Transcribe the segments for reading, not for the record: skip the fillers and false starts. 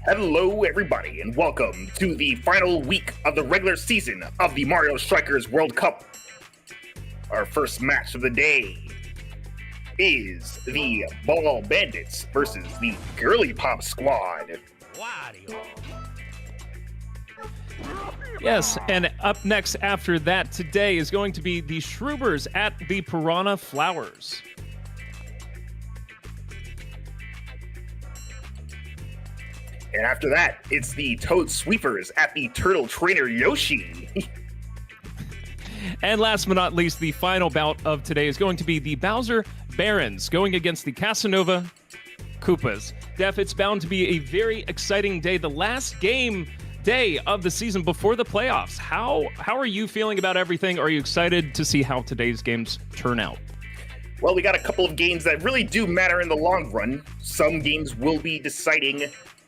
Hello, everybody, and welcome to the final week of the regular season of the Mario Strikers World Cup. Our first match of the day is the Ball Bandits versus the Girliepop squad. Yes, and up next after that today is going to be the Shroobers at the Piranha Flowers. And after that, it's the Toad Sweepers at the Turtle Trainer Yoshi. And last but not least, the final bout of today is going to be the Bowser Barons going against the Kansanova Koopas. Def, it's bound to be a very exciting day, the last game day of the season before the playoffs. How are you feeling about everything? Are you excited to see how today's games turn out? Well, we got a couple of games that really do matter in the long run. Some games will be deciding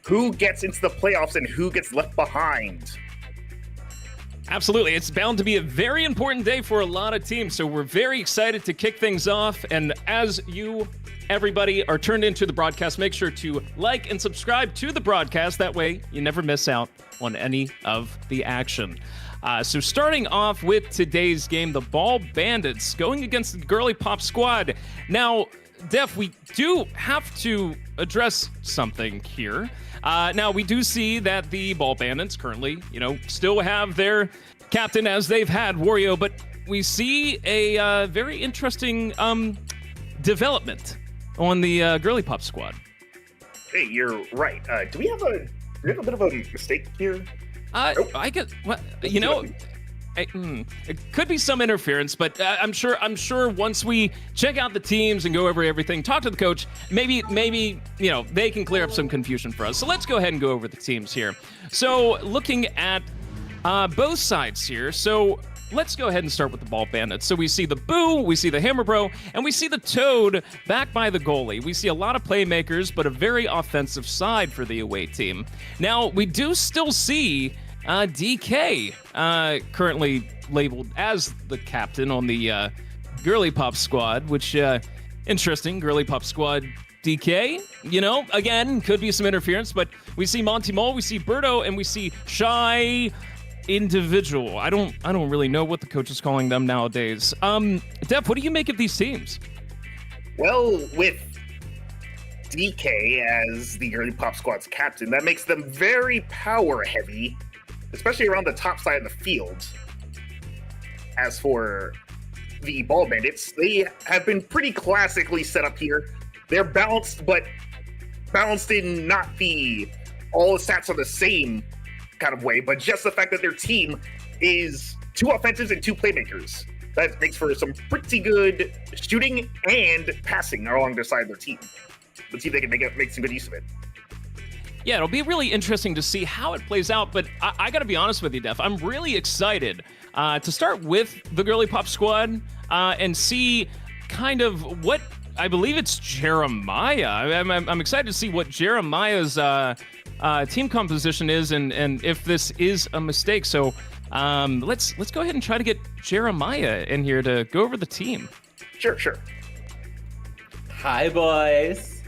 who gets into the playoffs and who gets left behind. Absolutely. It's bound to be a very important day for a lot of teams, so we're very excited to kick things off. And as you, everybody, are turned into the broadcast, make sure to like and subscribe to the broadcast. That way, you never miss out on any of the action. So starting off with today's game, the Ball Bandits going against the Girliepop squad. Now, Def, we do have to address something here. Now, we do see that the Ball Bandits currently, still have their captain as they've had, Wario, but we see a very interesting development on the Girliepop squad. Hey, you're right. Do we have a bit of a mistake here? I get, well, it could be some interference, but I'm sure once we check out the teams and go over everything, talk to the coach, maybe they can clear up some confusion for us. So let's go ahead and go over the teams here. So looking at both sides here, so let's go ahead and start with the Ball Bandits. So we see the Boo, we see the Hammer Bro, and we see the Toad back by the goalie. We see a lot of playmakers, but a very offensive side for the away team. Now, we do still see DK currently labeled as the captain on the Girliepop squad, which, interesting, Girliepop squad DK, again, could be some interference, but we see Monty Mole, we see Birdo, and we see Shy Individual. I don't really know what the coach is calling them nowadays. Def, what do you make of these teams? Well, with DK as the Girliepop squad's captain, that makes them very power-heavy, especially around the top side of the field. As for the Ball Bandits, they have been pretty classically set up here. They're balanced, but balanced in not all the stats are the same kind of way, but just the fact that their team is 2 offensives and 2 playmakers. That makes for some pretty good shooting and passing along the side of their team. Let's see if they can make some good use of it. Yeah, it'll be really interesting to see how it plays out, but I got to be honest with you, Def. I'm really excited to start with the Girliepop squad and see kind of what, I believe it's Jeremiah. I'm excited to see what Jeremiah's team composition is and if this is a mistake. So let's go ahead and try to get Jeremiah in here to go over the team. Sure. Hi, boys.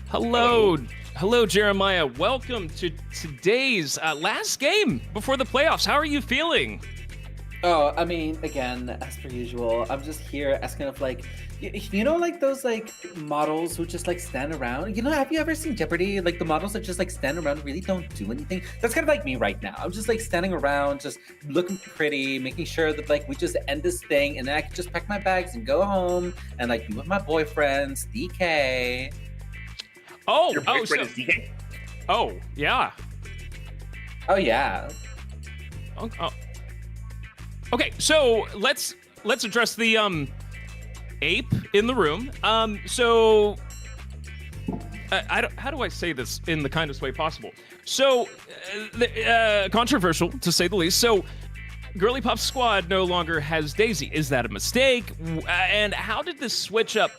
Hello, Jeremiah. Welcome to today's last game before the playoffs. How are you feeling? Oh, I mean, again, as per usual, I'm just here as kind of like, like those like models who just like stand around. Have you ever seen Jeopardy? Like the models that just like stand around, really don't do anything. That's kind of like me right now. I'm just like standing around, just looking pretty, making sure that like we just end this thing, and then I can just pack my bags and go home and like be with my boyfriends, DK. Your boyfriend is DK? Oh, yeah. Oh, yeah. Oh. Okay, so let's address the ape in the room. How do I say this in the kindest way possible? So, controversial to say the least. So, Girliepop squad no longer has Daisy. Is that a mistake? And how did this switch up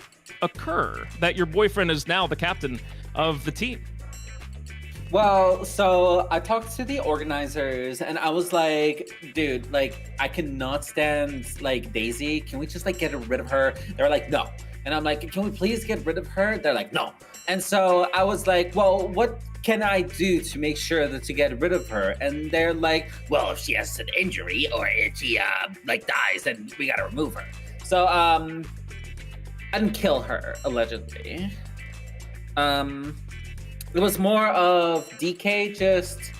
occur that your boyfriend is now the captain of the team? Well, so I talked to the organizers and I was like, dude, like I cannot stand like Daisy. Can we just like get rid of her? They're like, no. And I'm like, can we please get rid of her? They're like, no. And so I was like, well, what can I do to make sure that to get rid of her? And they're like, well, if she has an injury or if she like dies, then we gotta remove her. So and kill her allegedly. It was more of DK just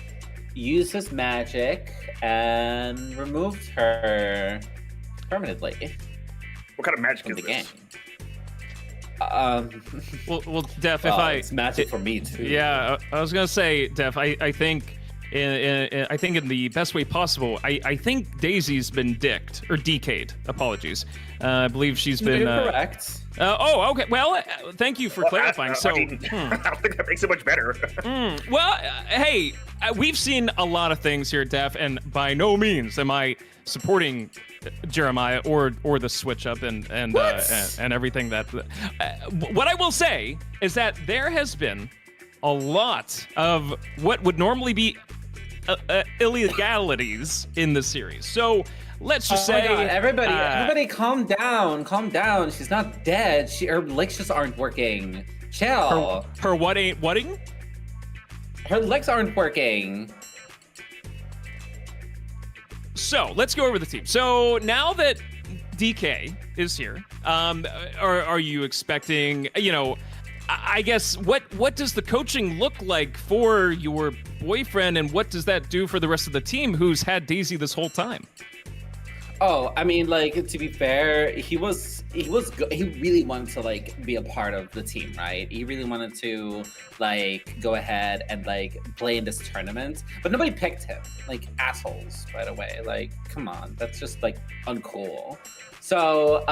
used his magic and removed her permanently. What kind of magic from is the this? game. Well, Def, it's magic for me too. Yeah, I was gonna say, Def, I think in the best way possible. I think Daisy's been dicked or DK'd. Apologies. I believe she's been correct. Oh, okay. Well, thank you for clarifying. I mean, I don't think that makes it much better. Well, hey, we've seen a lot of things here, Def, and by no means am I supporting Jeremiah or the switch up and everything that. What I will say is that there has been a lot of what would normally be illegalities in the series. So let's just say, God, everybody, calm down. She's not dead. Her legs just aren't working. Chill. Her what ain't whatting? Her legs aren't working. So let's go over the team. So now that DK is here, are you expecting? I guess what does the coaching look like for your boyfriend, and what does that do for the rest of the team who's had Daisy this whole time? Oh, I mean, like, to be fair, he really wanted to like be a part of the team, right? He really wanted to like go ahead and like play in this tournament, but nobody picked him. Like assholes, by the way. Like, come on, that's just like uncool. So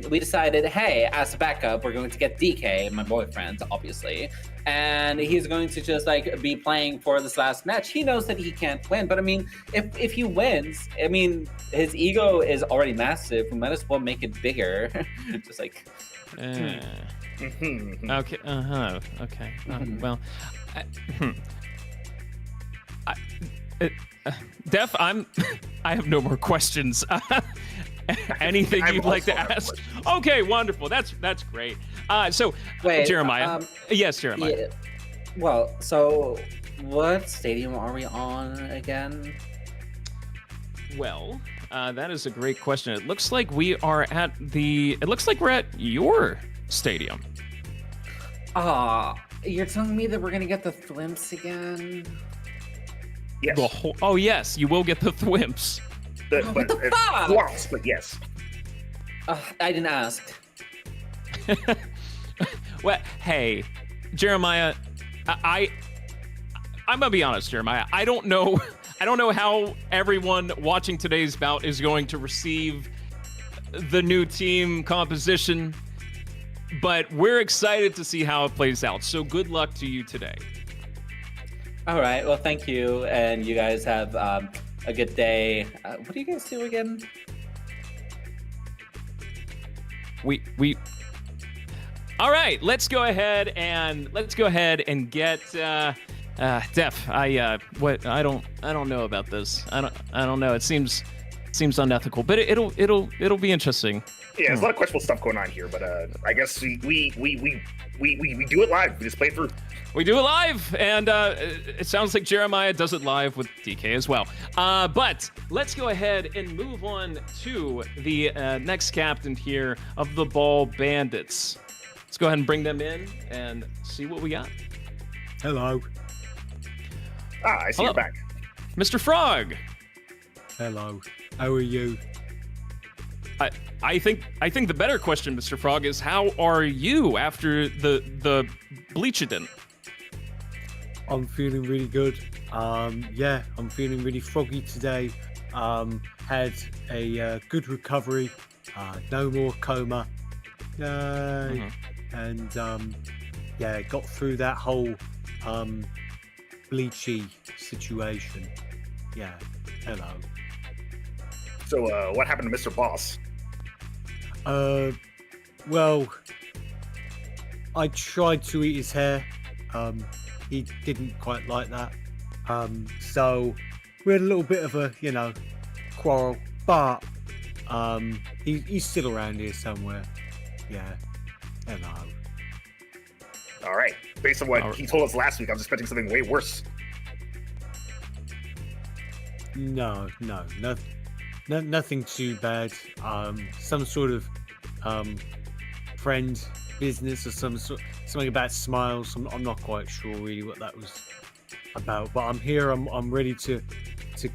we decided, hey, as a backup, we're going to get DK, my boyfriend, obviously, and he's going to just like be playing for this last match. He knows that he can't win, but I mean, if he wins, I mean, his ego is already massive. We might as well make it bigger. Just like. Okay. Okay. Well. Def, I have no more questions. Anything you'd like to ask? Okay, wonderful. That's great. So, wait, Jeremiah. Yes, Jeremiah. Yeah. Well, so what stadium are we on again? Well, that is a great question. It looks like we are at it looks like we're at your stadium. You're telling me that we're gonna get the thwimps again? Yes. Oh, yes, you will get the thwimps. What the fuck? Thwomps, but yes. I didn't ask. Well, hey, Jeremiah, I'm gonna be honest, Jeremiah. I don't know how everyone watching today's bout is going to receive the new team composition, but we're excited to see how it plays out. So good luck to you today. All right. Well, thank you, and you guys have a good day. What do you guys do again? We. All right. Let's go ahead and get Def. I don't know about this. I don't know. It seems unethical, but it'll be interesting. Yeah, there's a lot of questionable stuff going on here, but I guess we do it live. We just play through. We do it live, and it sounds like Jeremiah does it live with DK as well. But let's go ahead and move on to the next captain here of the Ball Bandits. Let's go ahead and bring them in and see what we got. Hello. I see you're back. Mr. Frog. Hello. How are you? I think the better question, Mr. Frog, is how are you after the bleachident? I'm feeling really good. Yeah, I'm feeling really froggy today. Had a good recovery. No more coma. Yay. And yeah, got through that whole bleachy situation. Yeah. Hello. So what happened to Mr. Boss? Well, I tried to eat his hair. He didn't quite like that. So we had a little bit of a, quarrel. But he's still around here somewhere. Yeah. Hello. All right. Based on what he told us last week, I was expecting something way worse. No, nothing too bad. Some sort of friend business or something about smiles. I'm not quite sure really what that was about, but I'm here. I'm ready to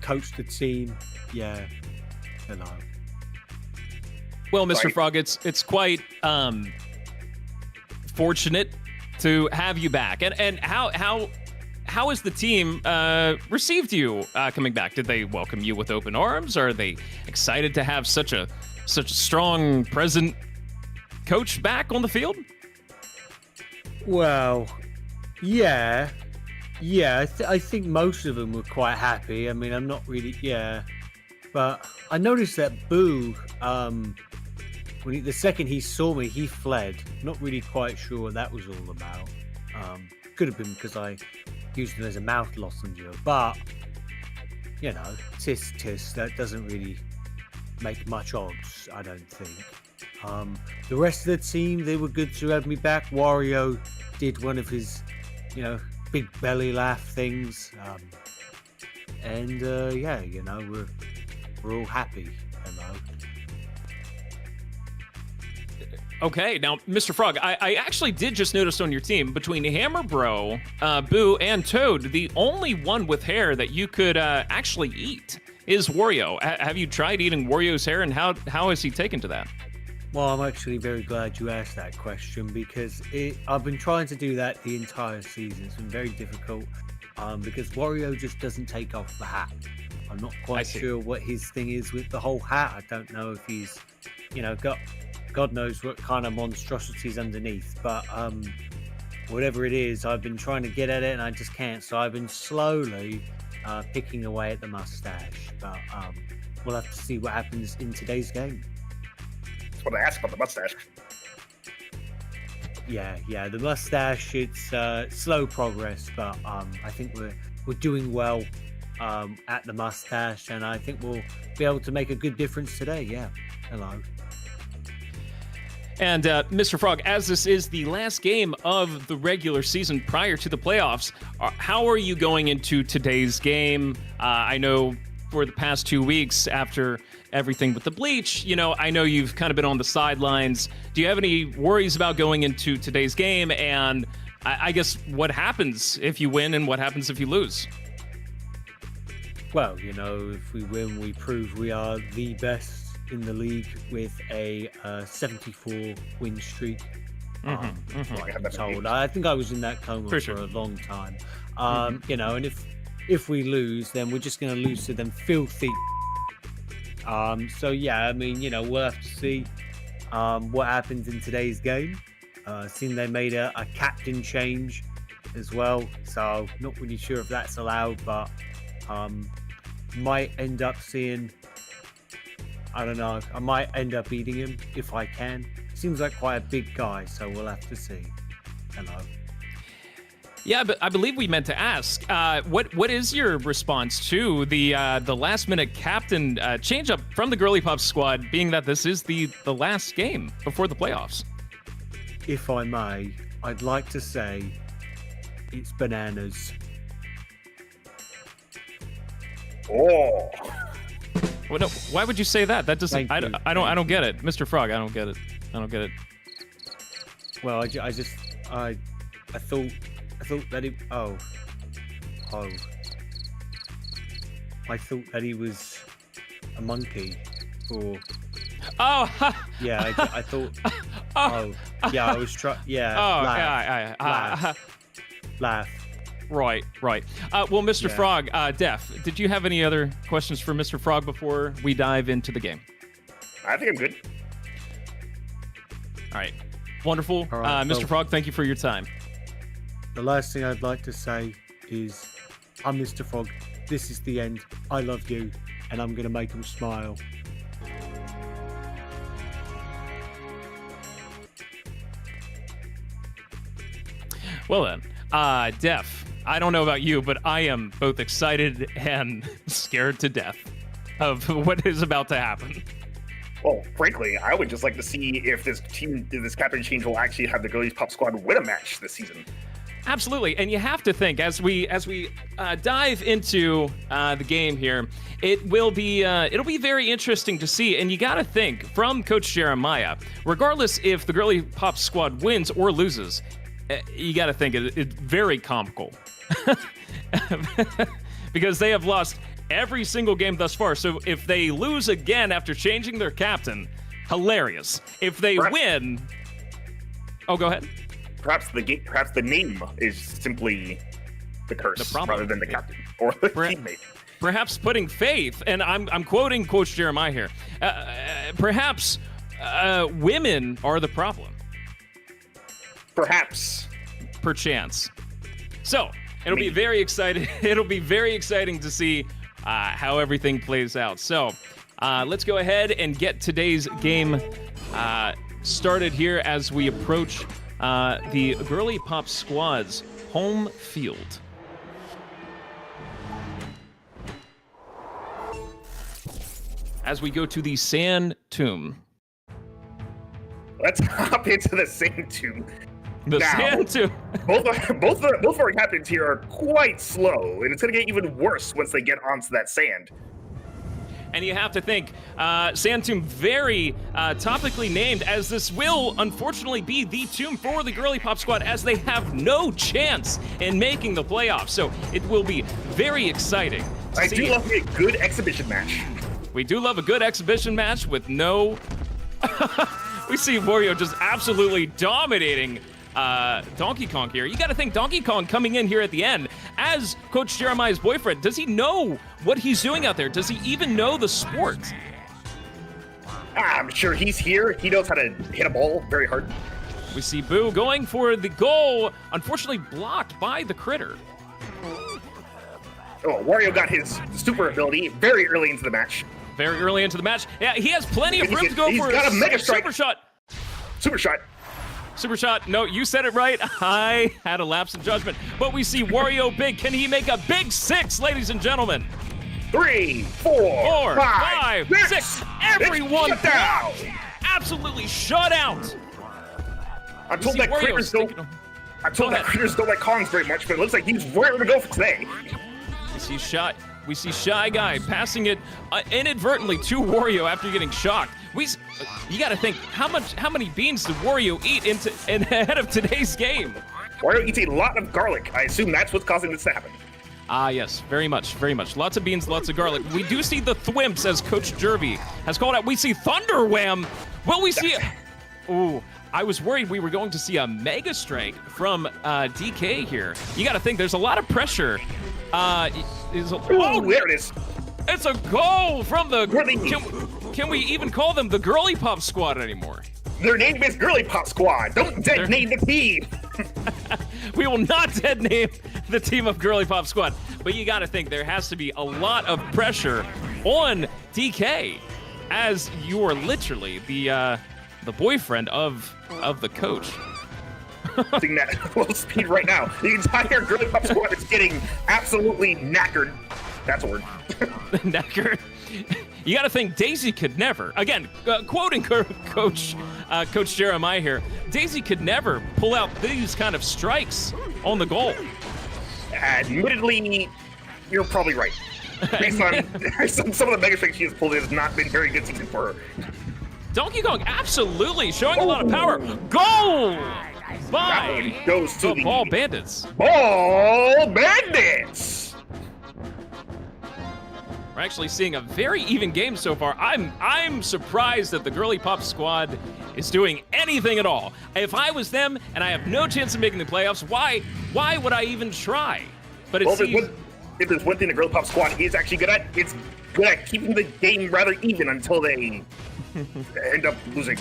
coach the team. Yeah, hello. Well, Mr. Frog, it's quite fortunate to have you back. And how has the team received you coming back? Did they welcome you with open arms? Are they excited to have such a strong present coach back on the field? Well, yeah. I think most of them were quite happy. I mean, I'm not really, but I noticed that Boo, the second he saw me, he fled. Not really quite sure what that was all about. Could have been because I used him as a mouth lozenge, but tis. That doesn't really make much odds, I don't think. The rest of the team, they were good to have me back. Wario did one of his, big belly laugh things, and we're all happy. Okay, now, Mr. Frog, I actually did just notice on your team, between Hammer Bro, Boo, and Toad, the only one with hair that you could actually eat is Wario. Have you tried eating Wario's hair, and how has he taken to that? Well, I'm actually very glad you asked that question, because I've been trying to do that the entire season. It's been very difficult because Wario just doesn't take off the hat. I'm not quite sure what his thing is with the whole hat. I don't know if he's, got God knows what kind of monstrosities underneath, but whatever it is, I've been trying to get at it and I just can't. So I've been slowly picking away at the mustache, but we'll have to see what happens in today's game. That's what I asked about the mustache. Yeah, the mustache, it's slow progress, but I think we're doing well at the mustache, and I think we'll be able to make a good difference today. Yeah, hello. And Mr. Frog, as this is the last game of the regular season prior to the playoffs, how are you going into today's game? I know for the past 2 weeks after everything with the bleach, I know you've kind of been on the sidelines. Do you have any worries about going into today's game? And I guess what happens if you win and what happens if you lose? Well, if we win, we prove we are the best in the league with a 74 win streak. I think I was in that coma for a long time. And if we lose, then we're just going to lose to them filthy. So yeah, I mean, we'll have to see what happens in today's game. Seen they made a captain change as well, so not really sure if that's allowed, but might end up seeing. I don't know. I might end up eating him if I can. Seems like quite a big guy, so we'll have to see. Hello. Yeah, but I believe we meant to ask. What is your response to the last minute captain change up from the Girliepop squad, being that this is the last game before the playoffs? If I may, I'd like to say it's bananas. Oh. Well, no, why would you say that? That doesn't. I don't get it, Mr. Frog. I don't get it. Well, I thought that he. Oh. I thought that he was a monkey, or. Oh. Yeah, I thought. Oh. Yeah, I was trying. Yeah. Oh. Laugh. Right. Well, Mr. Frog, Def, did you have any other questions for Mr. Frog before we dive into the game? I think I'm good. All right. Wonderful. All right, Mr. Frog, thank you for your time. The last thing I'd like to say is, I'm Mr. Frog. This is the end. I love you, and I'm going to make them smile. Well then, Def, I don't know about you, but I am both excited and scared to death of what is about to happen. Well, frankly, I would just like to see if this captain change will actually have the Girliepop squad win a match this season. Absolutely, and you have to think as we dive into the game here, it'll be very interesting to see. And you got to think from Coach Jeremiah, regardless if the Girliepop squad wins or loses, you got to think it's very comical because they have lost every single game thus far. So if they lose again after changing their captain, hilarious. If they win, go ahead. Perhaps the name is simply the curse rather than the captain or the teammate. Perhaps putting faith, and I'm quoting Coach Jeremiah here. Perhaps women are the problem. Perchance. So it'll be very exciting. It'll be very exciting to see how everything plays out. So let's go ahead and get today's game started here as we approach the Girliepop squad's home field. As we go to the Sand Tomb. Let's hop into the Sand Tomb. Sand Tomb. both of our captains here are quite slow, and it's going to get even worse once they get onto that sand. And you have to think, Sand Tomb very topically named, as this will unfortunately be the tomb for the Girliepop squad, as they have no chance in making the playoffs. So it will be very exciting. I do love a good exhibition match. We do love a good exhibition match with no... We see Wario just absolutely dominating Donkey Kong here. You got to think Donkey Kong coming in here at the end as Coach Jeremiah's boyfriend. Does he know what he's doing out there? Does he even know the sport? I'm sure he's here. He knows how to hit a ball very hard. We see Boo going for the goal, unfortunately blocked by the critter. Oh, Wario got his super ability very early into the match. Very early into the match. Yeah, he has plenty of room to go for a mega strike. Super shot. Super shot. Super shot. No, you said it right. I had a lapse in judgment. But we see Wario big. Can he make a big 6, ladies and gentlemen? 3, 4, 5, 6. Everyone down. Absolutely shut out. I'm told that critters don't like Kongs very much, but it looks like he's raring to go for today. We see Shy Guy passing it inadvertently to Wario after getting shocked. You got to think how many beans did Wario eat ahead of today's game? Wario eats a lot of garlic. I assume that's what's causing this to happen. Yes, very much. Lots of beans, lots of garlic. We do see the thwimps, as Coach Jerby has called out. We see Thunder Wham. Will we see? Ooh, I was worried we were going to see a Mega Strike from DK here. You got to think there's a lot of pressure. There it is. It's a goal from the... Can we even call them the Girliepop squad anymore? Their name is Girliepop squad. Don't dead name the team. We will not dead name the team of Girliepop squad. But you got to think there has to be a lot of pressure on DK, as you are literally the boyfriend of the coach. Seeing that at full speed right now. The entire Girliepop squad is getting absolutely knackered. That's a word. Knackered. You got to think Daisy could never, again, quoting Coach Jeremiah here, Daisy could never pull out these kind of strikes on the goal. Admittedly, you're probably right. Based on some of the mega strikes she has pulled, it has not been very good season for her. Donkey Kong absolutely showing a lot of power. Goal by goes to the Ball Bandits. Ball Bandits! We're actually seeing a very even game so far. I'm surprised that the Girliepop squad is doing anything at all. If I was them and I have no chance of making the playoffs, why would I even try? But it seems... If there's one thing the Girliepop squad is actually good at, it's good at keeping the game rather even until they end up losing.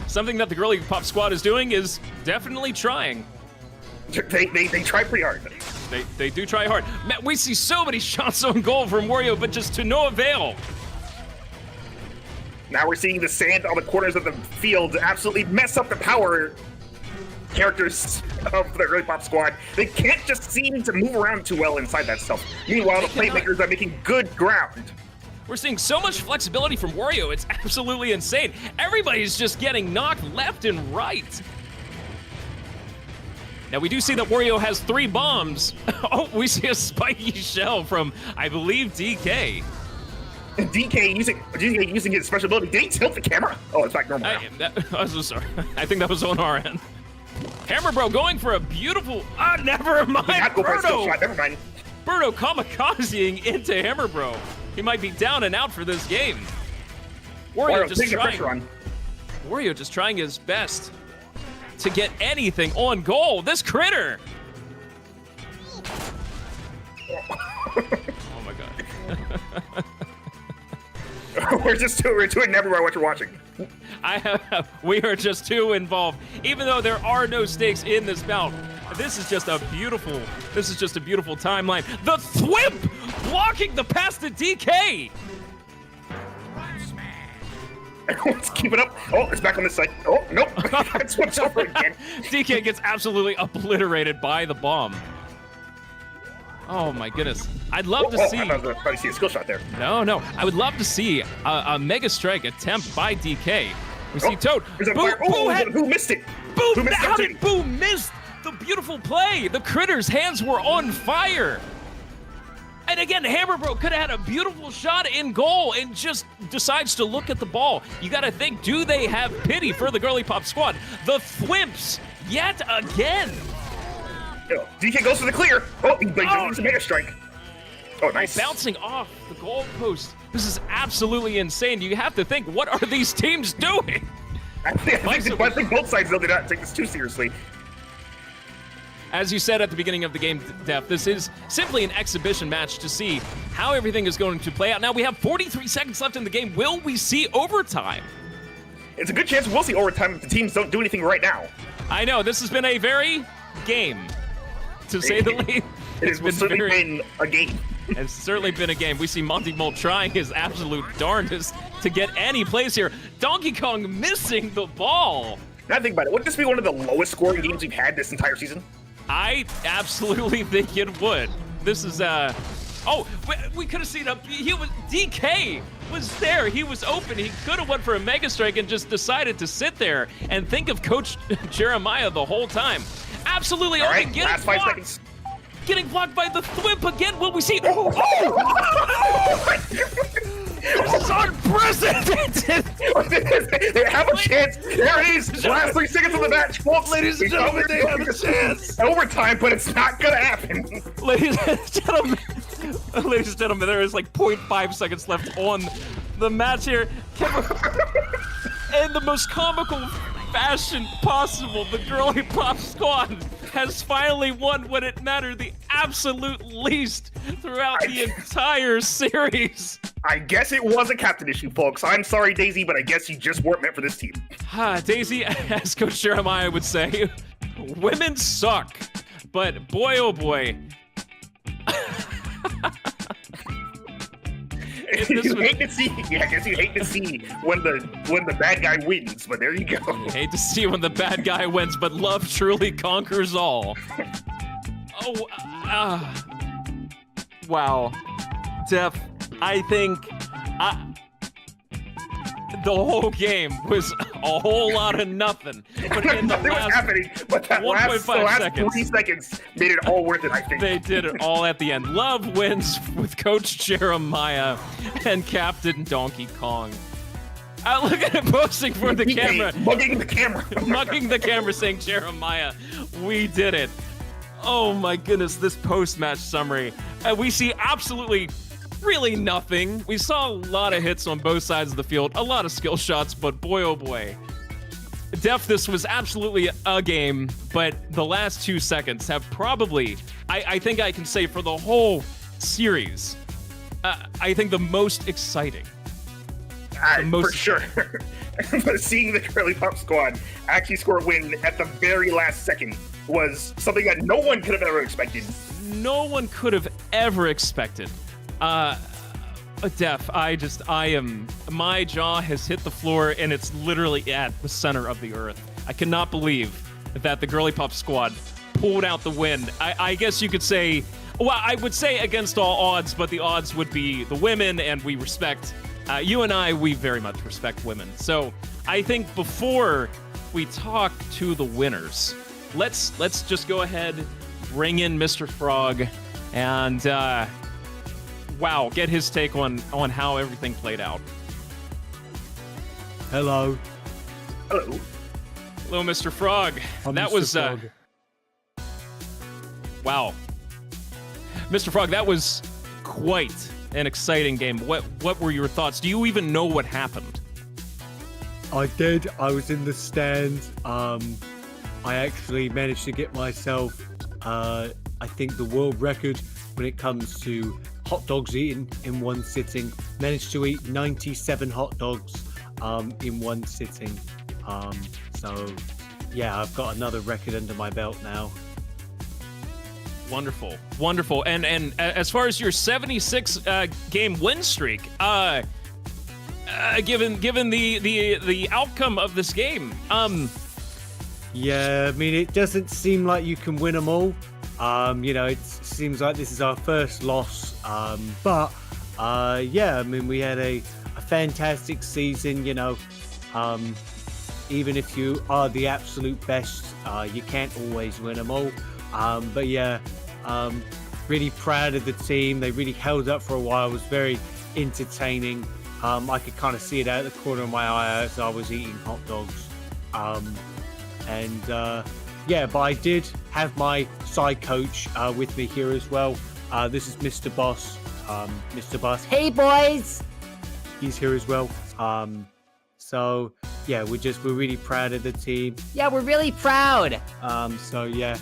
Something that the Girliepop squad is doing is definitely trying. They try pretty hard. They do try hard. Man, we see so many shots on goal from Wario, but just to no avail. Now we're seeing the sand on the corners of the field absolutely mess up the power characters of the Girliepop squad. They can't just seem to move around too well inside that stuff. Meanwhile, the playmakers are making good ground. We're seeing so much flexibility from Wario. It's absolutely insane. Everybody's just getting knocked left and right. Now we do see that Wario has 3 bombs. Oh, we see a spiky shell from, I believe, DK. DK using his special ability. Did he tilt the camera? Oh, it's back normal now. I'm so sorry. I think that was on our end. Hammer Bro going for a beautiful. Never mind. He got go for a skill shot. Never mind. Birdo kamikazing into Hammer Bro. He might be down and out for this game. Wario just trying his best to get anything on goal. This critter. Oh my god. We're doing everywhere what you're watching. We are just too involved. Even though there are no stakes in this bout, this is just a beautiful timeline. The thwimp blocking the pass to DK. Everyone's keeping up. Oh, it's back on this side. Oh, nope. It's what's over again. DK gets absolutely obliterated by the bomb. Oh my goodness. I'd love to see. I was about to see a skill shot there. No. I would love to see a Mega Strike attempt by DK. We see Toad. Who missed it? Boo! How did Boo miss the beautiful play? The critter's hands were on fire. And again, Hammer Bro could have had a beautiful shot in goal and just decides to look at the ball. You got to think, do they have pity for the Girliepop squad? The Thwimps yet again. DK goes for the clear. Oh, he uses a Mega Strike. Oh, nice. Bouncing off the goal post. This is absolutely insane. You have to think, what are these teams doing? I think both sides, though, did not take this too seriously. As you said at the beginning of the game, Def, this is simply an exhibition match to see how everything is going to play out. Now, we have 43 seconds left in the game. Will we see overtime? It's a good chance we'll see overtime if the teams don't do anything right now. I know, this has been a very game, to say the least. It's certainly been a game. It's certainly been a game. We see Monty Mole trying his absolute darndest to get any plays here. Donkey Kong missing the ball. Now think about it. Wouldn't this be one of the lowest scoring games we've had this entire season? I absolutely think it would. This is, oh, we could have seen DK was there. He was open. He could have went for a Mega Strike and just decided to sit there and think of Coach Jeremiah the whole time. Absolutely open. All right, last 5 seconds. Getting blocked by the Thwimp again. Will we see? Oh! This is unprecedented. They have a chance. There it is. Last 3 seconds of the match, folks. Ladies and gentlemen, they have a chance. Overtime, but it's not gonna happen. Ladies and gentlemen, there is like 0.5 seconds left on the match here. In the most comical fashion possible, the Girliepop squad has finally won what it mattered the absolute least throughout the entire series. I guess it was a captain issue, folks. I'm sorry, Daisy, but I guess you just weren't meant for this team. Daisy, as Coach Jeremiah would say, women suck. But boy, oh boy. I guess you hate to see when the bad guy wins, but there you go. You hate to see when the bad guy wins, but love truly conquers all. Wow. Def, I think the whole game was a whole lot of nothing. But in the last 3 seconds made it all worth it, I think. They did it all at the end. Love wins with Coach Jeremiah and Captain Donkey Kong. Look at him posing for the camera. Mugging the camera. Mugging the camera saying, Jeremiah, we did it. Oh my goodness, this post-match summary. We see absolutely really nothing. We saw a lot of hits on both sides of the field, a lot of skill shots, but boy, oh boy. Def, this was absolutely a game, but the last 2 seconds have probably, I think I can say for the whole series, I think the most exciting. For sure. Seeing the Girliepop squad actually score a win at the very last second was something that no one could have ever expected. No one could have ever expected. Def, my jaw has hit the floor and it's literally at the center of the earth. I cannot believe that the Girliepop squad pulled out the win. I guess you could say, well, I would say against all odds, but the odds would be the women, and we respect, you and I, we very much respect women. So I think before we talk to the winners, let's just go ahead, bring in Mr. Frog, and wow, get his take on how everything played out. Hello. Hello. Hello, Mr. Frog. I'm That Mr. was Frog. wow, Mr. Frog. That was quite an exciting game. What were your thoughts? Do you even know what happened? I did. I was in the stand. I actually managed to get myself, I think, the world record when it comes to hot dogs eaten in one sitting. Managed to eat 97 hot dogs in one sitting. So, yeah, I've got another record under my belt now. Wonderful, wonderful. And as far as your 76 game win streak, given the outcome of this game, yeah, I mean, it doesn't seem like you can win them all. It seems like this is our first loss. But yeah, I mean, we had a fantastic season. Even if you are the absolute best, you can't always win them all. But yeah, really proud of the team. They really held up for a while. It was very entertaining. I could kind of see it out of the corner of my eye as I was eating hot dogs. Yeah, but I did have my side coach with me here as well. This is Mr. Boss. Mr. Boss. Hey, boys! He's here as well. So yeah, we're really proud of the team. Yeah, we're really proud. So yeah,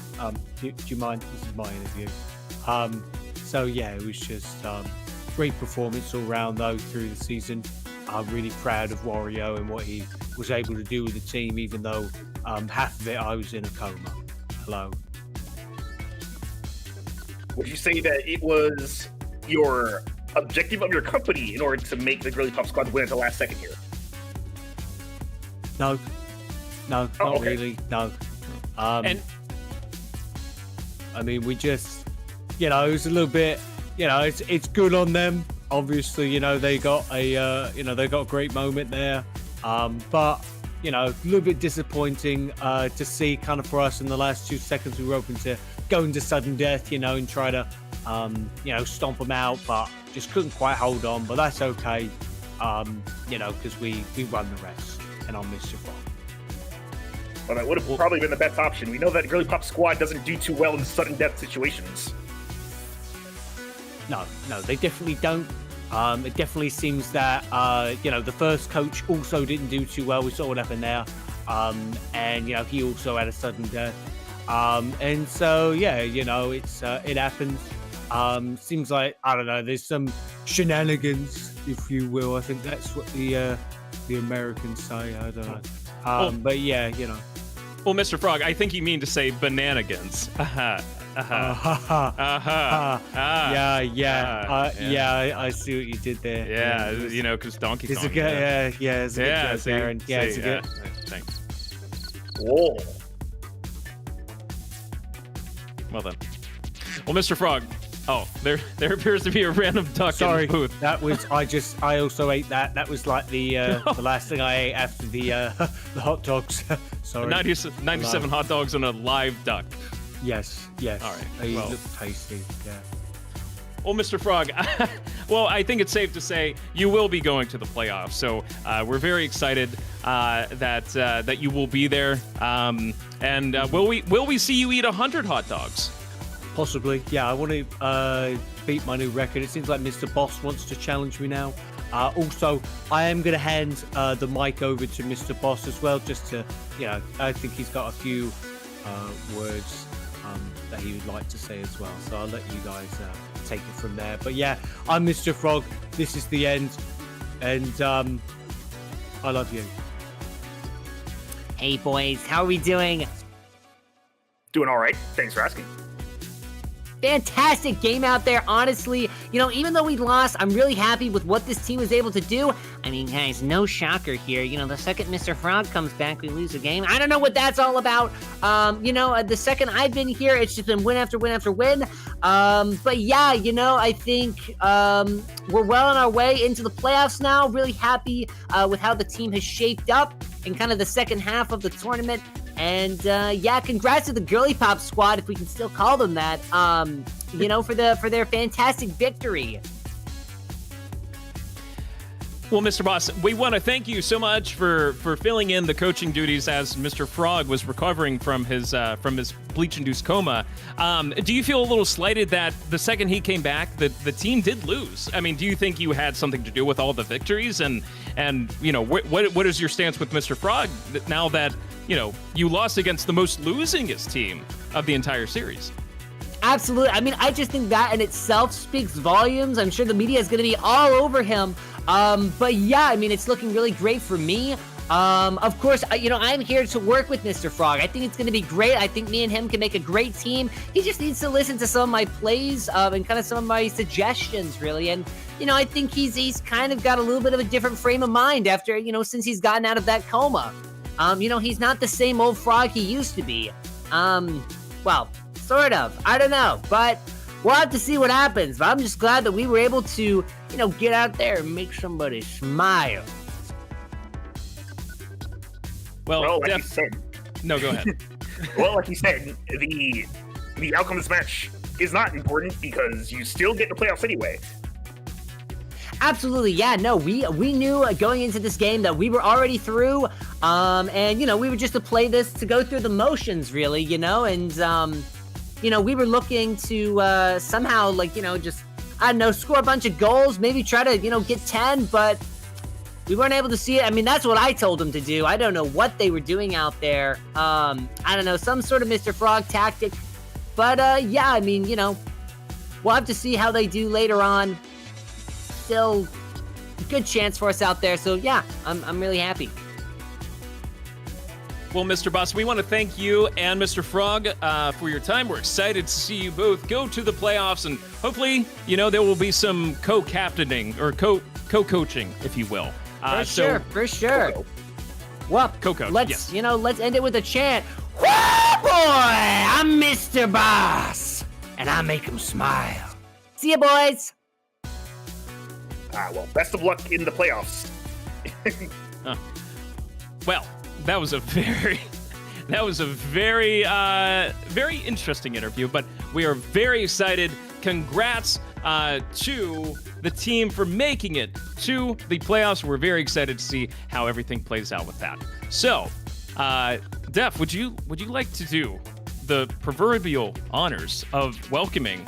do you mind? This is my interview. So yeah, it was just great performance all round though through the season. I'm really proud of Wario and what he was able to do with the team, even though half of it I was in a coma. Hello. Would you say that it was your objective of your company in order to make the Girliepop squad win at the last second here? No, not okay. really. No. and I mean, we just, it was a little bit, it's good on them. Obviously, they got they got a great moment there. But, a little bit disappointing to see kind of for us in the last 2 seconds. We were open to go into sudden death, and try to, stomp them out, but just couldn't quite hold on. But that's okay, because we won the rest. And I'll miss your fault. Well, that would have probably been the best option. We know that Girliepop squad doesn't do too well in sudden death situations. No, they definitely don't. It definitely seems that, the first coach also didn't do too well. We saw what happened there. And, he also had a sudden death. And so, yeah, it happens. Seems like, I don't know, there's some shenanigans, if you will. I think that's what the Americans say. I don't know. But yeah, well, Mr. Frog, I think you mean to say bananigans. Yeah, I see what you did there. Yeah, because Donkey Kong. It's a good, it's a good joke, Aaron. Yeah, it's a good. Thanks. Whoa. Well then. Well, Mr. Frog. Oh, there appears to be a random duck Sorry, in the booth. that was I also ate that. That was like the last thing I ate after the hot dogs. Sorry. 97 hot dogs and a live duck. Yes. All right. They Well. look tasty. Yeah. Well, Mr. Frog, well, I think it's safe to say you will be going to the playoffs. So we're very excited that you will be there. And will we see you eat 100 hot dogs? Possibly, yeah. I want to beat my new record. It seems like Mr. Boss wants to challenge me now. Also, I am going to hand the mic over to Mr. Boss as well, just to, I think he's got a few words that he would like to say as well. So I'll let you guys take it from there. But yeah, I'm Mr. Frog. This is the end. And I love you. Hey, boys, how are we doing? Doing all right. Thanks for asking. Fantastic game out there, honestly. Even though we lost, I'm really happy with what this team was able to do. I mean, guys, no shocker here. The second Mr. Frog comes back, we lose a game. I don't know what that's all about. The second I've been here, it's just been win after win after win. But yeah, I think we're well on our way into the playoffs now. Really happy with how the team has shaped up in kind of the second half of the tournament. And yeah, congrats to the Girliepop squad, if we can still call them that. For their fantastic victory. Well, Mr. Boss, we want to thank you so much for filling in the coaching duties as Mr. Frog was recovering from his bleach-induced coma. Do you feel a little slighted that the second he came back, the team did lose? I mean, do you think you had something to do with all the victories? And what is your stance with Mr. Frog now that you lost against the most losingest team of the entire series? Absolutely. I mean, I just think that in itself speaks volumes. I'm sure the media is going to be all over him. But yeah, I mean, it's looking really great for me. Of course, I'm here to work with Mr. Frog. I think it's going to be great. I think me and him can make a great team. He just needs to listen to some of my plays and kind of some of my suggestions, really. And, I think he's kind of got a little bit of a different frame of mind after, since he's gotten out of that coma. He's not the same old Frog he used to be. Well, sort of. I don't know. But we'll have to see what happens. But I'm just glad that we were able to, get out there and make somebody smile. Well, like you said. No, go ahead. Well, like you said, the outcome of this match is not important because you still get the playoffs anyway. Absolutely, yeah. No, we knew going into this game that we were already through, and we were just to play this to go through the motions, really, and we were looking to somehow, just score a bunch of goals, maybe try to get 10, but we weren't able to see it. I mean, that's what I told them to do. I don't know what they were doing out there. I don't know, some sort of Mr. Frog tactic, but yeah, I mean, we'll have to see how they do later on. Still a good chance for us out there. So yeah, I'm really happy. Well, Mr. Boss, we want to thank you and Mr. Frog for your time. We're excited to see you both go to the playoffs, and hopefully, there will be some co-captaining or co-coaching, if you will. For sure. Coco. Well, Coco, let's yes. Let's end it with a chant. Woo boy! I'm Mr. Boss, and I make him smile. See ya, boys. Well, best of luck in the playoffs. Well, that was a very very interesting interview, but we are very excited. Congrats to the team for making it to the playoffs. We're very excited to see how everything plays out with that. So, Def, would you like to do the proverbial honors of welcoming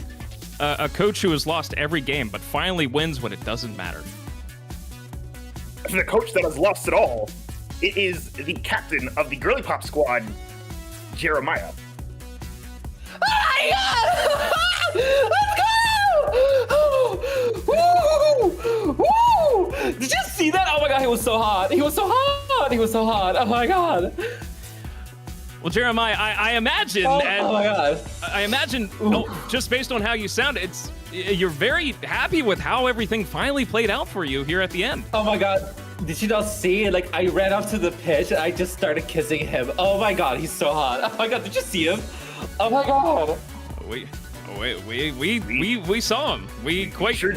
a coach who has lost every game but finally wins when it doesn't matter? The coach that has lost it all, it is the captain of the Girliepop squad, Jeremiah. Oh my god! Let's go! Woo! Woo! Did you see that? Oh my god, he was so hot. He was so hot. Oh my god. Well, Jeremiah, I imagine. Oh my god. I imagine, just based on how you sound, you're very happy with how everything finally played out for you here at the end. Oh my god. Did you not see? I ran up to the pitch and I just started kissing him. Oh my god, he's so hot. Oh my god, did you see him? Oh my god. We saw him. We sure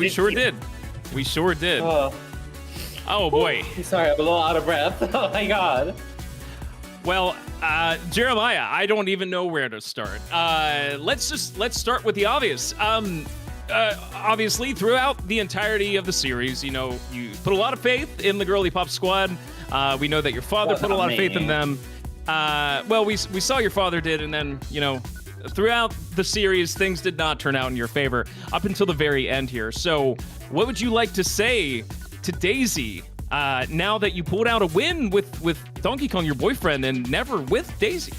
did. Oh boy. Sorry, I'm a little out of breath. Oh my god. Well, Jeremiah, I don't even know where to start. Let's start with the obvious. Obviously, throughout the entirety of the series, you put a lot of faith in the Girliepop squad. We know that your father put a lot of faith in them. Well, we saw your father did, and then, throughout the series, things did not turn out in your favor up until the very end here. So what would you like to say to Daisy now that you pulled out a win with Donkey Kong, your boyfriend, and never with Daisy?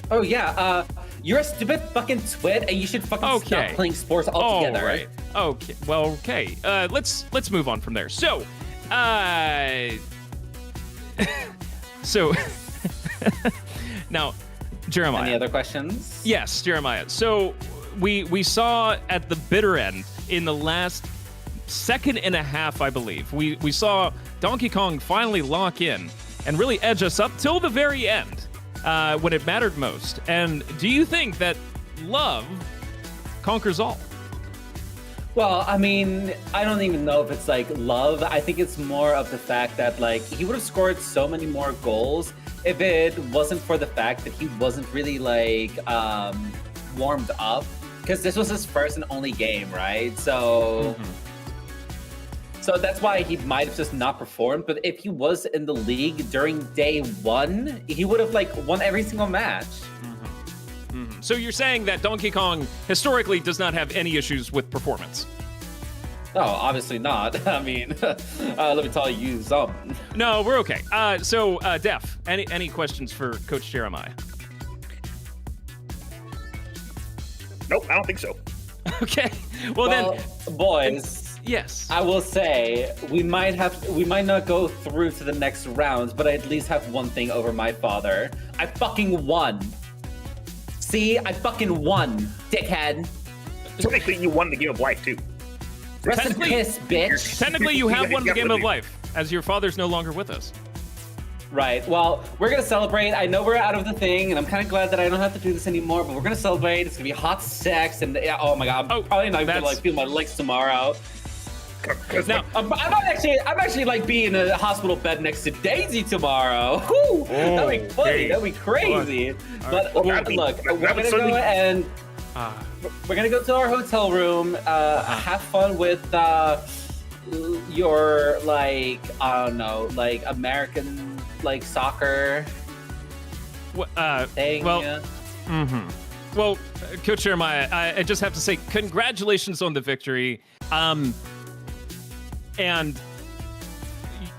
Oh, yeah. You're a stupid fucking twit, and you should fucking stop playing sports altogether. All right. Okay. Well, okay. Let's move on from there. So, now, Jeremiah. Any other questions? Yes, Jeremiah. So we saw at the bitter end in the last second and a half, I believe, we saw Donkey Kong finally lock in and really edge us up till the very end when it mattered most. And do you think that love conquers all? Well, I mean, I don't even know if it's love. I think it's more of the fact that he would have scored so many more goals if it wasn't for the fact that he wasn't really like warmed up, because this was his first and only game, right? So so that's why he might have just not performed. But if he was in the league during day one, he would have like won every single match. So you're saying that Donkey Kong historically does not have any issues with performance? No, obviously not. I mean, let me tell you something. No, we're okay. So, Def, any questions for Coach Jeremiah? Nope, I don't think so. Okay. Well then, boys. Yes. I will say we might not go through to the next rounds, but I at least have one thing over my father. I fucking won. See, I fucking won, dickhead. Technically, you won the game of life too. Rest in piss, bitch. Technically, you have won the game of life, as your father's no longer with us. Right. Well, we're gonna celebrate. I know we're out of the thing, and I'm kind of glad that I don't have to do this anymore. But we're gonna celebrate. It's gonna be hot sex, and oh my god, I'm probably not gonna like feel my legs tomorrow. Now, I'm actually like being in a hospital bed next to Daisy tomorrow. Whew, that'd be funny. That'd be crazy. But look, we're gonna go and we're gonna go to our hotel room. Have fun with your like I don't know, like American like soccer thing. Well, yeah. Well, Coach Jeremiah, I just have to say congratulations on the victory. And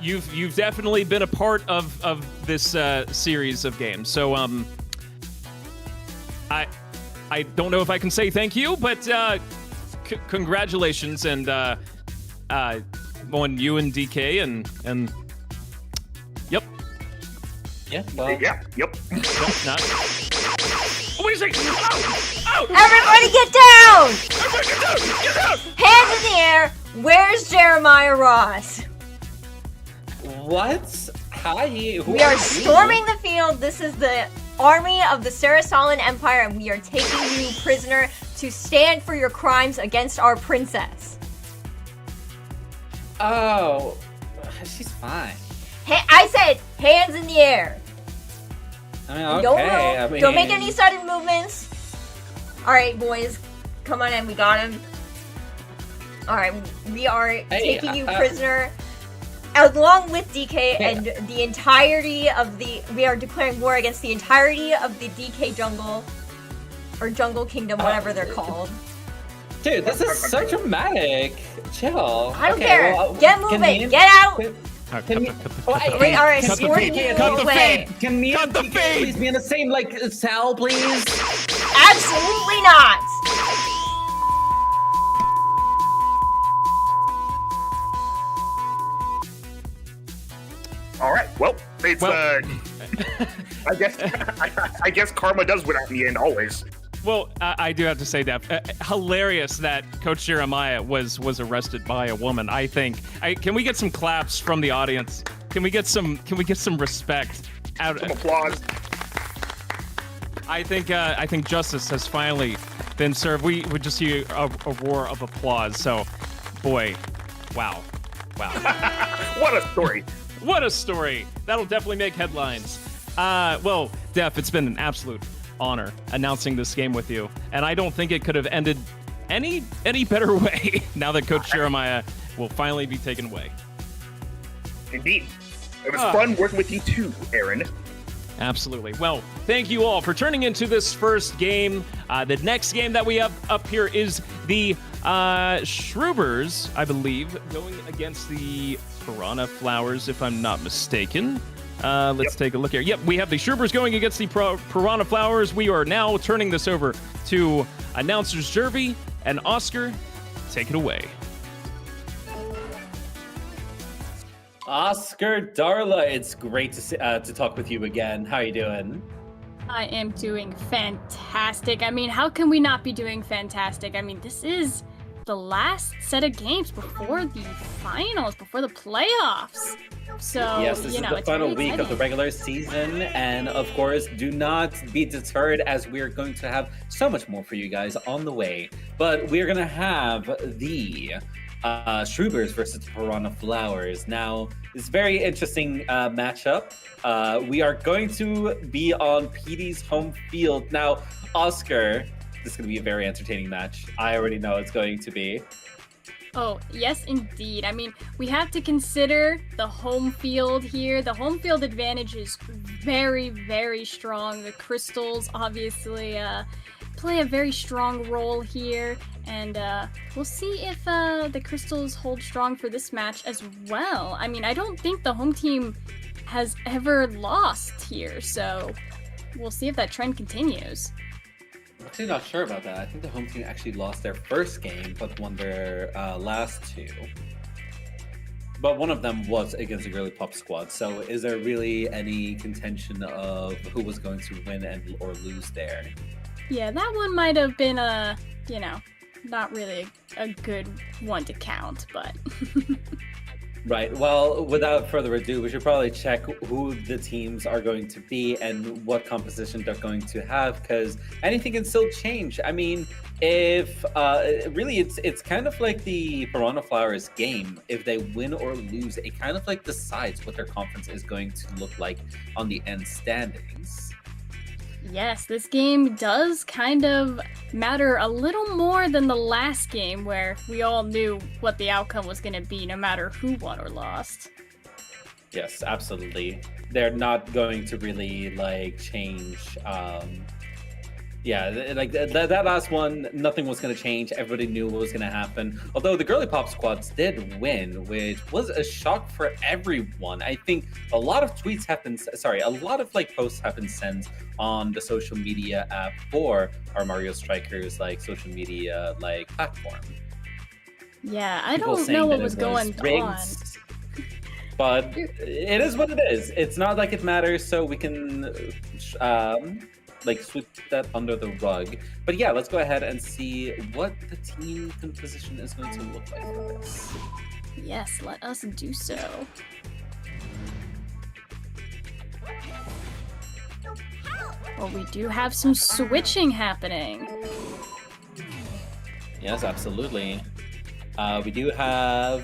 you've definitely been a part of this series of games. So I don't know if I can say thank you, but congratulations and on you and DK and yep. Yeah. Well. Yeah. Yep. What do you say? Oh! Everybody get down! Everybody get down! Get down! Hands in the air. Where's Jeremiah Ross? What? Hi. Who We are you? storming the field. This is the army of the Sarasalan Empire, and we are taking you prisoner to stand for your crimes against our princess. Oh, she's fine. Hey, I said hands in the air. I mean, okay. Don't move. I mean, Don't make any sudden movements. All right, boys, come on in. We got him. All right, we are taking you prisoner, along with DK and the entirety of the. We are declaring war against the entirety of the DK jungle, or Jungle Kingdom, whatever they're called. Dude, this is so dramatic. Chill. I don't care. Get moving. Get out. Can we are escorting you away. Can me and DK please be in the same like cell, please? Absolutely not. All right. Well, it's I guess karma does win out in the end always. Well, I do have to say that hilarious that Coach Jeremiah was arrested by a woman. I think. Can we get some claps from the audience? Can we get some respect? Some applause. I think justice has finally been served. We would just hear a roar of applause. So, boy, wow. What a story. What a story. That'll definitely make headlines. Well, Def, it's been an absolute honor announcing this game with you, and I don't think it could have ended any better way now that Coach Jeremiah will finally be taken away. Indeed. It was fun working with you too, Aaron. Absolutely. Well, thank you all for turning into this first game. The next game that we have up here is the Shroobers, I believe, going against the Piranha Flowers, if I'm not mistaken. Let's take a look here. Yep, we have the Shroobers going against the Piranha Flowers. We are now turning this over to announcers Jervy and Oscar. Take it away. Oscar, Darla, it's great to talk with you again. How are you doing? I am doing fantastic. I mean, how can we not be doing fantastic? I mean, this is the last set of games before the finals, before the playoffs. So, yes, this is the final week of the regular season. And of course, do not be deterred as we're going to have so much more for you guys on the way. But we're going to have the Shroobers versus the Piranha Flowers. Now, it's a very interesting matchup. We are going to be on PD's home field. Now, Oscar, this is going to be a very entertaining match. I already know it's going to be. Oh, yes, indeed. I mean, we have to consider the home field here. The home field advantage is very, very strong. The Crystals obviously play a very strong role here, and we'll see if the Crystals hold strong for this match as well. I mean, I don't think the home team has ever lost here, so we'll see if that trend continues. I'm actually not sure about that. I think the home team actually lost their first game, but won their last two. But one of them was against the Girliepop squad. So is there really any contention of who was going to win and or lose there? Yeah, that one might have been not really a good one to count, but... Right. Well, without further ado, we should probably check who the teams are going to be and what composition they're going to have, because anything can still change. I mean, if really, it's kind of like the Piranha Flowers game. If they win or lose, it kind of like decides what their conference is going to look like on the end standings. Yes, this game does kind of matter a little more than the last game where we all knew what the outcome was going to be no matter who won or lost. Yes, absolutely. They're not going to really change. That last one, nothing was going to change. Everybody knew what was going to happen. Although the Girliepop squads did win, which was a shock for everyone. I think a lot of tweets have been, a lot of posts have been sent on the social media app for our Mario Strikers social media platform. Yeah, I People don't saying know what that was it going rigged, on. But it is what it is. It's not like it matters, so we can sweep that under the rug. But yeah, let's go ahead and see what the team composition is going to look like for this. Yes, let us do so. Well, we do have some switching happening. Yes, absolutely. We do have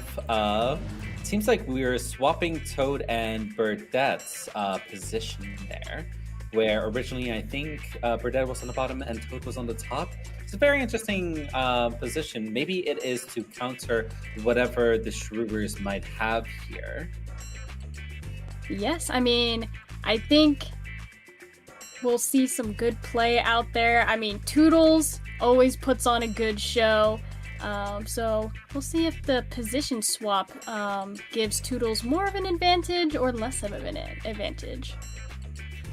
seems like we're swapping Toad and Birdette's position there, where originally I think Burdette was on the bottom and Toad was on the top. It's a very interesting position. Maybe it is to counter whatever the Shroobers might have here. Yes, I mean, I think we'll see some good play out there. I mean, Toodles always puts on a good show. So we'll see if the position swap gives Toodles more of an advantage or less of an advantage.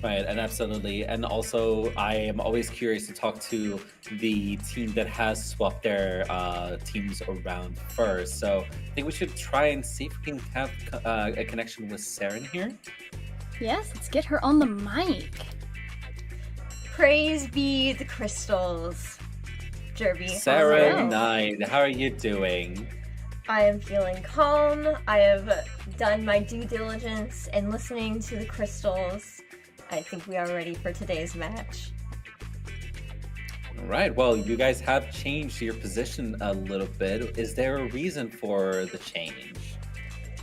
Right, and absolutely. And also, I am always curious to talk to the team that has swapped their teams around first. So I think we should try and see if we can have a connection with Saren here. Yes, let's get her on the mic. Praise be the crystals. Derby. Saren Knight, how are you doing? I am feeling calm. I have done my due diligence in listening to the crystals. I think we are ready for today's match. All right, well, you guys have changed your position a little bit. Is there a reason for the change?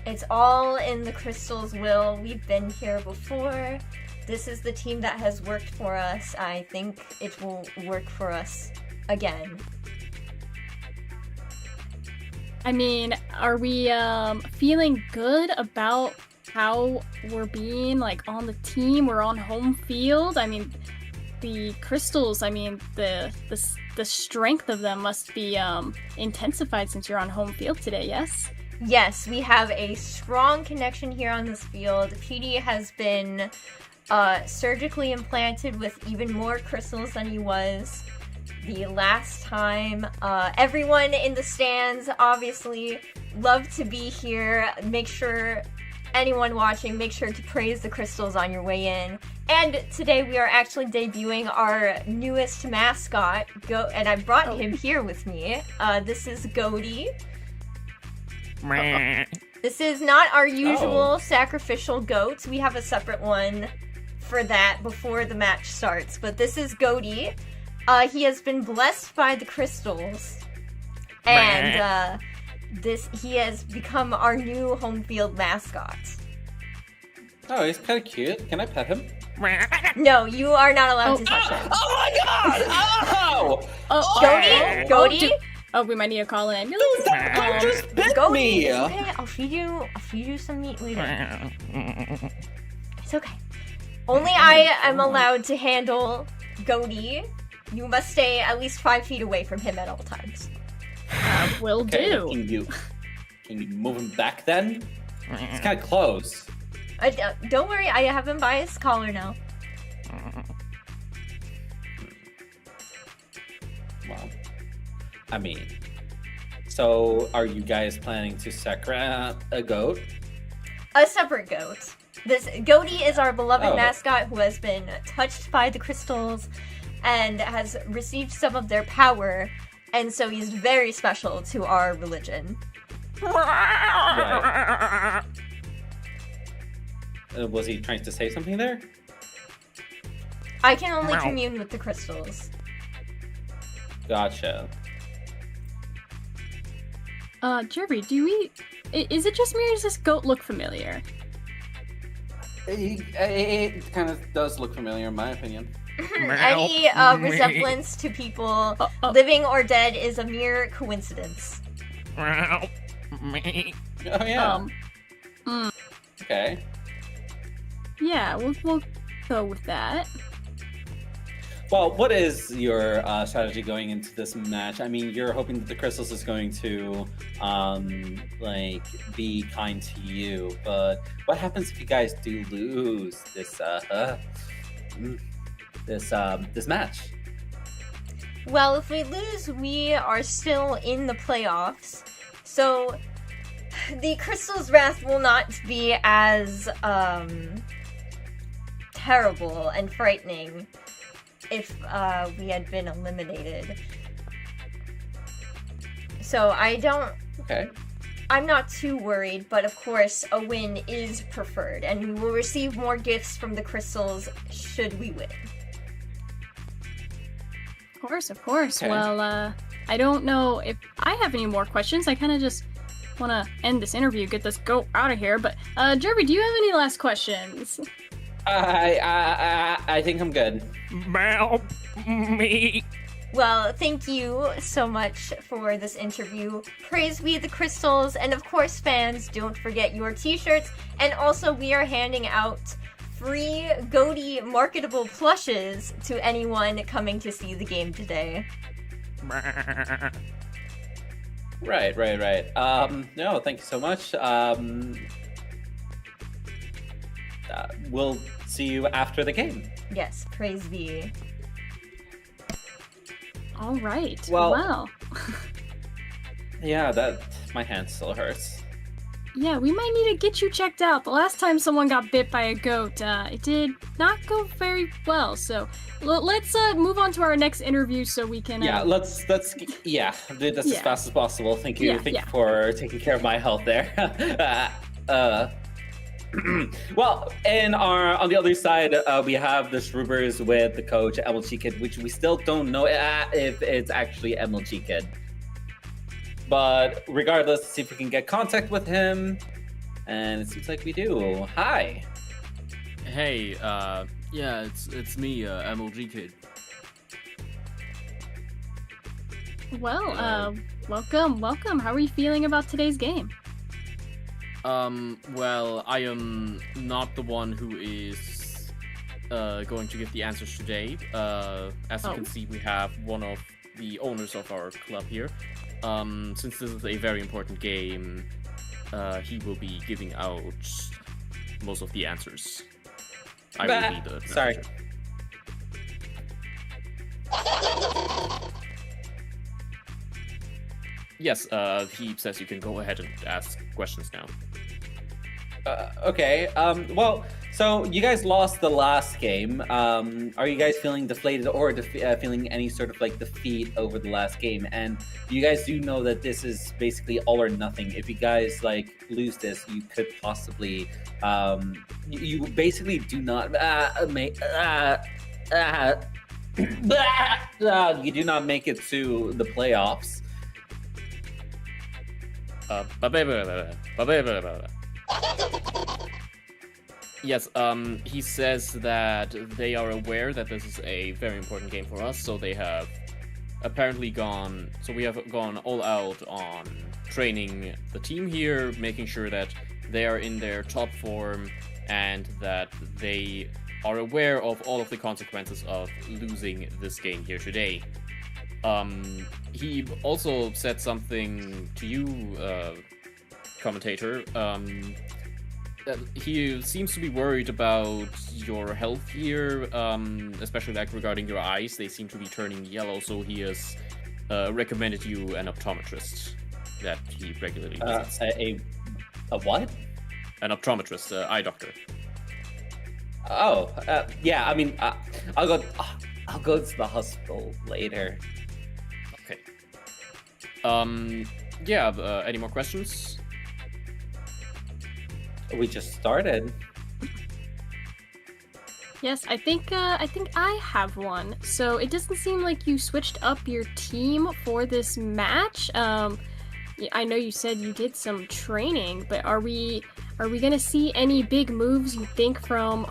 It's all in the crystals' will. We've been here before. This is the team that has worked for us. I think it will work for us again. I mean, are we feeling good about how we're being on the team? We're on home field. I mean, the crystals, I mean, the strength of them must be intensified since you're on home field today, yes? Yes, we have a strong connection here on this field. PD has been surgically implanted with even more crystals than he was the last time. Everyone in the stands obviously love to be here. Make sure, anyone watching, make sure to praise the crystals on your way in. And today we are actually debuting our newest mascot, and I brought him here with me. This is Goaty. This is not our usual sacrificial goat. We have a separate one for that before the match starts. But this is Goaty. He has been blessed by the crystals. And he has become our new home field mascot. Oh, he's kind of cute. Can I pet him? No, you are not allowed to touch him. Oh my god! Oh! Goaty? Oh, we might need to call an ambulance. That just bit Goaty, me! it's okay. I'll feed you some meat later. It's okay. Only I am allowed to handle Goaty. You must stay at least 5 feet away from him at all times. Will Okay, do. Can you move him back then? It's kind of close. Don't worry, I have him by his collar now. Well, I mean, so are you guys planning to sacrifice a goat? A separate goat. This Goaty is our beloved Oh. mascot who has been touched by the crystals and has received some of their power, and so he's very special to our religion. Right. Was he trying to say something there? I can only commune with the crystals. Gotcha. Jerry, is it just me or does this goat look familiar? It kind of does look familiar in my opinion. Any resemblance to people living or dead is a mere coincidence. Oh yeah. Okay. Yeah, we'll go with that. Well, what is your strategy going into this match? I mean, you're hoping that the crystals is going to like be kind to you, but what happens if you guys do lose this this match? Well, if we lose, we are still in the playoffs, so the crystal's wrath will not be as terrible and frightening if we had been eliminated. So Okay. I'm not too worried, but of course a win is preferred, and we will receive more gifts from the crystals should we win. Of course. Okay. Well, I don't know if I have any more questions. I kind of just want to end this interview, get this goat out of here. But, Jerry, do you have any last questions? I think I'm good. Me. Well, thank you so much for this interview. Praise be the crystals, and of course, fans, don't forget your t-shirts. And also, we are handing out free Goaty marketable plushes to anyone coming to see the game today. Right. No, thank you so much. We'll see you after the game. Yes, praise be. All right. Well- Wow. Yeah, my hand still hurts. Yeah, we might need to get you checked out. The last time someone got bit by a goat, it did not go very well. So let's move on to our next interview so we can. Yeah, let's do this as Yeah. fast as possible. Thank you, Yeah, thank yeah. you for taking care of my health there. Well, on the other side, we have the Shroobers with the coach MLG Kid, which we still don't know if it's actually MLG Kid. But regardless, let's see if we can get contact with him, and it seems like we do. Hi. Hey, yeah, it's me, MLG Kid. Well, welcome. How are you feeling about today's game? Well, I am not the one who is going to give the answers today. As you can see, we have one of the owners of our club here. Since this is a very important game, he will be giving out most of the answers. I will be the Sorry. manager. Yes, he says you can go ahead and ask questions now. Okay. Well, so you guys lost the last game. Are you guys feeling deflated or feeling any sort of like defeat over the last game? And you guys do know that this is basically all or nothing. If you guys like lose this, you could possibly, you basically do not make. You do not make it to the playoffs. Yes, he says that they are aware that this is a very important game for us, so they have apparently we have gone all out on training the team here, making sure that they are in their top form and that they are aware of all of the consequences of losing this game here today. He also said something to you, commentator. He seems to be worried about your health here, especially like regarding your eyes. They seem to be turning yellow, so he has recommended you an optometrist that he regularly visits. A what? An optometrist, eye doctor. Oh, yeah. I mean, I'll go to the hospital later. Okay. Yeah. Any more questions? We just started. Yes, I think I have one. So it doesn't seem like you switched up your team for this match. I know you said you did some training, but are we gonna see any big moves you think from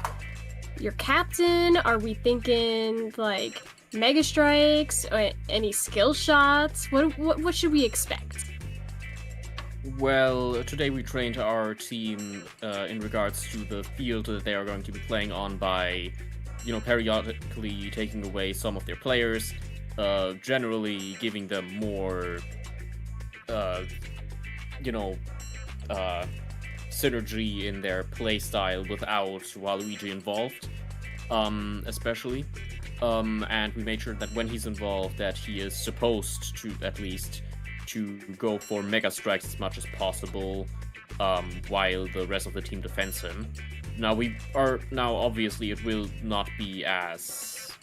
your captain? Are we thinking like mega strikes or any skill shots? What should we expect? Well, today we trained our team in regards to the field that they are going to be playing on by, periodically taking away some of their players, generally giving them more, synergy in their playstyle without Waluigi involved, especially. And we made sure that when he's involved that he is supposed to, at least, to go for Mega Strikes as much as possible, while the rest of the team defends him. Now obviously it will not be as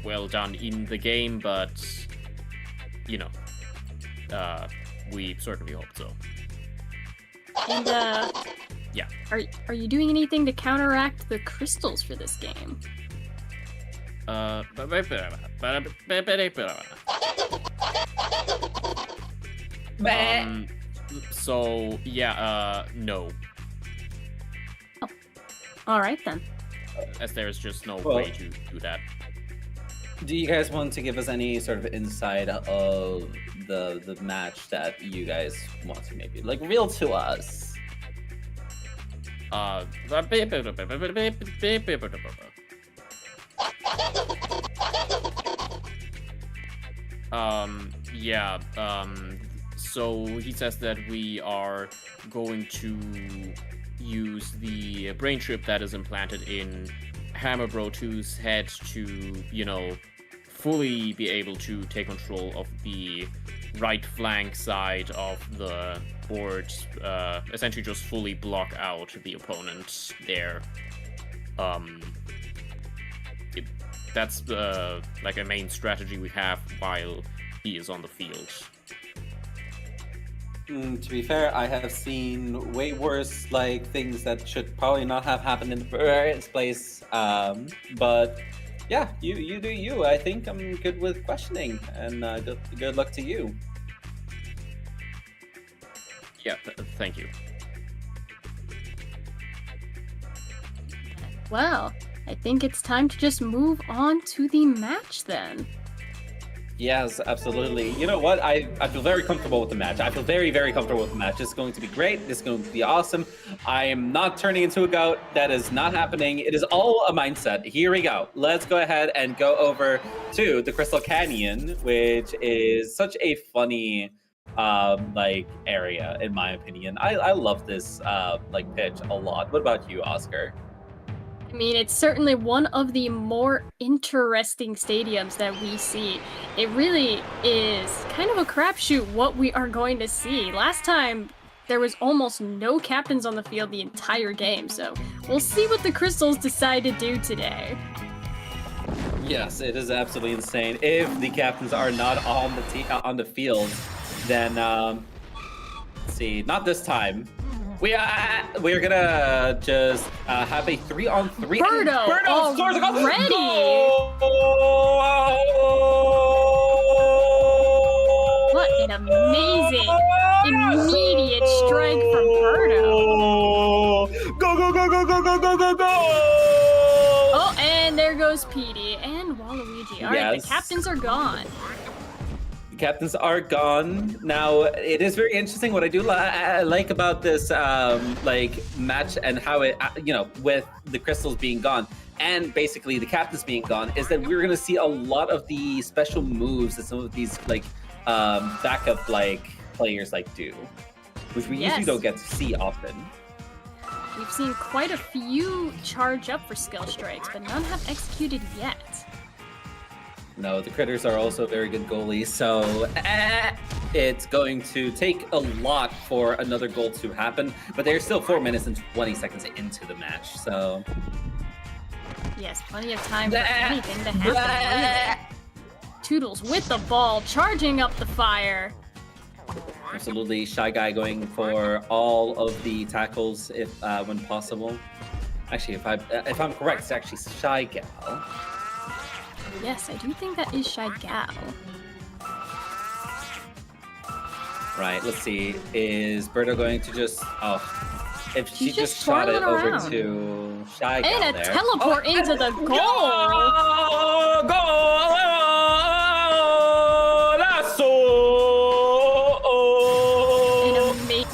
well done in the game, but we certainly hope so. And yeah. Are you doing anything to counteract the crystals for this game? So yeah, no. Oh. All right then. As there's just no way to do that. Do you guys want to give us any sort of insight of the match that you guys want to maybe reveal to us? Yeah. So he says that we are going to use the brain chip that is implanted in Hammer Bro 2's head to, fully be able to take control of the right flank side of the board, essentially just fully block out the opponent there. That's a main strategy we have while he is on the field. To be fair, I have seen way worse things that should probably not have happened in the first place. But yeah, you do you. I think I'm good with questioning, and good luck to you. Yeah, thank you. Well, I think it's time to just move on to the match then. Yes, absolutely. You know what? I feel very comfortable with the match. I feel very, very comfortable with the match. It's going to be great. It's going to be awesome. I am not turning into a goat. That is not happening. It is all a mindset. Here we go. Let's go ahead and go over to the Crystal Canyon, which is such a funny area in my opinion. I love this pitch a lot. What about you, Oscar? I mean, it's certainly one of the more interesting stadiums that we see. It really is kind of a crapshoot what we are going to see. Last time, there was almost no captains on the field the entire game, so we'll see what the Crystals decide to do today. Yes, it is absolutely insane. If the captains are not on the field, then let's see, not this time. We're gonna just have a 3-on-3. Birdo scores a goal. already. What an amazing, immediate strike from Birdo. Go, go, go, go, go, go, go, go, go! Oh, and there goes Petey and Waluigi. All right, the captains are gone. The captains are gone. Now, it is very interesting. What I do like about this match and how it, with the crystals being gone and basically the captains being gone, is that we're going to see a lot of the special moves that some of these backup players do, which we usually don't get to see often. We've seen quite a few charge up for skill strikes, but none have executed yet. No, the critters are also very good goalies, so it's going to take a lot for another goal to happen, but they're still 4 minutes and 20 seconds into the match, so... Yes, plenty of time for anything to happen. Toodles with the ball, charging up the fire. Absolutely, Shy Guy going for all of the tackles if when possible. Actually, if I'm correct, it's actually Shy Gal. Yes, I do think that is Shy Gal. Right, let's see. Is Birdo going to just... Oh, if she She's just shot it over around. to Shy Gal And a there. teleport into the goal! An amazing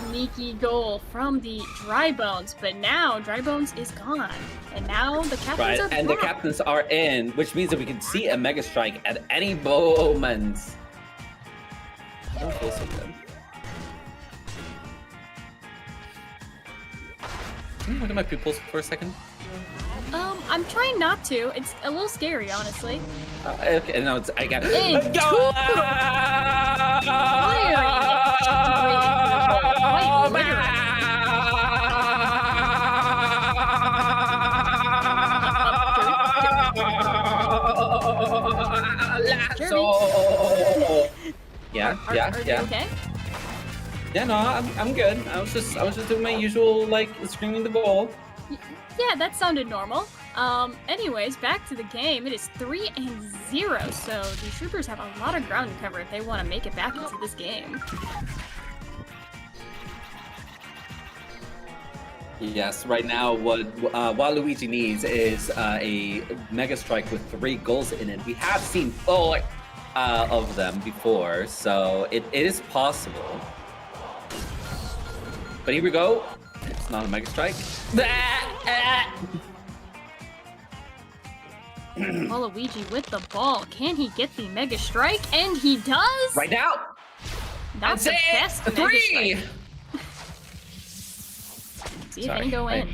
sneaky goal from the Dry Bones, but now Dry Bones is gone. And now the captains are and back. the captains are in, which means that we can see a Mega Strike at any moment. I don't feel so good. Can you look at my pupils for a second? I'm trying not to. It's a little scary, honestly. Okay, no, I got it. Yeah. Are you okay? Yeah, no, I'm good. I was just doing my usual screaming the goal. Yeah, that sounded normal. Anyways, back to the game. It is 3-0, so the Shroobers have a lot of ground to cover if they want to make it back into this game. Yes, right now what Waluigi needs is a Mega Strike with 3 goals in it. We have seen 4 of them before, so it is possible. But here we go. It's not a Mega Strike. Waluigi with the ball. Can he get the Mega Strike? And he does! Right now! Not the best Mega 3! Strike. See if any go in.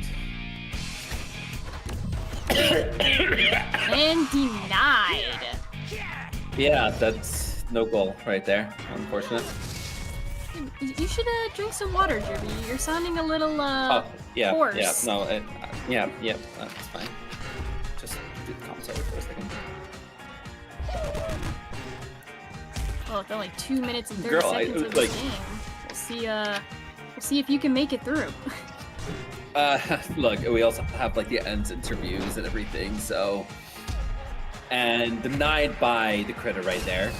And denied. Yeah, that's no goal right there. Unfortunate. You should drink some water, Jirby. You're sounding a little hoarse. Yeah, no, that's fine. Just do the commentary for a second. Well, it's only 2 minutes and 30 Girl, seconds of this game. We'll see if you can make it through. Look, we also have the ends interviews and everything, so. And denied by the critter right there.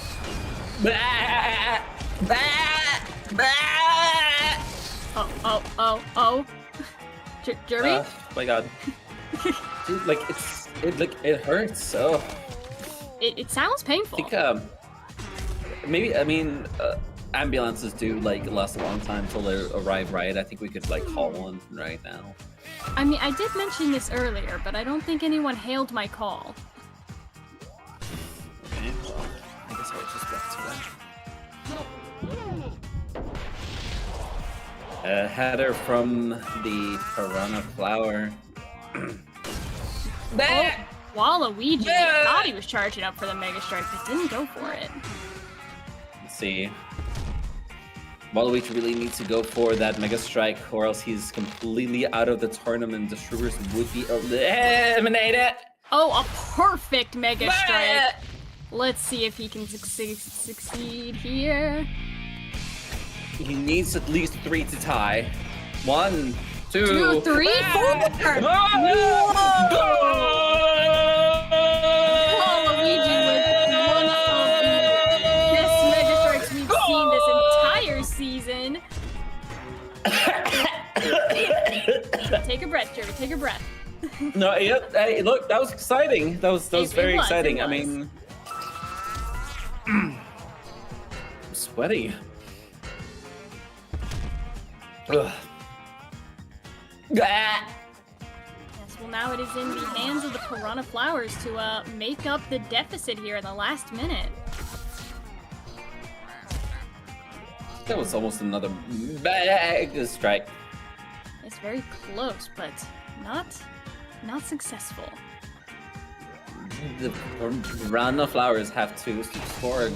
Oh. Jeremy? Oh my god. Dude, it hurts. Oh. It sounds painful. I think, ambulances do last a long time until they arrive, right? I think we could call one right now. I mean, I did mention this earlier, but I don't think anyone hailed my call. Okay, well, I guess I'll just get to that. A header from the Piranha Flower. Waluigi thought he was charging up for the Mega Strike, but didn't go for it. Let's see. Waluigi really needs to go for that Mega Strike, or else he's completely out of the tournament. The Shroobers would be eliminated. Oh, a perfect Mega Strike. Let's see if he can succeed here. He needs at least 3 to tie. 1, 2, 2, 3, 4. Waluigi with one of the best Mega Strikes we've breath, Jeremy. Take a breath. No, yeah, hey, look, that was exciting. That was very exciting. I It was. mean, I'm sweaty. Ugh. Yes, well now it is in the hands of the Piranha Flowers to make up the deficit here in the last minute. That was almost another bag strike. It's very close, but not successful. The Piranha Flowers have to score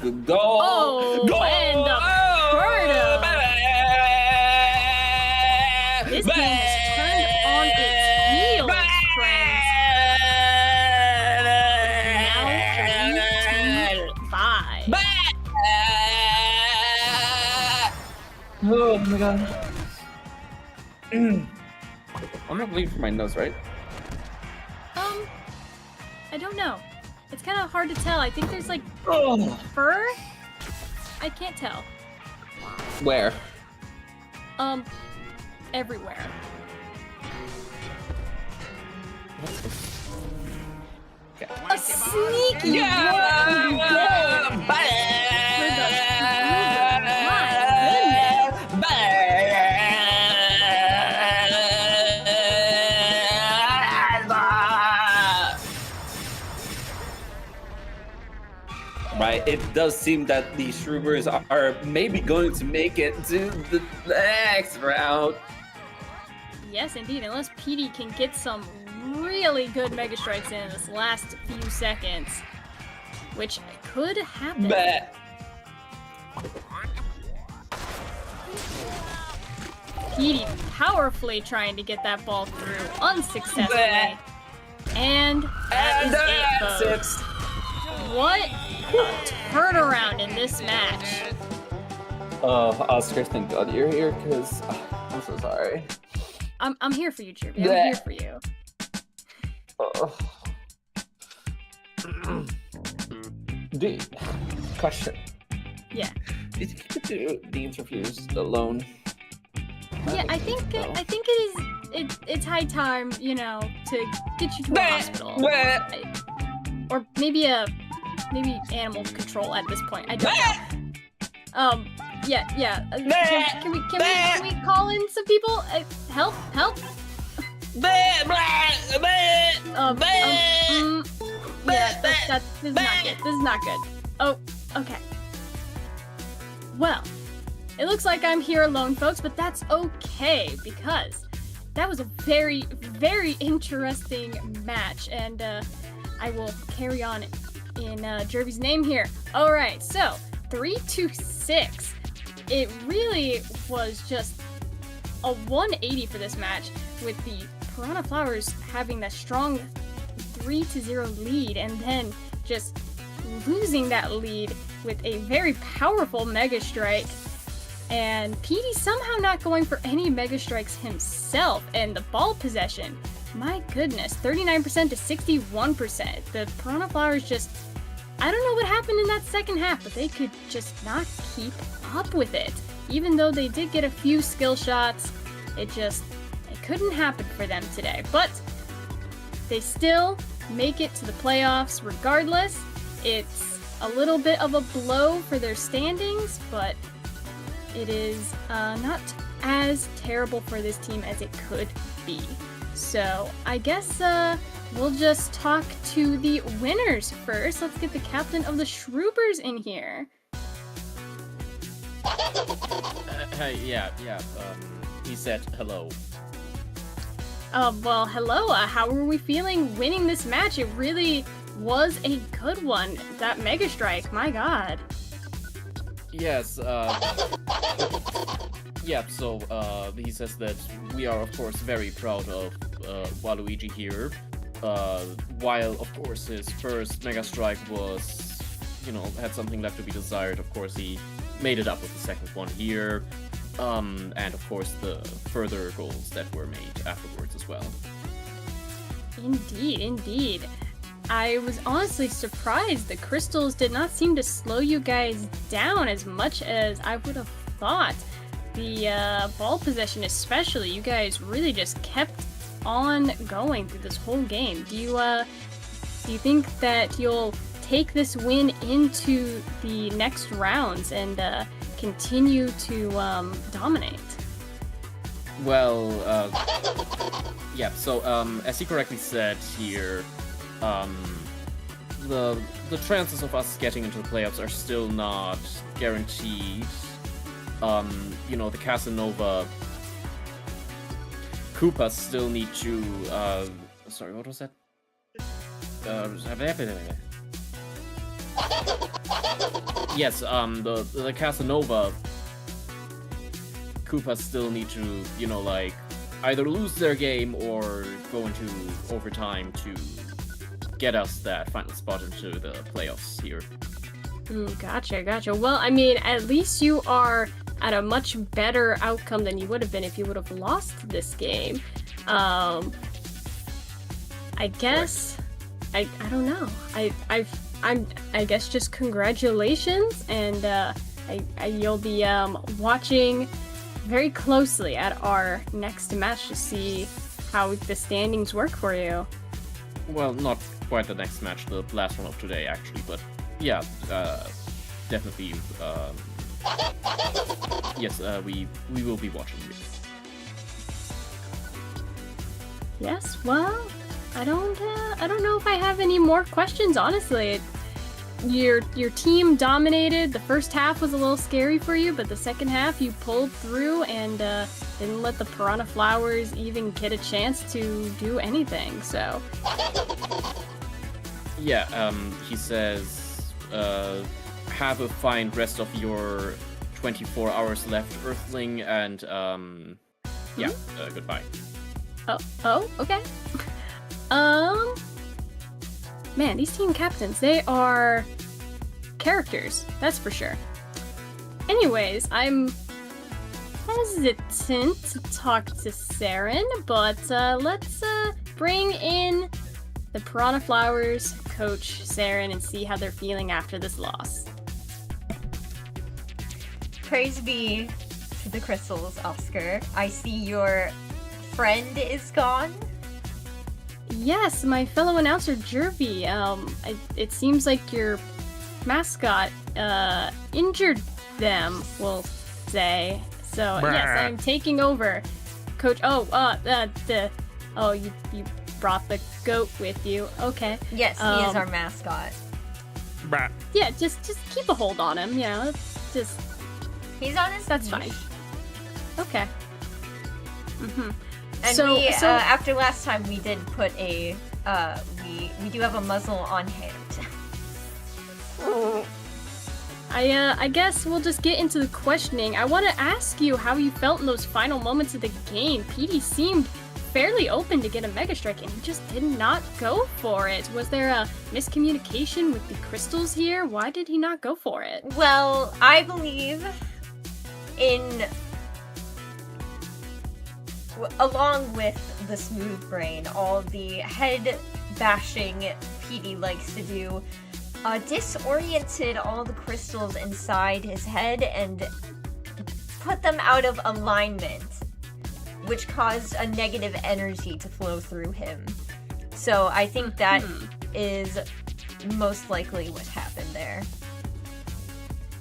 a goal. Oh, goal! and the Birdo. This game has turned on its heels, friends. Now 3-5. Oh my god. I'm not bleeding from my nose, right? I don't know. It's kind of hard to tell. I think there's like Oh. fur. I can't tell. Where? Everywhere. A sneaky one goal. My goodness. Right, it does seem that the Shroobers are maybe going to make it to the next round. Yes, indeed. Unless PD can get some really good Mega Strikes in this last few seconds, which could happen. But PD powerfully trying to get that ball through unsuccessfully. And that is it, folks. What a turnaround in this match. Oh, Oscar, thank God you're here, because I'm so sorry. I'm here for you, Chirpy. I'm here for you. Oh. Dude, question. Yeah. Did you keep the interviews alone? Yeah, I think it's high time, you know, to get you to a hospital. Or maybe animal control at this point. I don't know. Yeah. Can we call in some people? Help! Yeah, this is not good. This is not good. Oh, okay. Well, it looks like I'm here alone, folks, but that's okay because that was a very, very interesting match, and I will carry on in Jervy's name here. All right, so 3-6. It really was just a 180 for this match, with the Piranha Flowers having that strong 3-0 lead, and then just losing that lead with a very powerful Mega Strike. And PD somehow not going for any Mega Strikes himself, and the ball possession, my goodness, 39% to 61%. The Piranha Flowers just, I don't know what happened in that second half, but they could just not keep up with it. Even though they did get a few skill shots, it couldn't happen for them today. But they still make it to the playoffs regardless. It's a little bit of a blow for their standings, but it is not as terrible for this team as it could be. So I guess we'll just talk to the winners first. Let's get the captain of the Shroobers in here. He said hello. Well, hello. How are we feeling winning this match? It really was a good one. That Mega Strike, my god. Yes, so he says that we are, of course, very proud of Waluigi here. While, of course, his first Mega Strike was, had something left to be desired, of course, he made it up with the second one here. And, of course, the further goals that were made afterwards as well. Indeed. I was honestly surprised the crystals did not seem to slow you guys down as much as I would have thought. the ball possession especially, you guys really just kept on going through this whole game. Do you think that you'll take this win into the next rounds and continue to dominate? Well, yeah. So, as he correctly said here, the chances of us getting into the playoffs are still not guaranteed. You know, the Kansanova Koopas still need to. Sorry, what was that? Yes, the Kansanova Koopas still need to, you know, like, either lose their game or go into overtime to get us that final spot into the playoffs here. Gotcha. Well, I mean, at least you are at a much better outcome than you would have been if you would have lost this game. I guess, I don't know. I guess just congratulations, and you'll be watching very closely at our next match to see how the standings work for you. Well, not quite the next match, the last one of today, actually, but yeah, definitely. Yes, we will be watching you. Yes, well, I don't know if I have any more questions, honestly. Your team dominated. The first half was a little scary for you, but the second half you pulled through and didn't let the Piranha Flowers even get a chance to do anything, so. Yeah, he says, have a fine rest of your 24 hours left, Earthling, and, yeah, goodbye. Oh, okay. Man, these team captains, they are characters, that's for sure. Anyways, I'm hesitant to talk to Saren, but let's bring in the Piranha Flowers coach, Saren, and see how they're feeling after this loss. Praise be to the crystals, Oscar. I see your friend is gone. Yes, my fellow announcer, Jervy. It seems like your mascot injured them, we'll say. So, yes, I'm taking over. Coach, you brought the goat with you. Okay. Yes, he is our mascot. Yeah, just keep a hold on him, you know. Just He's on his That's leash. fine. Okay. Mm-hmm. And so, after last time, we did put a, we do have a muzzle on hand. I guess we'll just get into the questioning. I want to ask you how you felt in those final moments of the game. PD seemed fairly open to get a Mega Strike, and he just did not go for it. Was there a miscommunication with the crystals here? Why did he not go for it? Well, I believe along with the smooth brain, all the head bashing PD likes to do, disoriented all the crystals inside his head and put them out of alignment, which caused a negative energy to flow through him. So I think that is most likely what happened there.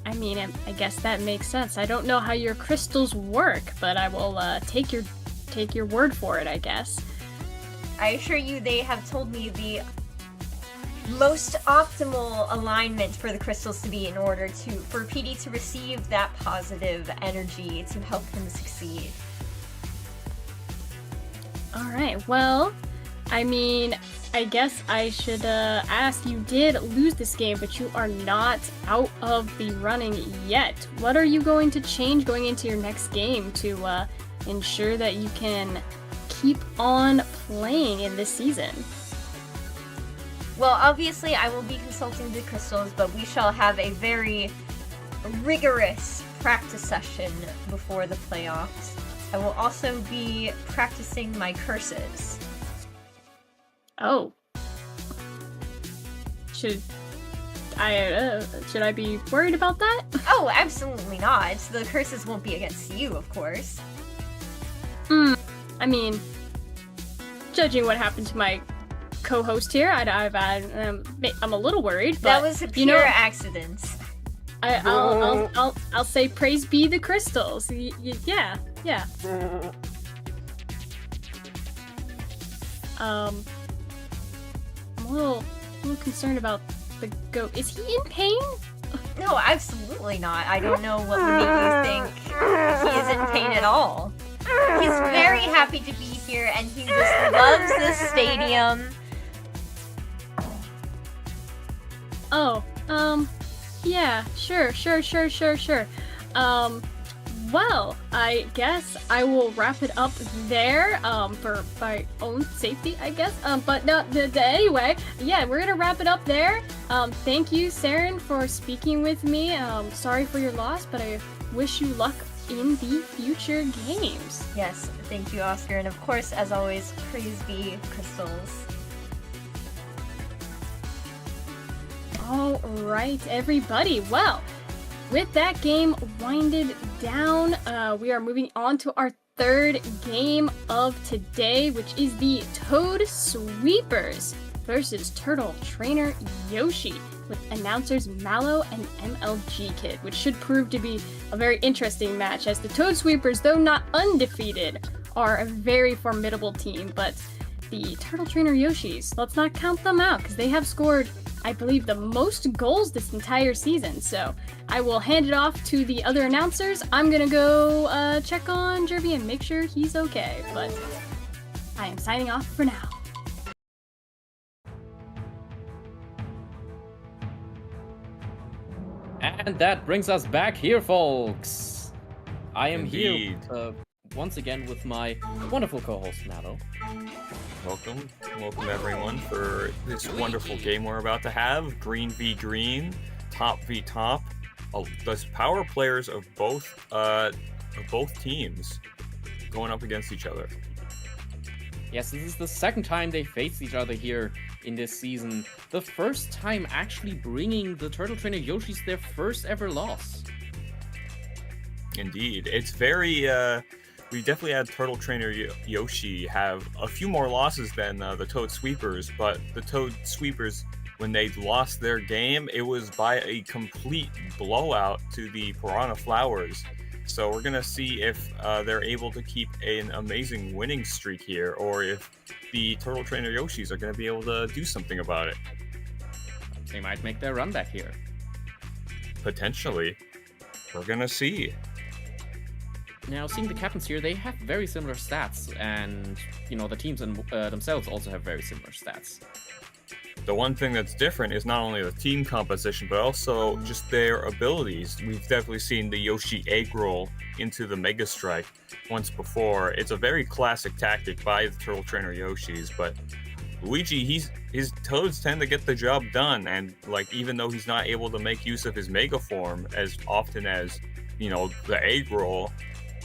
I mean, I guess that makes sense. I don't know how your crystals work, but I will take your word for it, I guess. I assure you, they have told me the most optimal alignment for the crystals to be in order for PD to receive that positive energy to help him succeed. Alright, well, I mean, I guess I should ask, you did lose this game, but you are not out of the running yet. What are you going to change going into your next game to ensure that you can keep on playing in this season? Well, obviously I will be consulting the crystals, but we shall have a very rigorous practice session before the playoffs. I will also be practicing my curses. Oh. Should I be worried about that? Oh, absolutely not. The curses won't be against you, of course. I mean, judging what happened to my co-host here, I'm a little worried. But, That was a pure accident. I'll say praise be the crystals. Yeah. I'm a little concerned about the goat. Is he in pain? No, absolutely not. I don't know what would make you think he is in pain at all. He's very happy to be here, and he just loves this stadium. Oh, yeah, sure. Well, I guess I will wrap it up there, for my own safety, I guess. But no, anyway, yeah, we're gonna wrap it up there. Thank you, Saren, for speaking with me. Sorry for your loss, but I wish you luck in the future games. Yes, thank you, Oscar. And of course, as always, praise be crystals. All right, everybody. Well, with that game winded down, we are moving on to our third game of today, which is the Toad Sweepers versus Turtle Trainer Yoshi, with announcers Mallow and MLG Kid, which should prove to be a very interesting match, as the Toad Sweepers, though not undefeated, are a very formidable team, but the Turtle Trainer Yoshis, let's not count them out, because they have scored, I believe, the most goals this entire season. So I will hand it off to the other announcers. I'm gonna go check on Jerby and make sure he's okay, but I am signing off for now. And that brings us back here, folks. I am Indeed. here once again with my wonderful co-host, Mallow. Welcome everyone for this wonderful game we're about to have. Green v green, top v top. The power players of both teams going up against each other. Yes, this is the second time they faced each other here in this season. The first time actually bringing the Turtle Trainer Yoshis their first ever loss. Indeed, it's very. We definitely had Turtle Trainer Yoshi have a few more losses than the Toad Sweepers, but the Toad Sweepers, when they lost their game, it was by a complete blowout to the Piranha Flowers. So we're gonna see if they're able to keep an amazing winning streak here, or if the Turtle Trainer Yoshis are gonna be able to do something about it. They might make their run back here. Potentially. We're gonna see. Now, seeing the captains here, they have very similar stats, and, you know, the teams themselves also have very similar stats. The one thing that's different is not only the team composition, but also just their abilities. We've definitely seen the Yoshi egg roll into the Mega Strike once before. It's a very classic tactic by the Turtle Trainer Yoshis, but Luigi, his Toads tend to get the job done, and like even though he's not able to make use of his Mega Form as often as, you know, the egg roll,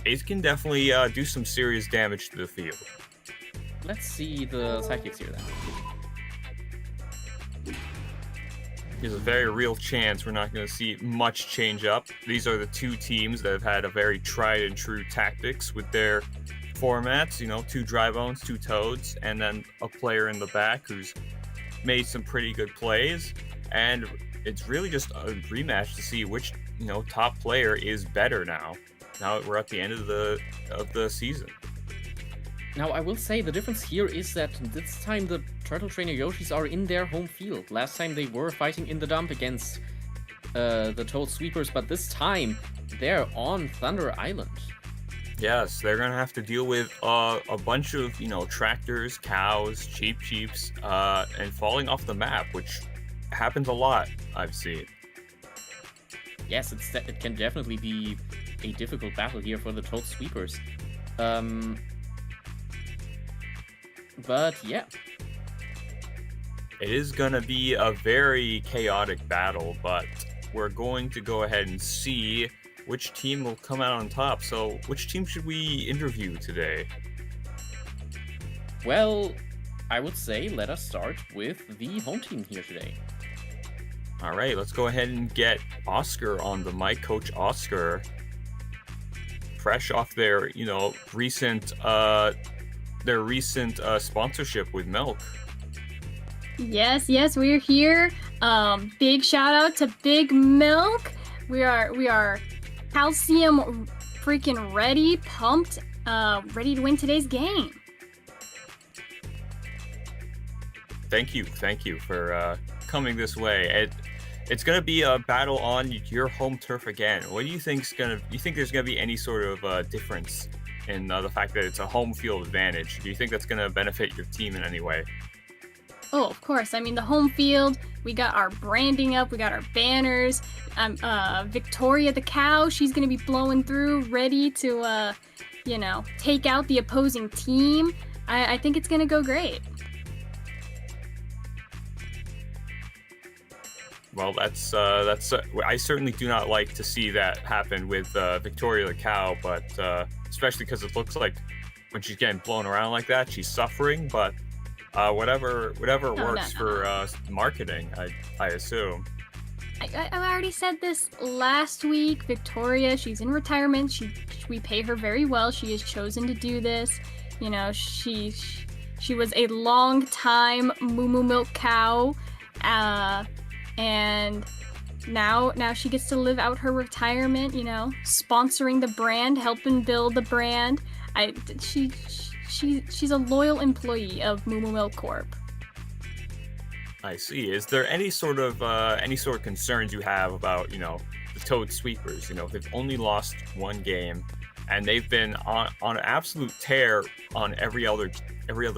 it can definitely do some serious damage to the field. Let's see the sidekicks here then. There's a very real chance we're not going to see much change up. These are the two teams that have had a very tried and true tactics with their formats, you know, 2 dry bones, 2 toads, and then a player in the back who's made some pretty good plays. And it's really just a rematch to see which, you know, top player is better now. Now we're at the end of the season. Now, I will say the difference here is that this time the Turtle Trainer Yoshis are in their home field. Last time they were fighting in the dump against the Toad Sweepers, but this time they're on Thunder Island. Yes, they're gonna have to deal with a bunch of, you know, tractors, cows, cheeps, and falling off the map, which happens a lot, I've seen. Yes, it can definitely be a difficult battle here for the Toad Sweepers. But yeah. It is gonna be a very chaotic battle, but we're going to go ahead and see which team will come out on top. So, which team should we interview today? Well, I would say let us start with the home team here today. All right, let's go ahead and get Oscar on the mic. Coach Oscar, fresh off their, recent sponsorship with Milk. Yes, we're here. Big shout out to Big Milk. We are calcium freaking ready, pumped, ready to win today's game. Thank you for coming this way. It's gonna be a battle on your home turf again. What do you think you think there's gonna be any sort of difference in the fact that it's a home field advantage? Do you think that's gonna benefit your team in any way? Oh, of course. I mean, the home field, we got our branding up, we got our banners. Victoria the cow, she's going to be blowing through, ready to, take out the opposing team. I think it's going to go great. Well, that's I certainly do not like to see that happen with Victoria the cow, but especially because it looks like when she's getting blown around like that, she's suffering, but whatever works for marketing, I assume. I already said this last week. Victoria, she's in retirement. We pay her very well. She has chosen to do this. She was a long time Moo Moo Milk cow, and now she gets to live out her retirement. Sponsoring the brand, helping build the brand. She's a loyal employee of Moo Moo Milk Corp. I see. Is there any sort of concerns you have about, the Toad Sweepers? They've only lost one game, and they've been on an absolute tear on every other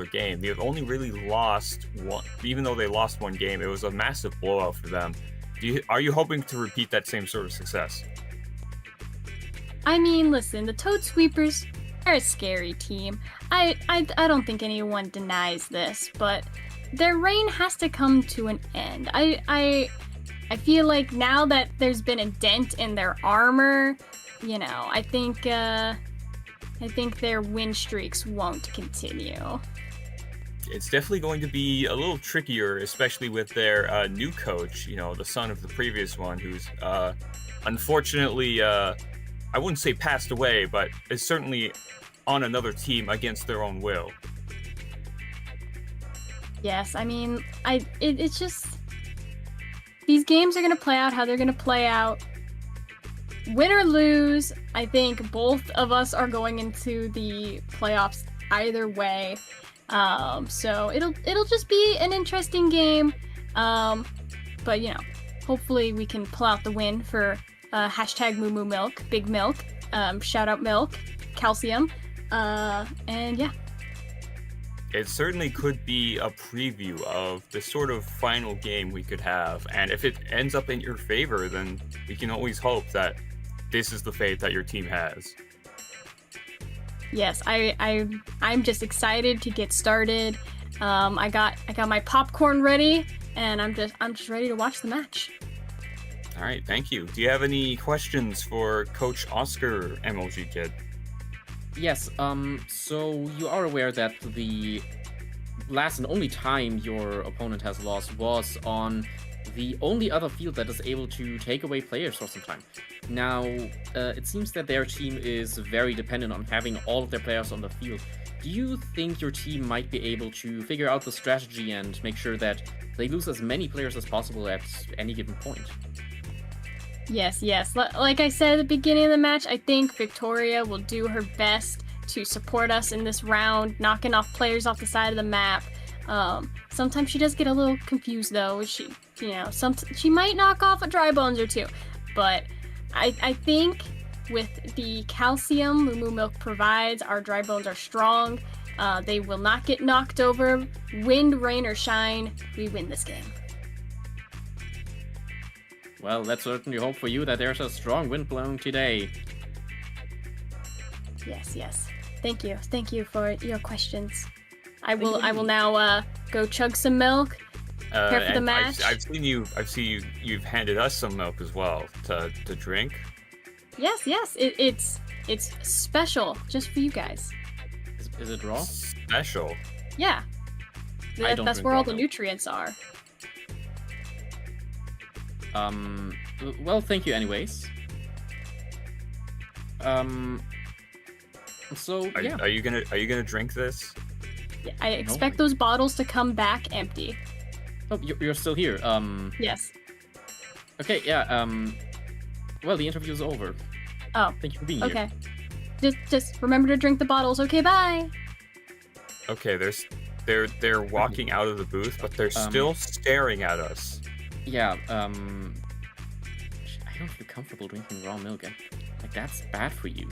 game. They've only really lost one. Even though they lost one game, it was a massive blowout for them. Are you hoping to repeat that same sort of success? I mean, listen, the Toad Sweepers are a scary team. I don't think anyone denies this, but their reign has to come to an end. I feel like now that there's been a dent in their armor, I think their win streaks won't continue. It's definitely going to be a little trickier, especially with their new coach, the son of the previous one, who's unfortunately, I wouldn't say passed away, but is certainly on another team against their own will. Yes, I mean, it's just, these games are going to play out how they're going to play out. Win or lose, I think both of us are going into the playoffs either way. So it'll just be an interesting game. But hopefully we can pull out the win for hashtag Moo Moo Milk, Big Milk, shout out Milk, calcium, and yeah. It certainly could be a preview of the sort of final game we could have, and if it ends up in your favor, then we can always hope that this is the fate that your team has. Yes, I'm just excited to get started. I got my popcorn ready, and I'm just ready to watch the match. All right, thank you. Do you have any questions for Coach Oscar, MLG Kid? Yes, so you are aware that the last and only time your opponent has lost was on the only other field that is able to take away players for some time. Now, it seems that their team is very dependent on having all of their players on the field. Do you think your team might be able to figure out the strategy and make sure that they lose as many players as possible at any given point? Yes. Like I said at the beginning of the match, I think Victoria will do her best to support us in this round, knocking off players off the side of the map. Sometimes she does get a little confused though. She might knock off a dry bones or two, but I think with the calcium Moo Moo Milk provides, our dry bones are strong. They will not get knocked over. Wind, rain, or shine, we win this game. Well, let's certainly hope for you that there's a strong wind blowing today. Yes. Thank you for your questions. I will now go chug some milk. Prepare for the match. I've seen you've handed us some milk as well to drink. Yes. It's special just for you guys. Is it raw? Special. Yeah. That's where all the nutrients are. Well, thank you anyways. So yeah. Are you gonna drink this? Yeah, I expect those bottles to come back empty. Oh, you're still here. Yes. Okay, yeah. Well, the interview's over. Oh. Thank you for being Okay. Just remember to drink the bottles. Okay, bye. Okay, they're walking out of the booth, but they're still staring at us. here. Yeah. I don't feel comfortable drinking raw milk. Like that's bad for you.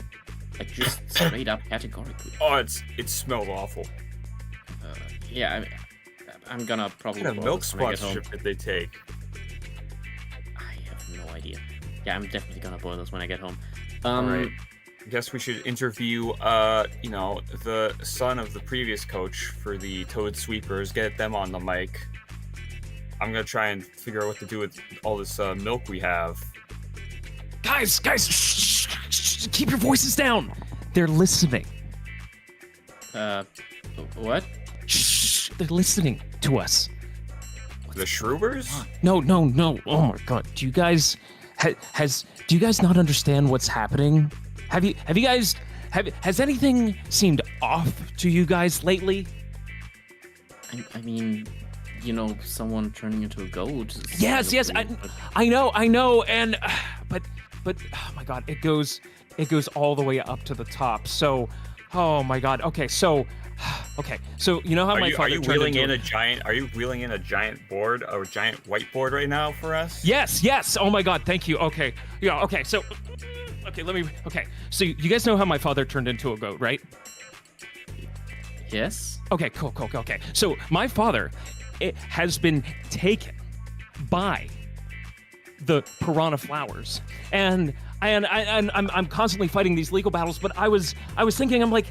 Like just straight up categorically. Oh, it smelled awful. Yeah. I'm gonna probably. What kind of boil milk this when I get home. sponsorship did they take? I have no idea. Yeah, I'm definitely gonna boil this when I get home. All right. I guess we should interview, the son of the previous coach for the Toad Sweepers. Get them on the mic. I'm gonna try and figure out what to do with all this milk we have. Guys, shh, keep your voices down. They're listening. What? Shh, they're listening to us. The Shroobers? No. Oh my God, do you guys do you guys not understand what's happening? Has anything seemed off to you guys lately? I mean, someone turning into a goat. Yes, I know, and but oh my God, it goes all the way up to the top. So, oh my God. Okay, so you know how my father turned wheeling into Are you wheeling in a giant board, or a giant whiteboard right now for us? Yes. Oh my God, thank you. Okay, yeah. Okay, so so you guys know how my father turned into a goat, right? Yes. Okay, cool. Okay, so my father has been taken by the Piranha flowers, and I'm constantly fighting these legal battles. But I was thinking, I'm like,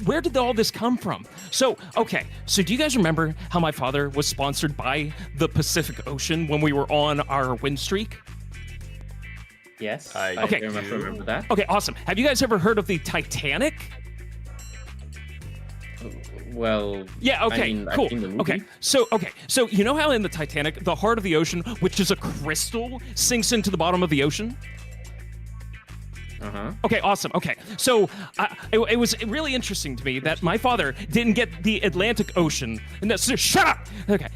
where did all this come from? So do you guys remember how my father was sponsored by the Pacific Ocean when we were on our win streak? Yes. I remember that. Okay, awesome. Have you guys ever heard of the Titanic? Well, yeah, okay, I mean, cool. I've seen the movie. So you know how in the Titanic, the heart of the ocean, which is a crystal, sinks into the bottom of the ocean? Uh-huh. Okay, awesome. Okay, so it was really interesting to me that my father didn't get the Atlantic Ocean. Shut up! Okay,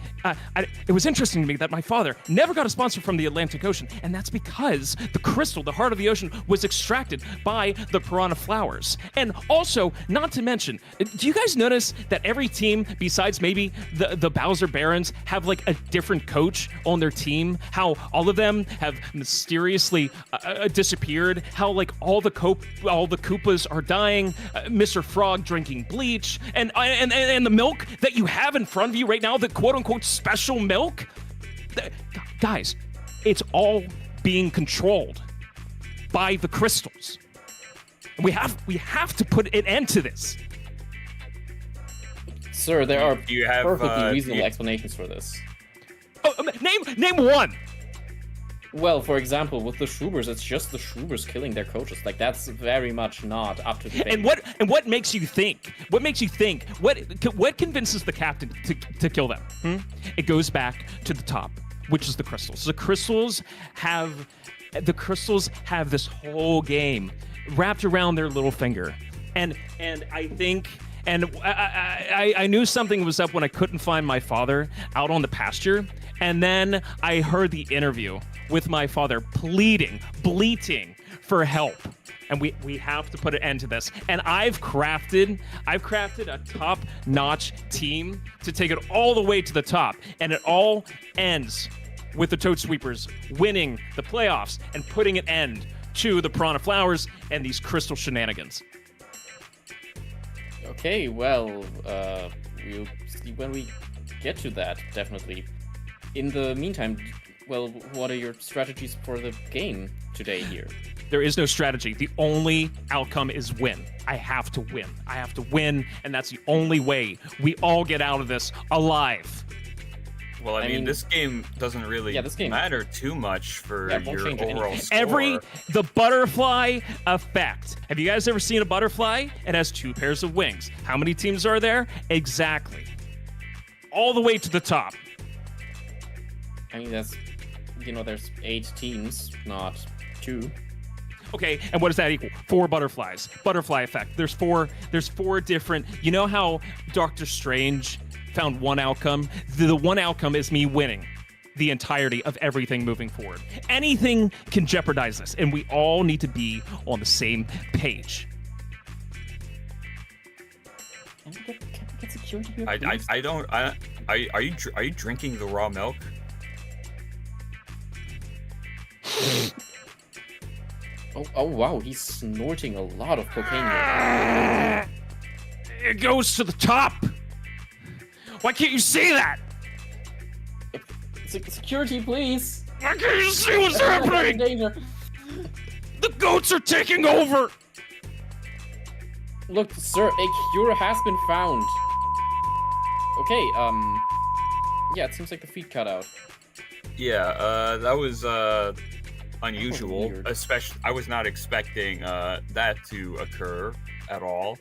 it was interesting to me that my father never got a sponsor from the Atlantic Ocean, and that's because the crystal, the heart of the ocean, was extracted by the Piranha flowers. And also, not to mention, do you guys notice that every team, besides maybe the Bowser Barons, have like a different coach on their team? How all of them have mysteriously disappeared? How like all the Koopas are dying, Mr. Frog drinking bleach, and the milk that you have in front of you right now, the quote-unquote special milk, guys, it's all being controlled by the crystals. We have to put an end to this. Sir, there are Do you have, perfectly reasonable explanations for this. Oh, name one. Well, for example, with the Shroobers, it's just the Shroobers killing their coaches. Like that's very much not up to the thing. And what makes you think? What makes you think? What convinces the captain to kill them? It goes back to the top, which is the crystals. The crystals have this whole game wrapped around their little finger, and I think. And I knew something was up when I couldn't find my father out on the pasture. And then I heard the interview with my father bleating for help. And we have to put an end to this. And I've crafted a top-notch team to take it all the way to the top. And it all ends with the Toad Sweepers winning the playoffs and putting an end to the Piranha Flowers and these crystal shenanigans. Okay, well, we'll see when we get to that, definitely. In the meantime, well, what are your strategies for the game today here? There is no strategy. The only outcome is win. I have to win. I have to win, and that's the only way we all get out of this alive. Well, I mean, this game doesn't really matter too much for your overall score. The butterfly effect. Have you guys ever seen a butterfly? It has 2 pairs of wings. How many teams are there? Exactly. All the way to the top. I mean, that's you know, there's 8 teams, not 2. Okay, and what does that equal? 4 butterflies. Butterfly effect. There's four different. You know how Doctor Strange found one outcome? The one outcome is me winning the entirety of everything moving forward. Anything can jeopardize this, and we all need to be on the same page. Can we get security here, I don't. Are you drinking the raw milk? Oh wow, he's snorting a lot of cocaine here. It goes to the top. Why can't you see that? Security, please. Why can't you see what's happening? Danger. The goats are taking over. Look, sir, a cure has been found. Okay, yeah, it seems like the feed cut out. Yeah, that was unusual. Weird. Especially, I was not expecting that to occur at all.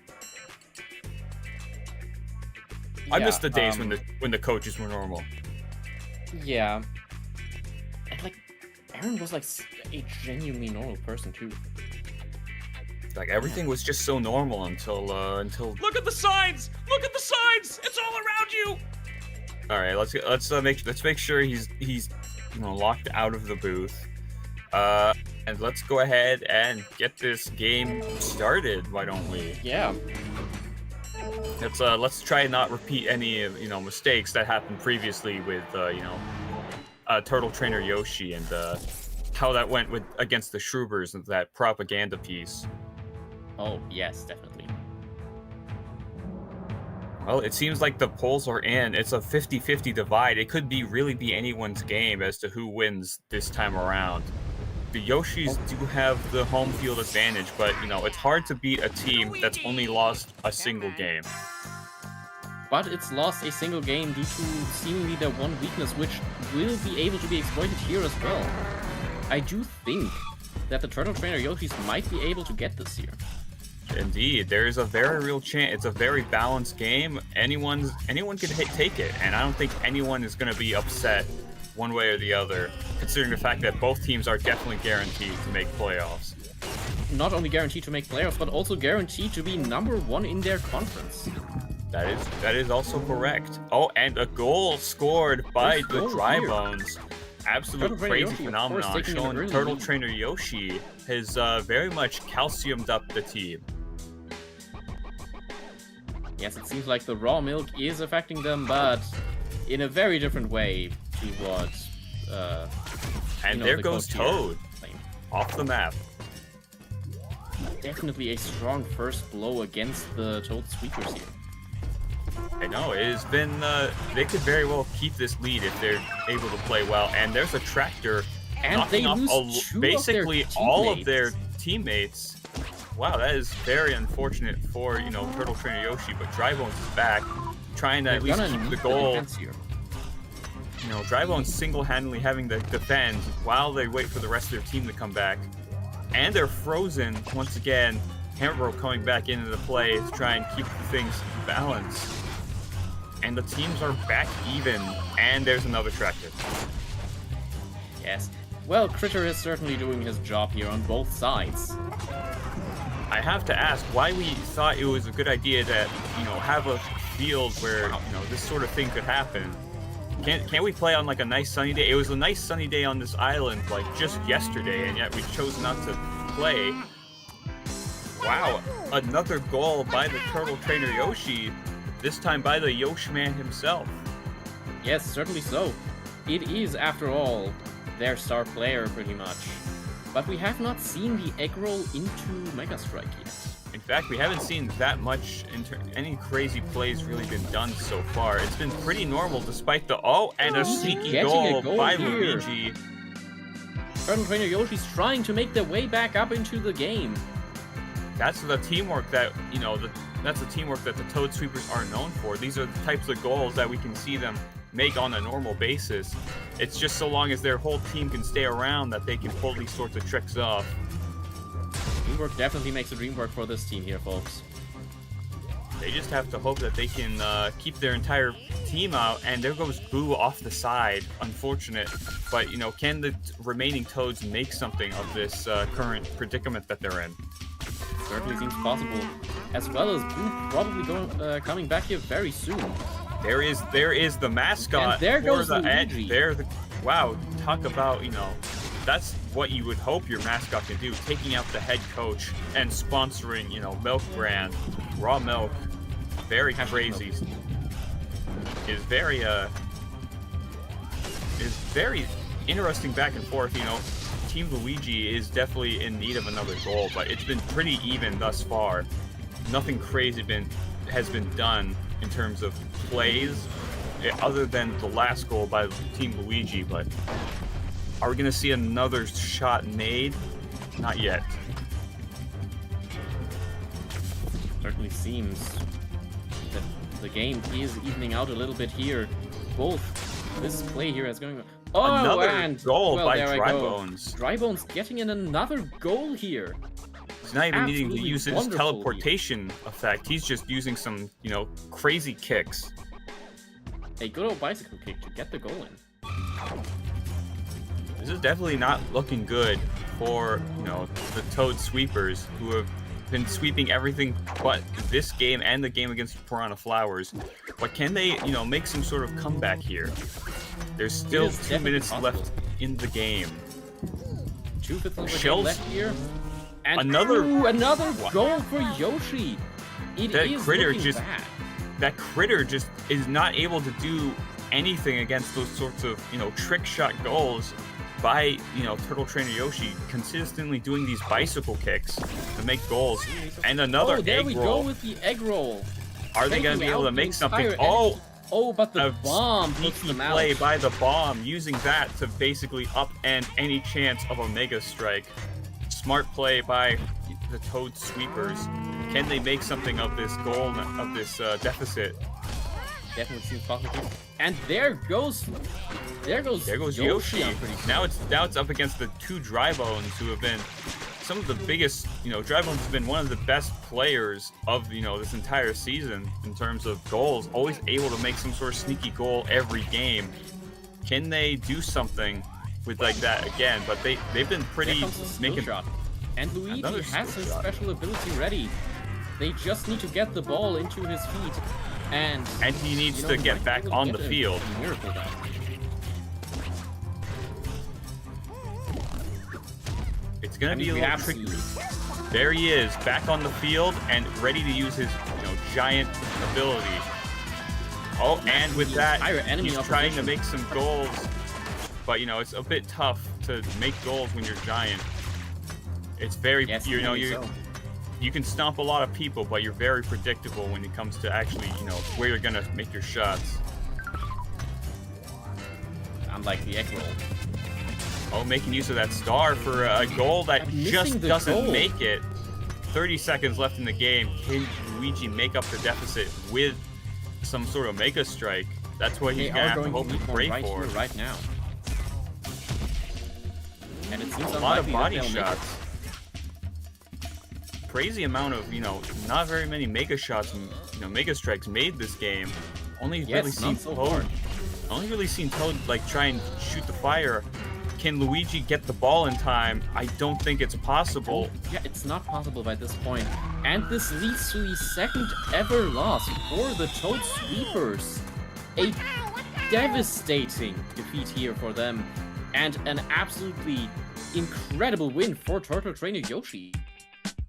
I miss the days when the coaches were normal. Yeah. And like, Aaron was like a genuinely normal person too. Like everything was just so normal until. Look at the signs. Look at the signs. It's all around you. All right, let's make sure he's locked out of the booth. And let's go ahead and get this game started. Why don't we? Yeah. Let's try and not repeat any mistakes that happened previously with Turtle Trainer Yoshi and how that went against the Shroobers and that propaganda piece. Oh yes, definitely. Well, it seems like the polls are in. It's a 50-50 divide. It could really be anyone's game as to who wins this time around. The Yoshis do have the home field advantage, but it's hard to beat a team that's only lost a single game. But it's lost a single game due to seemingly their one weakness, which will be able to be exploited here as well. I do think that the Turtle Trainer Yoshis might be able to get this here. Indeed, there is a very real chance. It's a very balanced game. Anyone can take it, and I don't think anyone is going to be upset one way or the other, considering the fact that both teams are definitely guaranteed to make playoffs. Not only guaranteed to make playoffs, but also guaranteed to be #1 in their conference. That is also correct. Oh, and a goal scored by the Dry Bones. Absolute crazy phenomenon showing Turtle Trainer Yoshi has very much calciumed up the team. Yes, it seems like the raw milk is affecting them, but in a very different way to what. And there goes Toad off the map. Definitely a strong first blow against the Toad Sweepers here. I know, it has been, they could very well keep this lead if they're able to play well, and there's a tractor and knocking they off lose basically of all of their teammates. Wow, that is very unfortunate for, Turtle Trainer Yoshi, but Drybones is back, trying to at least keep the goal. Drybones single-handedly having to defend while they wait for the rest of their team to come back. And they're frozen once again. Hammerbro coming back into the play to try and keep things balanced. And the teams are back even, and there's another tractor. Yes. Well, Critter is certainly doing his job here on both sides. I have to ask why we thought it was a good idea to, have a field where, this sort of thing could happen. Can't we play on like a nice sunny day? It was a nice sunny day on this island like just yesterday, and yet we chose not to play. Wow, another goal by the Turtle Trainer Yoshi, this time by the Yoshi Man himself. Yes, certainly so. It is, after all, their star player pretty much. But we have not seen the egg roll into Mega Strike yet. In fact, we haven't seen that much, any crazy plays really been done so far. It's been pretty normal despite the, and a sneaky goal by here. Luigi. Turtle Trainer Yoshi's trying to make their way back up into the game. That's the teamwork that, that's the teamwork that the Toad Sweepers are known for. These are the types of goals that we can see them make on a normal basis. It's just so long as their whole team can stay around that they can pull these sorts of tricks off. Teamwork definitely makes the dream work for this team here, folks. They just have to hope that they can keep their entire team out. And there goes Boo off the side. Unfortunate. But, you know, can the remaining Toads make something of this current predicament that they're in? Certainly seems possible. As well as Boo probably coming back here very soon. There is the mascot. And there goes the Luigi. edge. Wow, talk about, you know, that's what you would hope your mascot can do, taking out the head coach and sponsoring, you know, milk brand, raw milk. Very crazy. Is very interesting back and forth, you know. Team Luigi is definitely in need of another goal, but it's been pretty even thus far. Nothing crazy has been done in terms of plays, other than the last goal by Team Luigi. But are we going to see another shot made? Not yet. Certainly seems that the game is evening out a little bit here. Both this play here is going. Oh, another and goal by there Drybones. Drybones getting in another goal here. He's not even needing to Absolutely use his wonderful teleportation effect. He's just using some, you know, crazy kicks. A good old bicycle kick to get the goal in. This is definitely not looking good for, you know, the Toad Sweepers, who have been sweeping everything but this game and the game against Piranha Flowers. But can they, you know, make some sort of comeback here? There's still 2 minutes left in the game. 2/5 of the game Shells- left here. And Another- another goal for Yoshi. It That is critter looking just- bad. That critter just is not able to do anything against those sorts of, you know, trick shot goals by, you know, Turtle Trainer Yoshi consistently doing these bicycle kicks to make goals. And another there egg we roll. go with the egg roll. Are they going to be Taking able to out make the something? entire Oh, Oh, but the a bomb puts sneaky them out. play by the bomb, using that to basically upend any chance of a Mega Strike. Smart play by the Toad Sweepers. Can they make something of this goal, of this deficit? Definitely seems possible. And there goes Yoshi. I'm pretty sure. Now it's up against the two Drybones, who have been some of the biggest. You know, Drybones has been one of the best players of, you know, this entire season in terms of goals. Always able to make some sort of sneaky goal every game. Can they do something with like that again? But they've been pretty There comes the skill making. shot. And Luigi Another has skill his shot. special ability ready. They just need to get the ball into his feet. And he needs you know, to he get might back be able to on the get a field. Miracle done. It's gonna I mean, be a we little have tricky. seen- There he is, back on the field and ready to use his, you know, giant ability. Oh, and with that, entire enemy he's trying to opposition. make some goals. But, you know, it's a bit tough to make goals when you're giant. It's very, Yes, you know, apparently so. you can stomp a lot of people, but you're very predictable when it comes to actually, you know, where you're gonna make your shots. Unlike the egg roll. Oh, making use of that star for a goal that I'm missing just the doesn't goal. make it. 30 seconds left in the game. Can Luigi make up the deficit with some sort of Mega Strike? That's what he's They gonna are have to going hope to and need one pray right for. here, right now. And it seems A lot of unlikely body that they'll make it. shots. Crazy amount of, you know, not very many Mega Shots and, you know, Mega Strikes made this game. Only Yes, really seen not so Toad. far. Only really seen Toad like try and shoot the fire. Can Luigi get the ball in time? I don't think it's possible. Yeah, it's not possible by this point. And this leads to the second ever loss for the Toad Sweepers. A devastating defeat here for them. And an absolutely incredible win for Turtle Trainer Yoshi.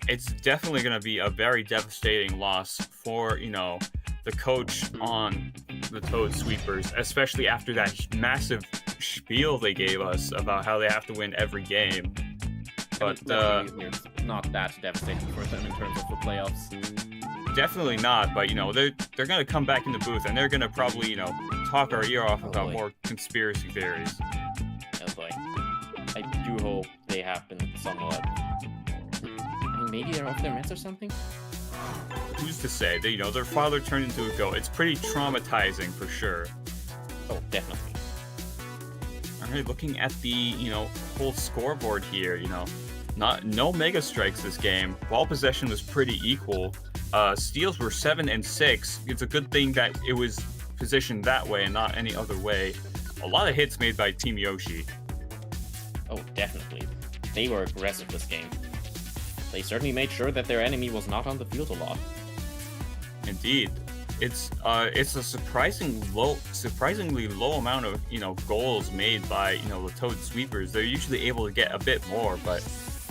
It's definitely going to be a very devastating loss for, you know, the coach on the Toad Sweepers, especially after that massive spiel they gave us about how they have to win every game. But It's not that devastating for them in terms of the playoffs. definitely not. But, you know, they're going to come back in the booth and they're going to probably, you know, talk our ear off about boy. more conspiracy theories. Oh boy. I do hope they happen somewhat. I mean, maybe they're off their meds or something? Who's to say? They, you know, their father turned into a goat. It's pretty traumatizing for sure. Oh, definitely. All right, looking at the, you know, whole scoreboard here, you know, no Mega Strikes this game. Ball possession was pretty equal. Steals were 7 and 6. It's a good thing that it was positioned that way and not any other way. A lot of hits made by Team Yoshi. Oh, definitely. They were aggressive this game. They certainly made sure that their enemy was not on the field a lot. Indeed. It's a surprisingly low amount of goals made by the Toad Sweepers. They're usually able to get a bit more, but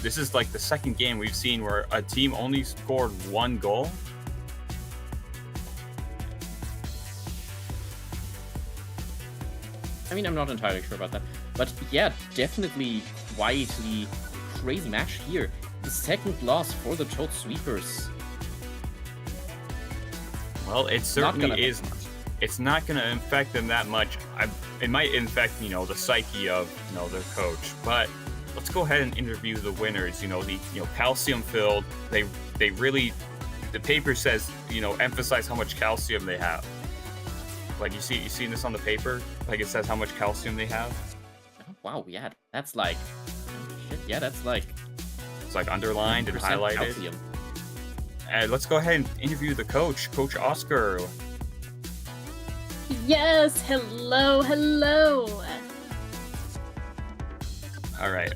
this is like the second game we've seen where a team only scored 1 goal. I mean, I'm not entirely sure about that, but yeah, definitely quite the crazy match here. The second loss for the Toad Sweepers. Well, it certainly is. It's not going to infect them that much. It might infect, the psyche of, their coach. But let's go ahead and interview the winners. The calcium filled. They really, the paper says, emphasize how much calcium they have. Like you seen this on the paper? Like it says how much calcium they have. Oh, wow, yeah, that's like, shit, yeah, that's like. It's like underlined and highlighted. Calcium. Let's go ahead and interview the coach, Coach Oscar. Yes, hello. All right.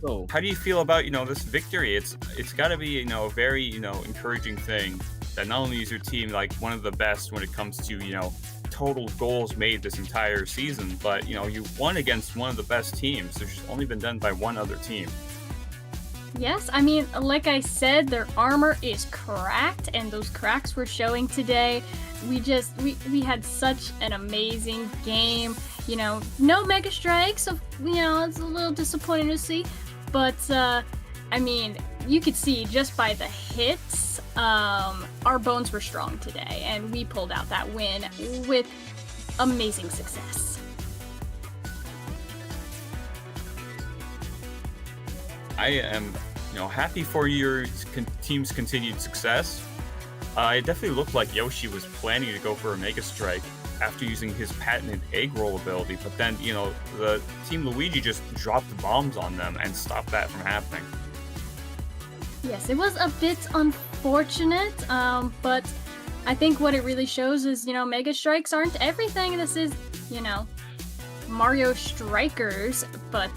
So, how do you feel about this victory? It's got to be a very encouraging thing that not only is your team like one of the best when it comes to total goals made this entire season, but you won against one of the best teams, which has only been done by one other team. Yes, I mean, like I said, their armor is cracked, and those cracks were showing today. We had such an amazing game. No Mega Strikes, so, it's a little disappointing to see. But, I mean, you could see just by the hits, our bones were strong today, and we pulled out that win with amazing success. I am, happy for your team's continued success. It definitely looked like Yoshi was planning to go for a Mega Strike after using his patented egg roll ability, but then, the Team Luigi just dropped bombs on them and stopped that from happening. Yes, it was a bit unfortunate, but I think what it really shows is, Mega Strikes aren't everything. This is, Mario Strikers, but,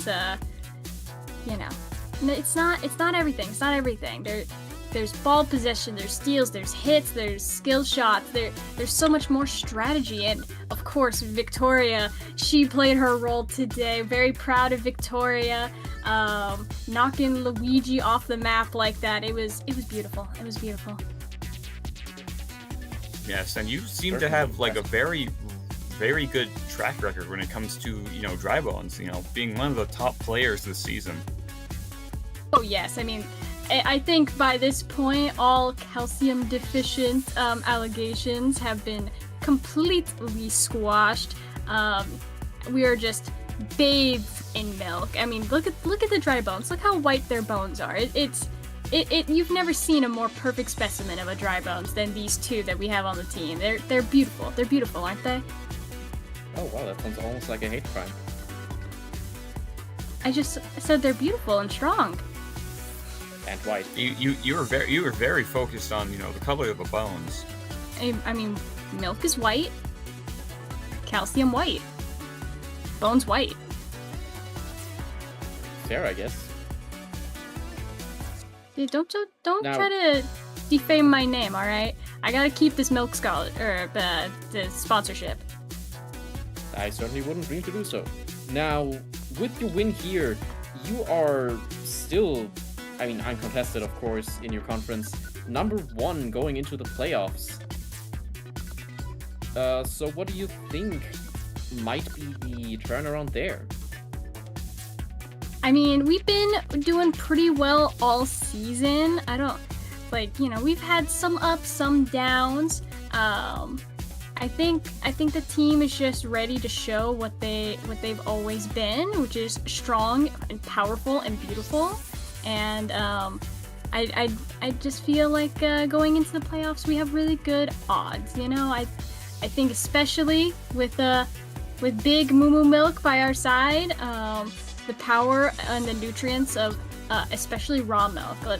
it's not everything. It's not everything. There's ball possession, there's steals, there's hits, there's skill shots. There's so much more strategy, and of course, Victoria. She played her role today. Very proud of Victoria. Knocking Luigi off the map like that. It was beautiful. It was beautiful. Yes, and you seem to have like a very, very good track record when it comes to dry bones. Being one of the top players this season. Oh yes, I mean, I think by this point, all calcium deficient allegations have been completely squashed. We are just bathed in milk. I mean, look at the dry bones. Look how white their bones are. You've never seen a more perfect specimen of a dry bones than these two that we have on the team. They're beautiful. They're beautiful, aren't they? Oh wow, that sounds almost like a hate crime. I just said they're beautiful and strong. And white. You were very focused on the color of the bones. I mean, milk is white, calcium white, bones white. Fair, I guess. Yeah, don't Now- try to defame my name, all right? I gotta keep this milk scholar or the sponsorship. I certainly wouldn't dream to do so. Now, with your win here, you are still, I mean, uncontested, of course, in your conference. Number 1 going into the playoffs. So what do you think might be the turnaround there? I mean, we've been doing pretty well all season. We've had some ups, some downs. I think the team is just ready to show what they've always been, which is strong and powerful and beautiful. And I just feel like going into the playoffs, we have really good odds. I think especially with Big Moo Moo Milk by our side, the power and the nutrients of especially raw milk. I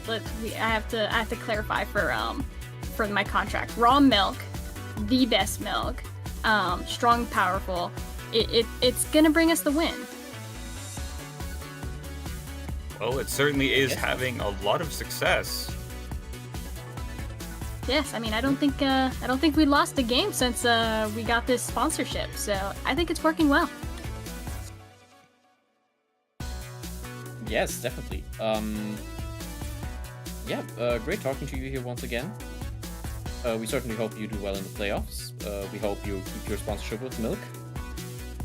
have to clarify for for my contract. Raw milk, the best milk, strong, powerful. It's gonna bring us the win. Well, it certainly is having a lot of success. Yes, I mean I don't think we lost a game since we got this sponsorship. So I think it's working well. Yes, definitely. Great talking to you here once again. We certainly hope you do well in the playoffs. We hope you keep your sponsorship with milk.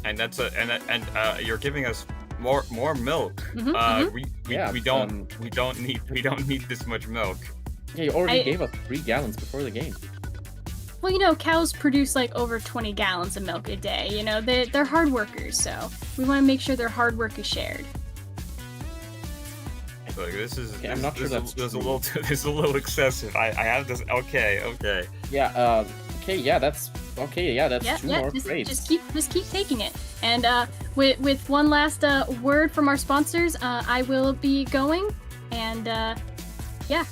And that's you're giving us more milk. We don't need this much milk. Yeah, you already gave us 3 gallons before the game. Well, you know, cows produce like over 20 gallons of milk a day. You know, they're hard workers, so we want to make sure their hard work is shared. Look, this is. Yeah, I'm not sure that's a little excessive. I have this. Okay. Yeah. Okay. Yeah. That's okay. Yeah. That's 2 more grades. Just keep taking it. And with one last word from our sponsors, I will be going. And yeah.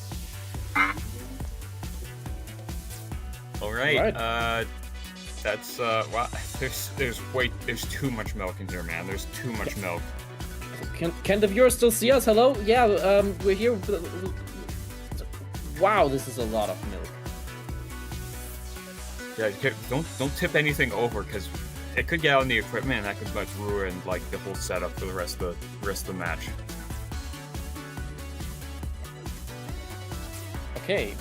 All right. That's wow. There's too much milk in here, man. There's too much milk. Can the viewers still see us? Hello? Yeah, we're here. Wow, this is a lot of milk. Yeah, don't tip anything over because it could get out in the equipment and that could ruin like the whole setup for the rest of the match. Okay.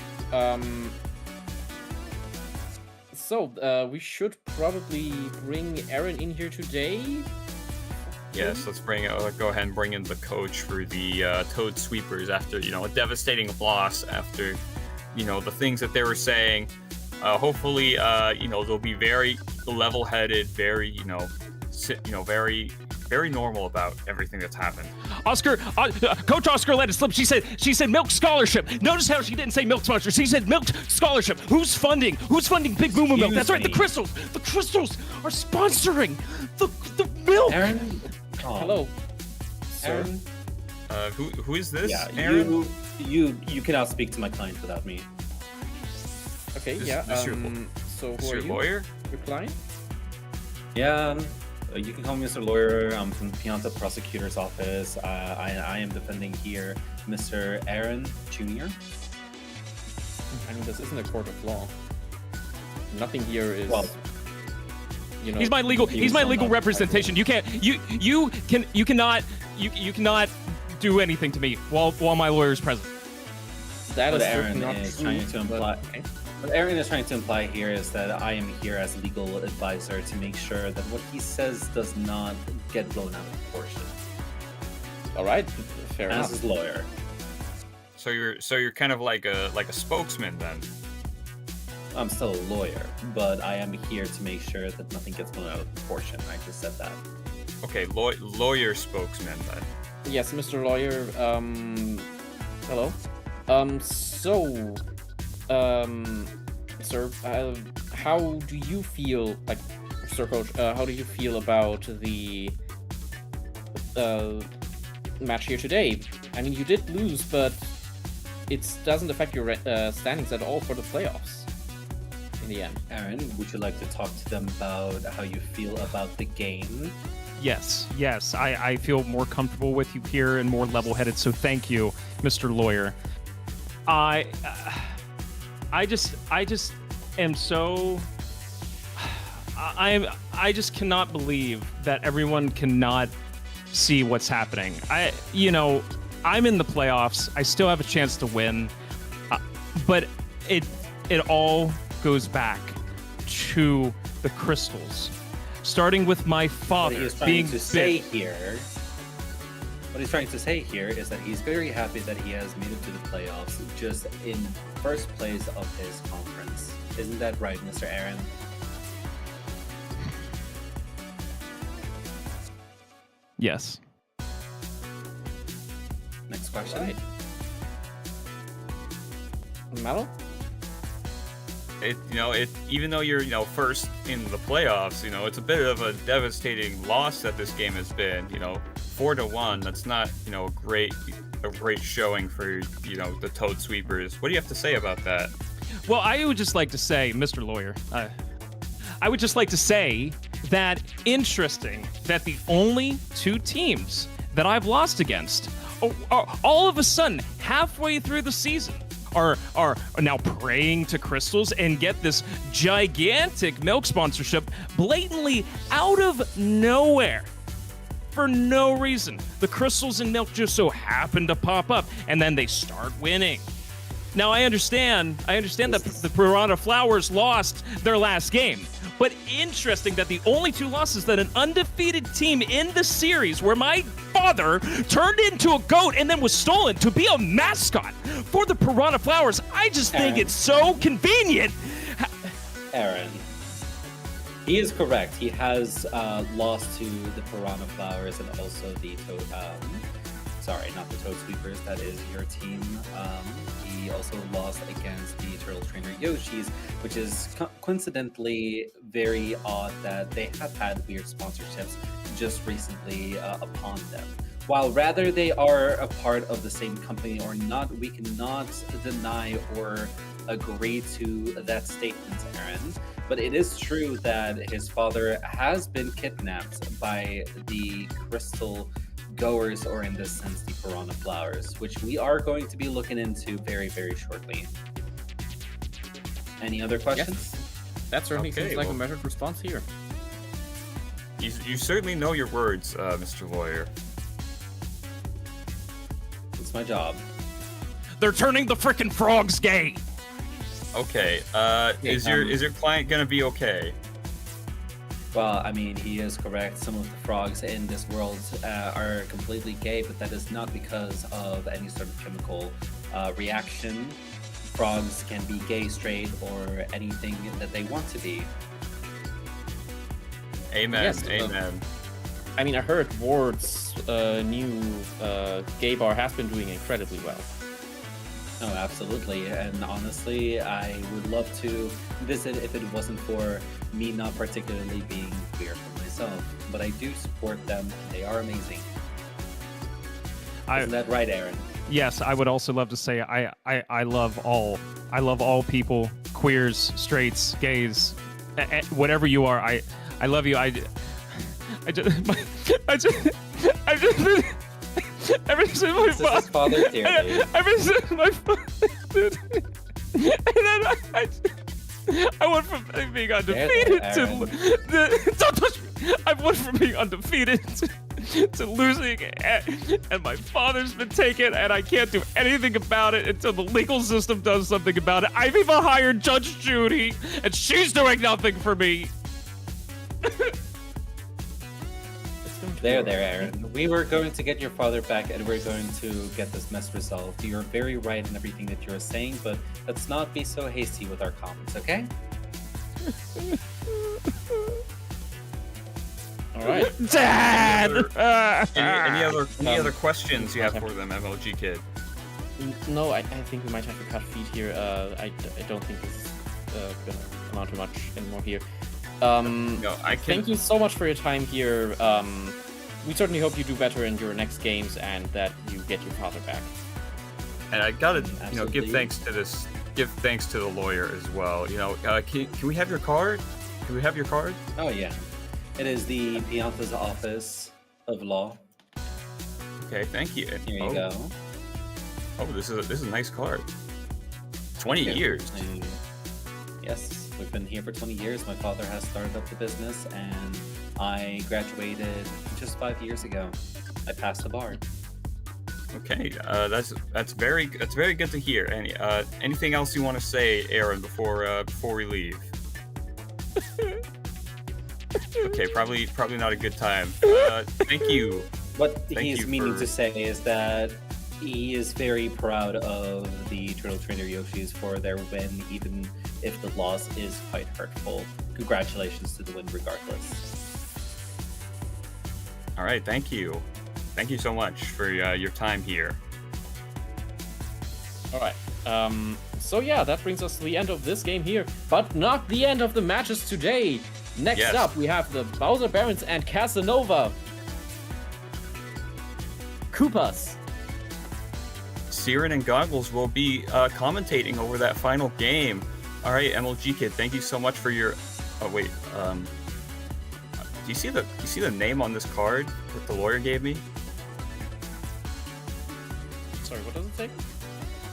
So we should probably bring Aaron in here today. Yes, let's go ahead and bring in the coach for the Toad Sweepers after, a devastating loss after, the things that they were saying. Hopefully, they'll be very level-headed, very, very, very normal about everything that's happened. Oscar, Coach Oscar let it slip. She said milk scholarship. Notice how she didn't say milk sponsor. She said milk scholarship. Who's funding Big Moo Moo Milk? That's right, the Crystals. The Crystals are sponsoring the milk. Aaron? Oh. Hello, sir. Aaron? Who is this? Yeah, Aaron? you cannot speak to my client without me. Okay, so who are you? Lawyer? Your client? Yeah, you can call me Mr. Lawyer. I'm from the Pianta Prosecutor's Office. I am defending here Mr. Aaron Jr. I mean, this isn't a court of law. Nothing here is. Well, he's my legal representation. You cannot do anything to me while my lawyer is present. That what is Aaron not is true, trying to imply. okay. What Aaron is trying to imply here is that I am here as legal advisor to make sure that what he says does not get blown out of proportion. All right, fair enough. As his lawyer. So you're kind of like a spokesman then. I'm still a lawyer, but I am here to make sure that nothing gets blown out of proportion. I just said that. Okay, lawyer spokesman then. Yes, Mr. Lawyer. Hello. Sir, how do you feel, like, Sir Coach? How do you feel about the match here today? I mean, you did lose, but it doesn't affect your standings at all for the playoffs. In the end. Aaron, would you like to talk to them about how you feel about the game? Yes. I feel more comfortable with you here and more level-headed. So thank you, Mr. Lawyer. I just am so. I just cannot believe that everyone cannot see what's happening. I'm in the playoffs. I still have a chance to win, but it all goes back to the Crystals, starting with my father being big. What he's trying to say here is that he's very happy that he has made it to the playoffs just in first place of his conference. Isn't that right, Mr. Aaron? Yes. Next question. Right. Malo? Even though you're, first in the playoffs, it's a bit of a devastating loss that this game has been, 4-1. That's not, a great showing for, the Toad Sweepers. What do you have to say about that? Well, I would just like to say, Mr. Lawyer, I would just like to say that interesting that the only two teams that I've lost against are all of a sudden halfway through the season are now praying to crystals and get this gigantic milk sponsorship blatantly out of nowhere. For no reason. The crystals and milk just so happen to pop up, and then they start winning. Now, I understand that the Piranha Flowers lost their last game, but interesting that the only two losses that an undefeated team in the series, where my father turned into a goat and then was stolen to be a mascot for the Piranha Flowers, I just think it's so convenient. Aaron, he is correct. He has lost to the Piranha Flowers and also the sorry, not the Toad Sweepers. That is your team. He also lost against the Turtle Trainer Yoshi's, which is coincidentally very odd that they have had weird sponsorships just recently upon them. While rather they are a part of the same company or not, we cannot deny or agree to that statement, Aaron. But it is true that his father has been kidnapped by the Crystal Goers, or in this sense, the Piranha Flowers, which we are going to be looking into very, very shortly. Any other questions? Yes. That certainly seems like a measured response here. You certainly know your words, Mr. Lawyer. It's my job. They're turning the frickin' frogs gay. Okay. Is your client gonna be okay? Well, I mean, he is correct. Some of the frogs in this world are completely gay, but that is not because of any sort of chemical reaction. Frogs can be gay, straight, or anything that they want to be. Amen. Yes, amen. I mean, I heard Ward's new gay bar has been doing incredibly well. Oh, absolutely. And honestly, I would love to visit if it wasn't for me not particularly being queer for myself. But I do support them, and they are amazing. Isn't that right, Aaron? Yes, I would also love to say I love all people, queers, straights, gays, whatever you are. I love you. Ever since my father, ever since my father, and then I went from being undefeated don't touch me. I went from being undefeated to losing, and my father's been taken, and I can't do anything about it until the legal system does something about it. I've even hired Judge Judy, and she's doing nothing for me. There, Aaron. We were going to get your father back, and we're going to get this mess resolved. You're very right in everything that you're saying, but let's not be so hasty with our comments, okay? All right, Dad. Any other questions you have for them, MLG Kid? No, I think we might have to cut feet here. I don't think this is gonna amount to much anymore here. No, Thank you so much for your time here. We certainly hope you do better in your next games and that you get your father back. And I gotta, give thanks to the lawyer as well. Can we have your card? Can we have your card? Oh yeah, it is the Pianta's Office of Law. Okay, thank you. Here you go. Oh, this is a nice card. 20 years. Yes, we've been here for 20 years. My father has started up the business, and I graduated just 5 years ago. I passed the bar. Okay, that's very good to hear. Anything else you want to say, Aaron, before we leave? Okay, probably not a good time. Thank you. What he's meaning to say is that he is very proud of the Turtle Trainer Yoshis for their win, even if the loss is quite hurtful. Congratulations to the win regardless. All right, thank you. Thank you so much for your time here. All right. So yeah, that brings us to the end of this game here, but not the end of the matches today. Next up, we have the Bowser Barons and Kansanova. Koopas. Siren and Goggles will be commentating over that final game. All right, MLG Kid, thank you so much for your. Oh wait, do you see the name on this card that the lawyer gave me? Sorry, what does it say?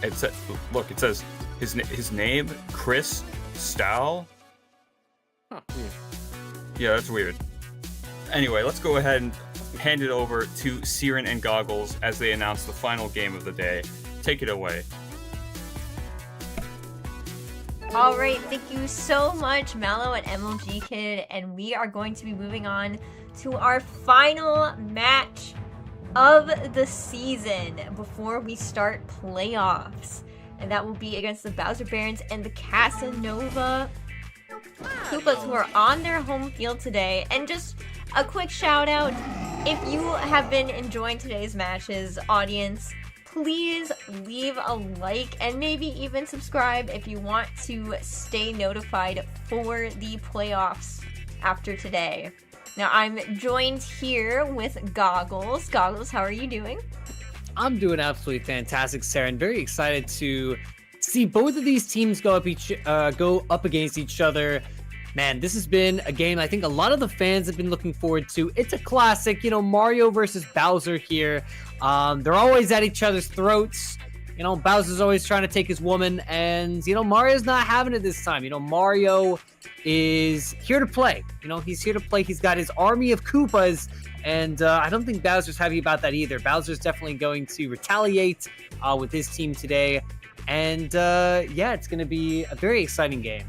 It says, look, it says his name, Chris Stow. Huh, weird. Yeah, that's weird. Anyway, let's go ahead and hand it over to Siren and Goggles as they announce the final game of the day. Take it away. All right, thank you so much, Mallow and MLG Kid, and we are going to be moving on to our final match of the season before we start playoffs, and that will be against the Bowser Barons and the Kansanova Koopas, who are on their home field today. And just a quick shout out, if you have been enjoying today's matches, audience, please leave a like and maybe even subscribe if you want to stay notified for the playoffs after today. Now, I'm joined here with Goggles. Goggles, how are you doing? I'm doing absolutely fantastic, Sarah, and very excited to see both of these teams go up against each other. Man, this has been a game I think a lot of the fans have been looking forward to. It's a classic, Mario versus Bowser here. They're always at each other's throats. Bowser's always trying to take his woman, and, Mario's not having it this time. Mario is here to play. He's here to play. He's got his army of Koopas, and I don't think Bowser's happy about that either. Bowser's definitely going to retaliate with his team today, and yeah, it's going to be a very exciting game.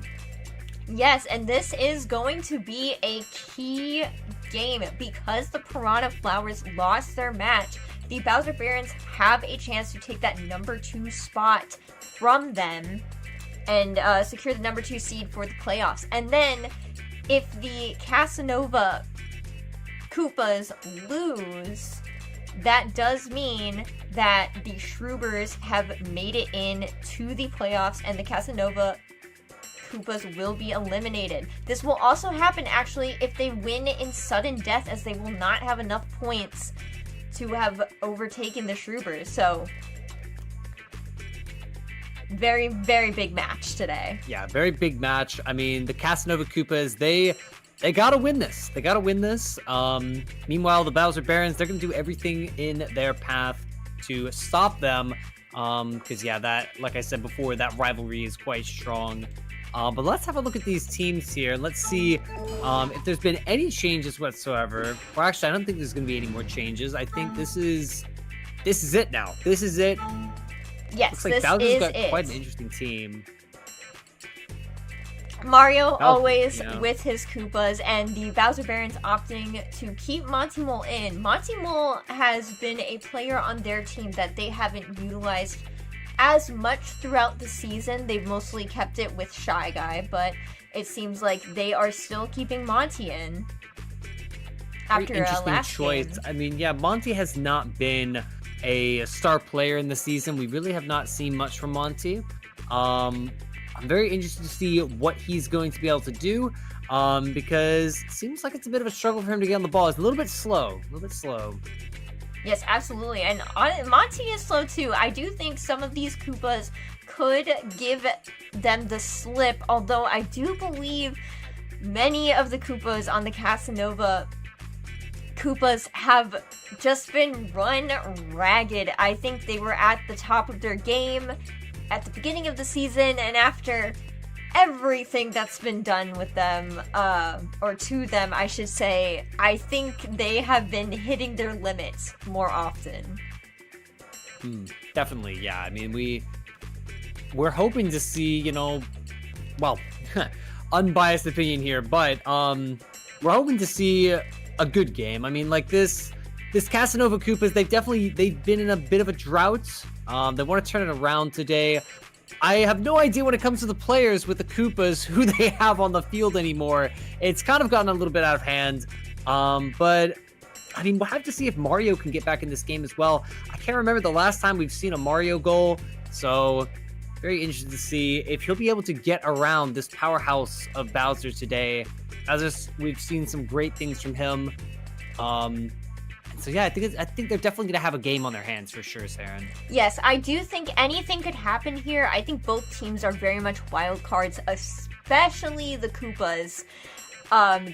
Yes, and this is going to be a key game because the Piranha Flowers lost their match. The Bowser Barons have a chance to take that number 2 spot from them and secure the number 2 seed for the playoffs. And then, if the Kansanova Koopas lose, that does mean that the Shroobers have made it in to the playoffs, and the Kansanova Koopas will be eliminated. This will also happen, actually, if they win in sudden death, as they will not have enough points to have overtaken the Shroobers. So, very, very big match today. Yeah, very big match. I mean, the Kansanova Koopas, they gotta win this. They gotta win this. Meanwhile, the Bowser Barons, they're gonna do everything in their path to stop them. Because, yeah, that, like I said before, that rivalry is quite strong. But let's have a look at these teams here. Let's see if there's been any changes whatsoever. Well, actually, I don't think there's going to be any more changes. I think this is it now. This is it. Yes, looks like this Bowser's is got it. quite an interesting team. Mario always with his Koopas, and the Bowser Barons opting to keep Monty Mole in. Monty Mole has been a player on their team that they haven't utilized as much throughout the season. They've mostly kept it with Shy Guy, but it seems like they are still keeping Monty in after Very interesting last choice. game. I mean, yeah, Monty has not been a star player in the season. We really have not seen much from Monty. I'm very interested to see what he's going to be able to do, because it seems like it's a bit of a struggle for him to get on the ball. It's a little bit slow. Yes, absolutely. And Monty is slow too. I do think some of these Koopas could give them the slip, although I do believe many of the Koopas on the Kansanova Koopas have just been run ragged. I think they were at the top of their game at the beginning of the season, and after everything that's been done with them, or to them, I should say, I think they have been hitting their limits more often. Definitely, yeah. I mean, we're hoping to see, well, unbiased opinion here, but we're hoping to see a good game. I mean, like this Kansanova Koopas, they've been in a bit of a drought. They want to turn it around today. I have no idea when it comes to the players with the Koopas who they have on the field anymore. It's kind of gotten a little bit out of hand. But I mean, we'll have to see if Mario can get back in this game as well. I can't remember the last time we've seen a Mario goal, so very interested to see if he'll be able to get around this powerhouse of Bowser today. We've seen some great things from him. And So yeah, I think they're definitely gonna have a game on their hands for sure, Saren. Yes, I do think anything could happen here. I think both teams are very much wild cards, especially the Koopas.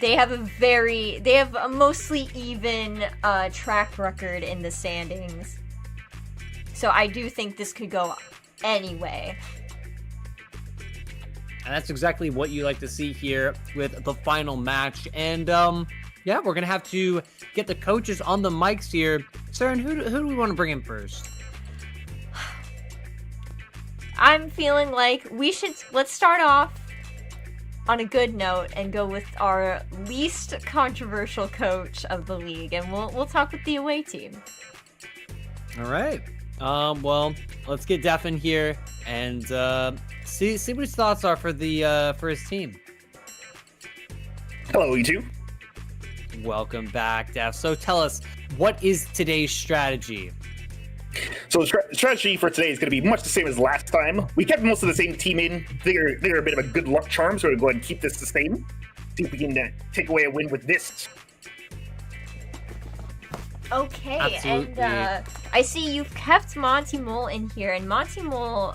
They have a mostly even track record in the standings. So I do think this could go anyway. And that's exactly what you like to see here with the final match. And yeah, we're gonna have to get the coaches on the mics here. Saren, who do we want to bring in first? I'm feeling like let's start off on a good note and go with our least controversial coach of the league, and we'll talk with the away team. All right. Well, let's get Def in here and see what his thoughts are for his team. Hello, you two. Welcome back, Def. So tell us, what is today's strategy? So the strategy for today is going to be much the same as last time. We kept most of the same team in. They're a bit of a good luck charm, so we're going to go ahead and keep this the same. See if we can take away a win with this. Okay, Absolutely. and I see you've kept Monty Mole in here, and Monty Mole,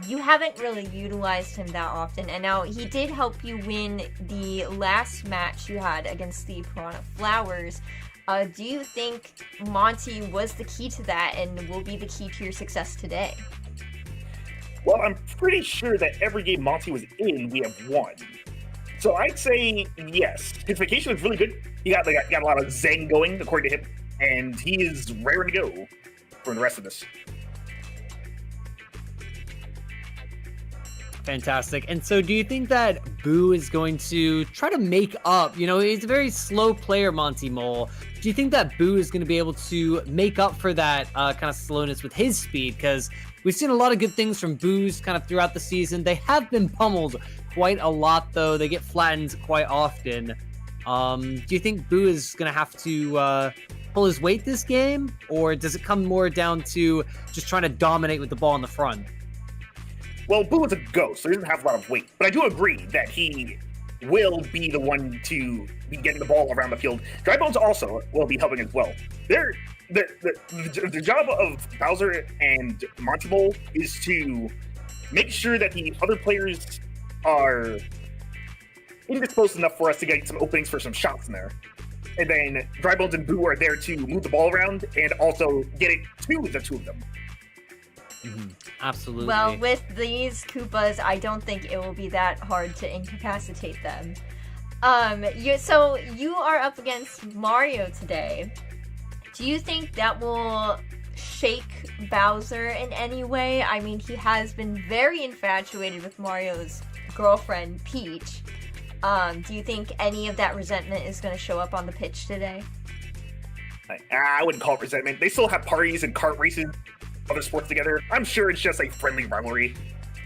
you haven't really utilized him that often, and now he did help you win the last match you had against the Piranha Flowers. Do you think Monty was the key to that and will be the key to your success today? Well, I'm pretty sure that every game Monty was in, we have won. So I'd say yes. His vacation was really good. He got a lot of zen going, according to him, and he is raring to go for the rest of this. Fantastic. And so do you think that Boo is going to try to make up? You know, he's a very slow player, Monty Mole. Do you think that Boo is going to be able to make up for that kind of slowness with his speed? Because we've seen a lot of good things from Boos kind of throughout the season. They have been pummeled quite a lot, though. They get flattened quite often. Do you think Boo is going to have to pull his weight this game? Or does it come more down to just trying to dominate with the ball in the front? Well, Boo is a ghost, so he doesn't have a lot of weight. But I do agree that he will be the one to be getting the ball around the field. Dry Bones also will be helping as well. The job of Bowser and Monty Mole is to make sure that the other players are indisposed enough for us to get some openings for some shots in there. And then Dry Bones and Boo are there to move the ball around and also get it to the two of them. Mm-hmm. Absolutely. Well, with these Koopas, I don't think it will be that hard to incapacitate them. So you are up against Mario today. Do you think that will shake Bowser in any way? I mean, he has been very infatuated with Mario's girlfriend, Peach. Do you think any of that resentment is going to show up on the pitch today? I wouldn't call it resentment. They still have parties and kart races, other sports together. I'm sure it's just a friendly rivalry.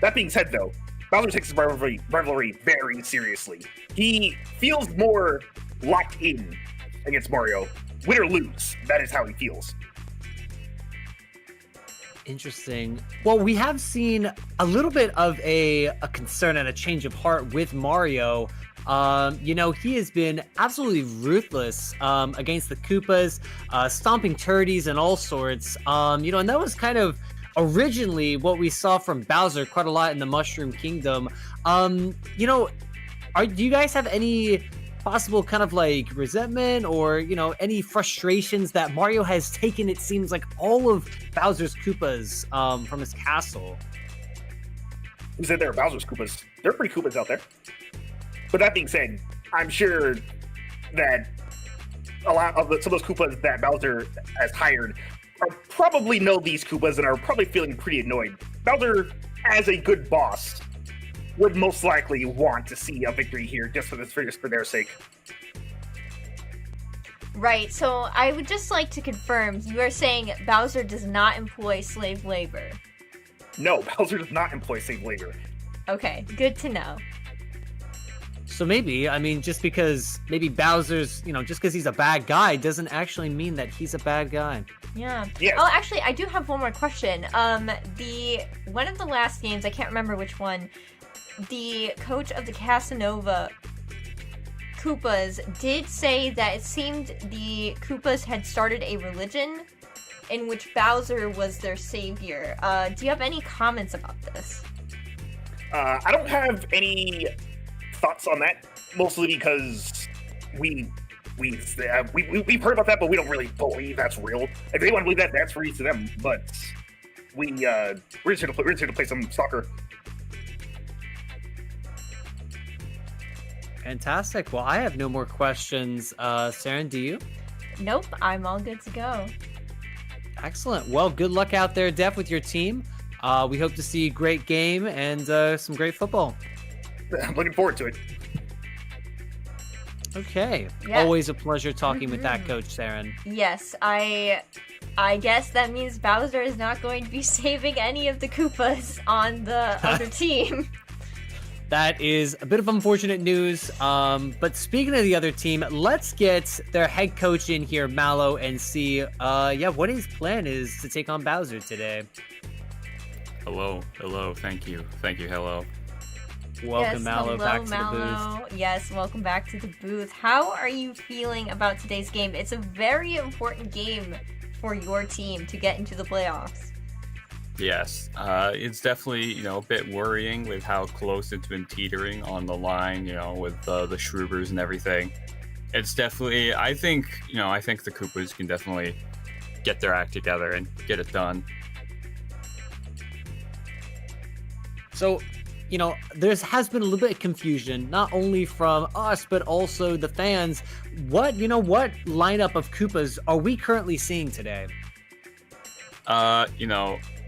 That being said, though, Bowser takes his rivalry very seriously. He feels more locked in against Mario. Win or lose, that is how he feels. Interesting. Well, we have seen a little bit of a concern and a change of heart with Mario. You know, he has been absolutely ruthless against the Koopas, stomping turdies and all sorts. You know, and that was kind of originally what we saw from Bowser quite a lot in the Mushroom Kingdom. You know, do you guys have any possible kind of like resentment or, you know, any frustrations that Mario has taken, it seems like, all of Bowser's Koopas from his castle? Who said they're Bowser's Koopas? There are pretty Koopas out there. But that being said, I'm sure that a lot of some of those Koopas that Bowser has hired are probably know these Koopas and are probably feeling pretty annoyed. Bowser, as a good boss, would most likely want to see a victory here just for their sake. Right, so I would just like to confirm, you are saying Bowser does not employ slave labor? No, Bowser does not employ slave labor. Okay, good to know. So maybe, I mean, just because maybe Bowser's, you know, just because he's a bad guy doesn't actually mean that he's a bad guy. Yeah. Yes. Oh, actually, I do have one more question. One of the last games, I can't remember which one, the coach of the Kansanova Koopas did say that it seemed the Koopas had started a religion in which Bowser was their savior. Do you have any comments about this? I don't have any thoughts on that, mostly because we've heard about that, but we don't really believe that's real. If they want to believe that, that's for each of them. But we're just here to play some soccer. Fantastic. Well, I have no more questions. Saren, do you? Nope, I'm all good to go. Excellent. Well, good luck out there, Def, with your team. We hope to see a great game and some great football. I'm looking forward to it. Okay. Yeah. Always a pleasure talking with that coach, Saren. Yes, I guess that means Bowser is not going to be saving any of the Koopas on the other team. That is a bit of unfortunate news. But speaking of the other team, let's get their head coach in here, Mallow, and see what his plan is to take on Bowser today. Hello. Thank you. Hello. Welcome, Yes, Mallow, hello, back to Mallow. the booth. Yes, welcome back to the booth. How are you feeling about today's game? It's a very important game for your team to get into the playoffs. Yes, it's definitely a bit worrying with how close it's been teetering on the line. With the Shroobers and everything. It's definitely. I think the Koopas can definitely get their act together and get it done. So, there has been a little bit of confusion, not only from us, but also the fans. What lineup of Koopas are we currently seeing today?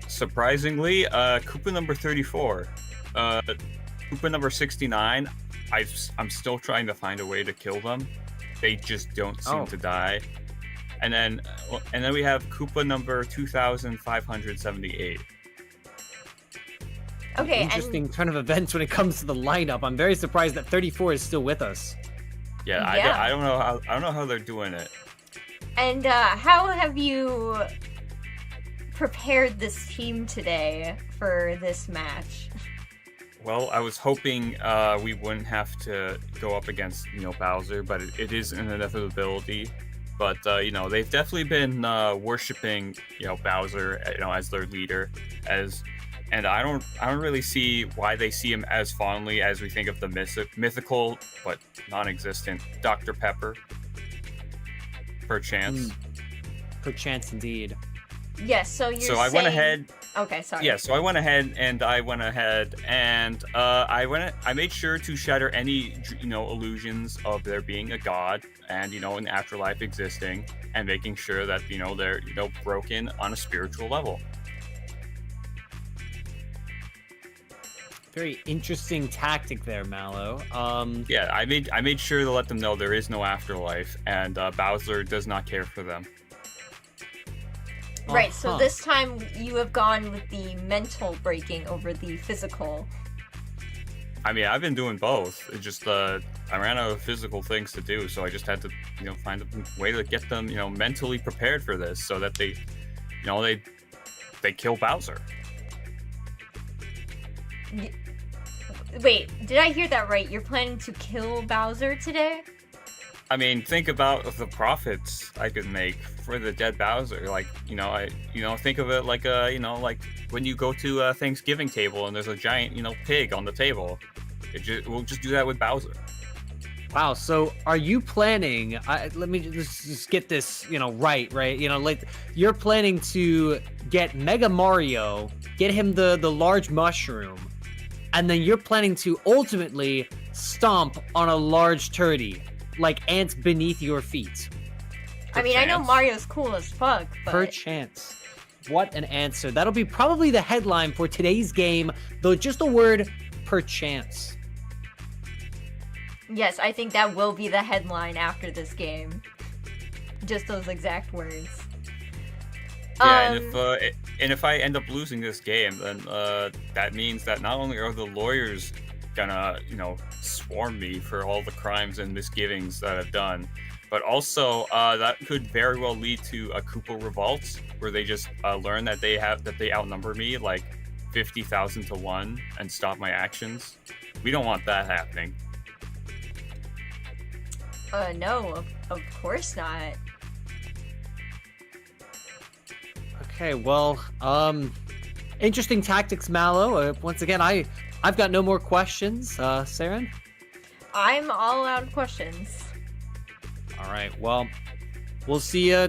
Surprisingly, Koopa number 34, Koopa number 69, I'm still trying to find a way to kill them. They just don't seem to die. And then we have Koopa number 2578. Okay, Interesting turn of events when it comes to the lineup. I'm very surprised that 34 is still with us. Yeah, I don't know how they're doing it. And how have you prepared this team today for this match? Well, I was hoping we wouldn't have to go up against Bowser, but it is an inevitability. But they've definitely been worshiping Bowser as their leader, and I don't really see why they see him as fondly as we think of the mythical but non-existent Dr. Pepper. Perchance. Perchance indeed. Yes, so you're saying... I went ahead. Okay, sorry. Yeah, so I went ahead and I made sure to shatter any illusions of there being a god and an afterlife existing, and making sure that they're broken on a spiritual level. Very interesting tactic there, Mallow. Yeah, I made sure to let them know there is no afterlife, and Bowser does not care for them. Right, so this time you have gone with the mental breaking over the physical. I mean, I've been doing both. It's just I ran out of physical things to do, so I just had to find a way to get them mentally prepared for this, so that they kill Bowser. Wait, did I hear that right? You're planning to kill Bowser today? I mean, think about the profits I could make for the dead Bowser. Like, think of it like like when you go to a Thanksgiving table and there's a giant, pig on the table. We'll just do that with Bowser. Wow. So, are you planning? Let me just get this, right? Like you're planning to get Mega Mario, get him the large mushroom, and then you're planning to ultimately stomp on a large turdy, like ants beneath your feet. I mean, I know Mario's cool as fuck, but... Perchance. What an answer. That'll be probably the headline for today's game, though just the word perchance. Yes, I think that will be the headline after this game. Just those exact words. Yeah, and if I end up losing this game, then that means that not only are the lawyers gonna, swarm me for all the crimes and misgivings that I've done, but also that could very well lead to a Koopa revolt, where they just learn that they outnumber me like 50,000 to 1 and stop my actions. We don't want that happening. No, of course not. Okay, well, interesting tactics, Mallow. Once again, I've got no more questions. Saren? I'm all out of questions. All right, well, we'll see you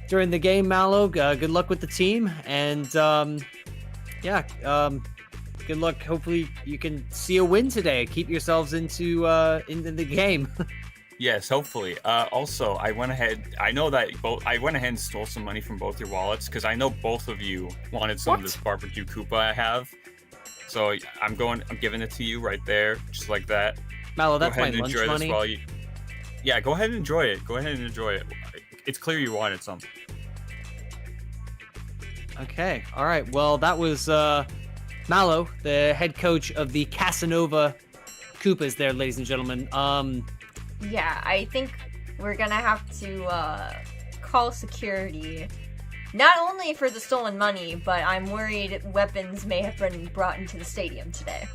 during the game, Mallow. Good luck with the team, and yeah, good luck. Hopefully, you can see a win today. Keep yourselves into the game. Yes, hopefully. Also, I went ahead. I know that I went ahead and stole some money from both your wallets because I know both of you wanted some of this barbecue Koopa I have. So I'm giving it to you right there, just like that. Mallow, that's go my ahead and lunch enjoy money. This while you... Yeah, go ahead and enjoy it. Go ahead and enjoy it. It's clear you wanted some. Okay, all right. Well, that was Mallow, the head coach of the Kansanova Koopas there, ladies and gentlemen. Yeah, I think we're gonna have to call security. Not only for the stolen money, but I'm worried weapons may have been brought into the stadium today.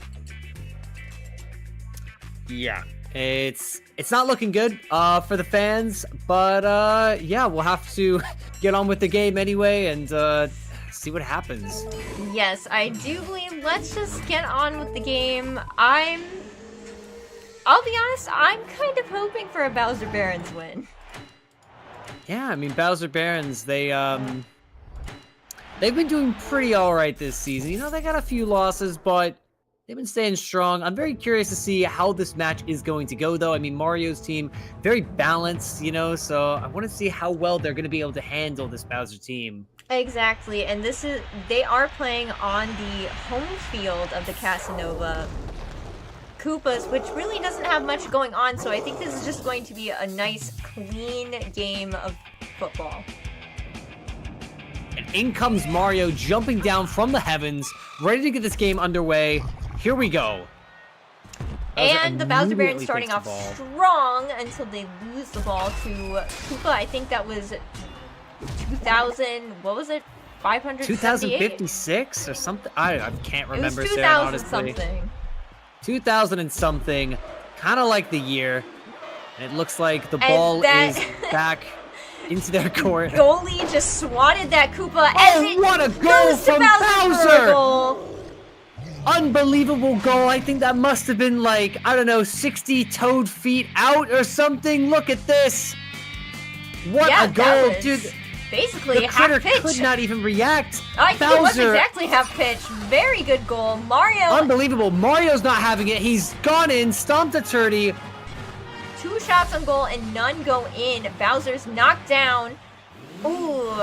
Yeah, it's not looking good for the fans, but yeah, we'll have to get on with the game anyway and see what happens. Yes, I do believe let's just get on with the game. I'll be honest, I'm kind of hoping for a Bowser Barons win. Yeah, I mean, Bowser Barons, they've been doing pretty alright this season. You know, they got a few losses, but they've been staying strong. I'm very curious to see how this match is going to go, though. I mean, Mario's team, very balanced, you know, so I want to see how well they're going to be able to handle this Bowser team. Exactly, and they are playing on the home field of the Kansanova Koopas, which really doesn't have much going on, so I think this is just going to be a nice, clean game of football. And in comes Mario, jumping down from the heavens, ready to get this game underway. Here we go. And the Bowser Barons immediately starting takes off the ball. strong until they lose the ball to Koopa. I think that was 2000, what was it? 578? 2056 or something? I can't remember. It was Sarah, 2000 honestly. something. 2000 and something, kind of like the year. And it looks like the ball is back into their court. Goalie just swatted that Koopa. Oh, what a goal from For a goal. Unbelievable goal. I think that must have been like, I don't know, 60 toad feet out or something. Look at this. What a goal, dude. Basically, The half critter pitch. could not even react. I think it was Bowser, exactly half pitch. Very good goal. Mario. unbelievable. Mario's not having it. He's gone in, stomped a turdy. 2 shots on goal and none go in. Bowser's knocked down. Ooh,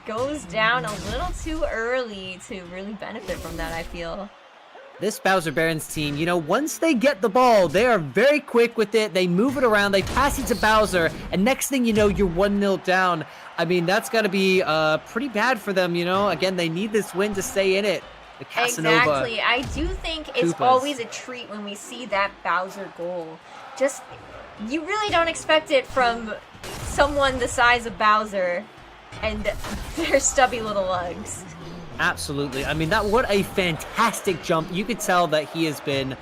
goes down a little too early to really benefit from that, I feel. This Bowser Barons team, you know, once they get the ball, they are very quick with it. They move it around, they pass it to Bowser, and next thing you know, you're 1-0 down. I mean, that's got to be pretty bad for them, you know? Again, they need this win to stay in it. The Kansanova Exactly. I do think it's Koopas. always a treat when we see that Bowser goal. Just, you really don't expect it from someone the size of Bowser and their stubby little legs. Absolutely. I mean, what a fantastic jump. You could tell that he has been, you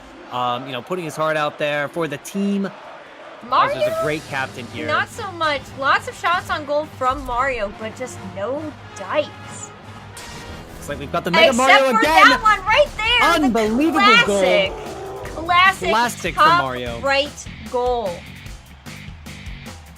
know, putting his heart out there for the team. Mario, Bowser's a great captain here. not so much. Lots of shots on goal from Mario, but just no dice. It's like we've got the Mega Except Mario for again. that one right there. Unbelievable the goal. Classic from top Mario. right goal.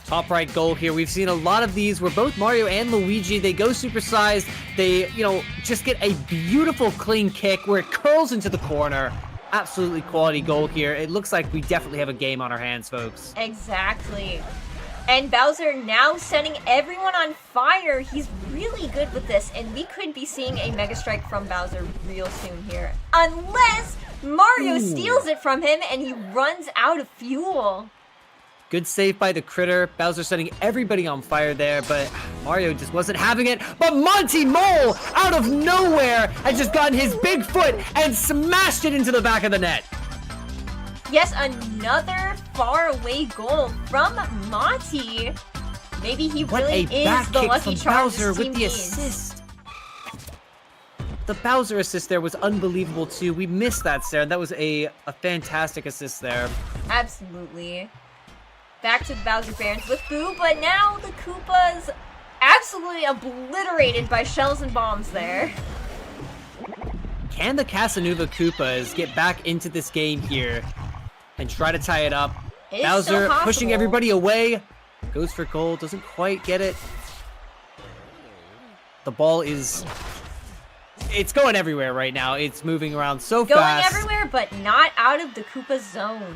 Top right goal here. We've seen a lot of these where both Mario and Luigi, they go supersized. They, you know, just get a beautiful clean kick where it curls into the corner. Absolutely quality goal here. It looks like we definitely have a game on our hands, folks. Exactly. And Bowser now setting everyone on fire. He's really good with this, and we could be seeing a Mega Strike from Bowser real soon here. Unless Mario steals it from him and he runs out of fuel. Good save by the critter. Bowser setting everybody on fire there, but Mario just wasn't having it. But Monty Mole, out of nowhere, has just gotten his big foot and smashed it into the back of the net. Yes, another faraway goal from Monty. Maybe he What really a is back the kick lucky from charm Bowser this with team the needs. assist. The Bowser assist there was unbelievable too. We missed that, Sarah. That was a fantastic assist there. Absolutely. back to the Bowser Barons with Boo, but now the Koopas absolutely obliterated by shells and bombs there. Can the Kansanova Koopas get back into this game here and try to tie it up? It is Bowser still possible. pushing everybody away. Goes for gold, doesn't quite get it. The ball is... It's going everywhere right now. It's moving around so fast. Going everywhere, but not out of the Koopa zone.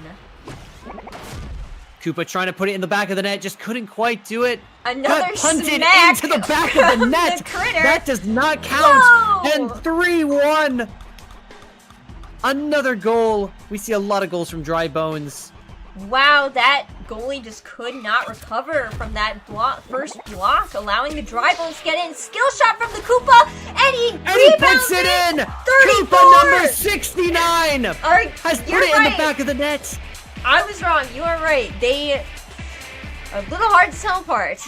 Koopa trying to put it in the back of the net, just couldn't quite do it. Another Got punted smack into the back of the net. the critter. That does not count. Whoa! And 3-1. Another goal. We see a lot of goals from Dry Bones. Wow, that goalie just could not recover from that first block, allowing the Dry Bones to get in. Skill shot from the Koopa, and he puts it in! 34! Koopa number 69 has put you're it in the right. back of the net. I was wrong, you are right. They are a little hard to tell apart.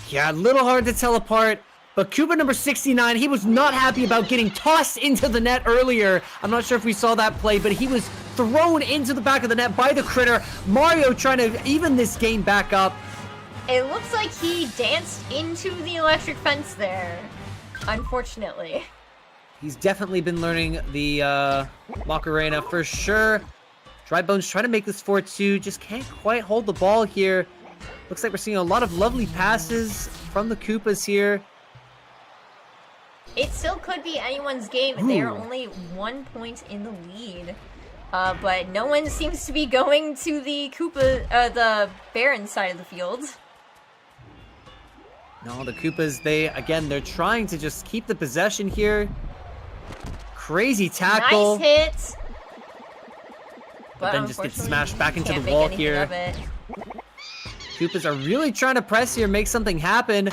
Yeah, a little hard to tell apart. But Koopa number 69, he was not happy about getting tossed into the net earlier. I'm not sure if we saw that play, but he was thrown into the back of the net by the critter. Mario trying to even this game back up. It looks like he danced into the electric fence there, unfortunately. He's definitely been learning the Macarena for sure. Dry Bones trying to make this 4-2, just can't quite hold the ball here. Looks like we're seeing a lot of lovely passes from the Koopas here. It still could be anyone's game. They are only 1 point in the lead. But no one seems to be going to the the Baron side of the field. No, the Koopas, they're trying to just keep the possession here. Crazy tackle. Nice hit. But then just gets smashed back into can't the make wall anything here. of it. Koopas are really trying to press here, make something happen.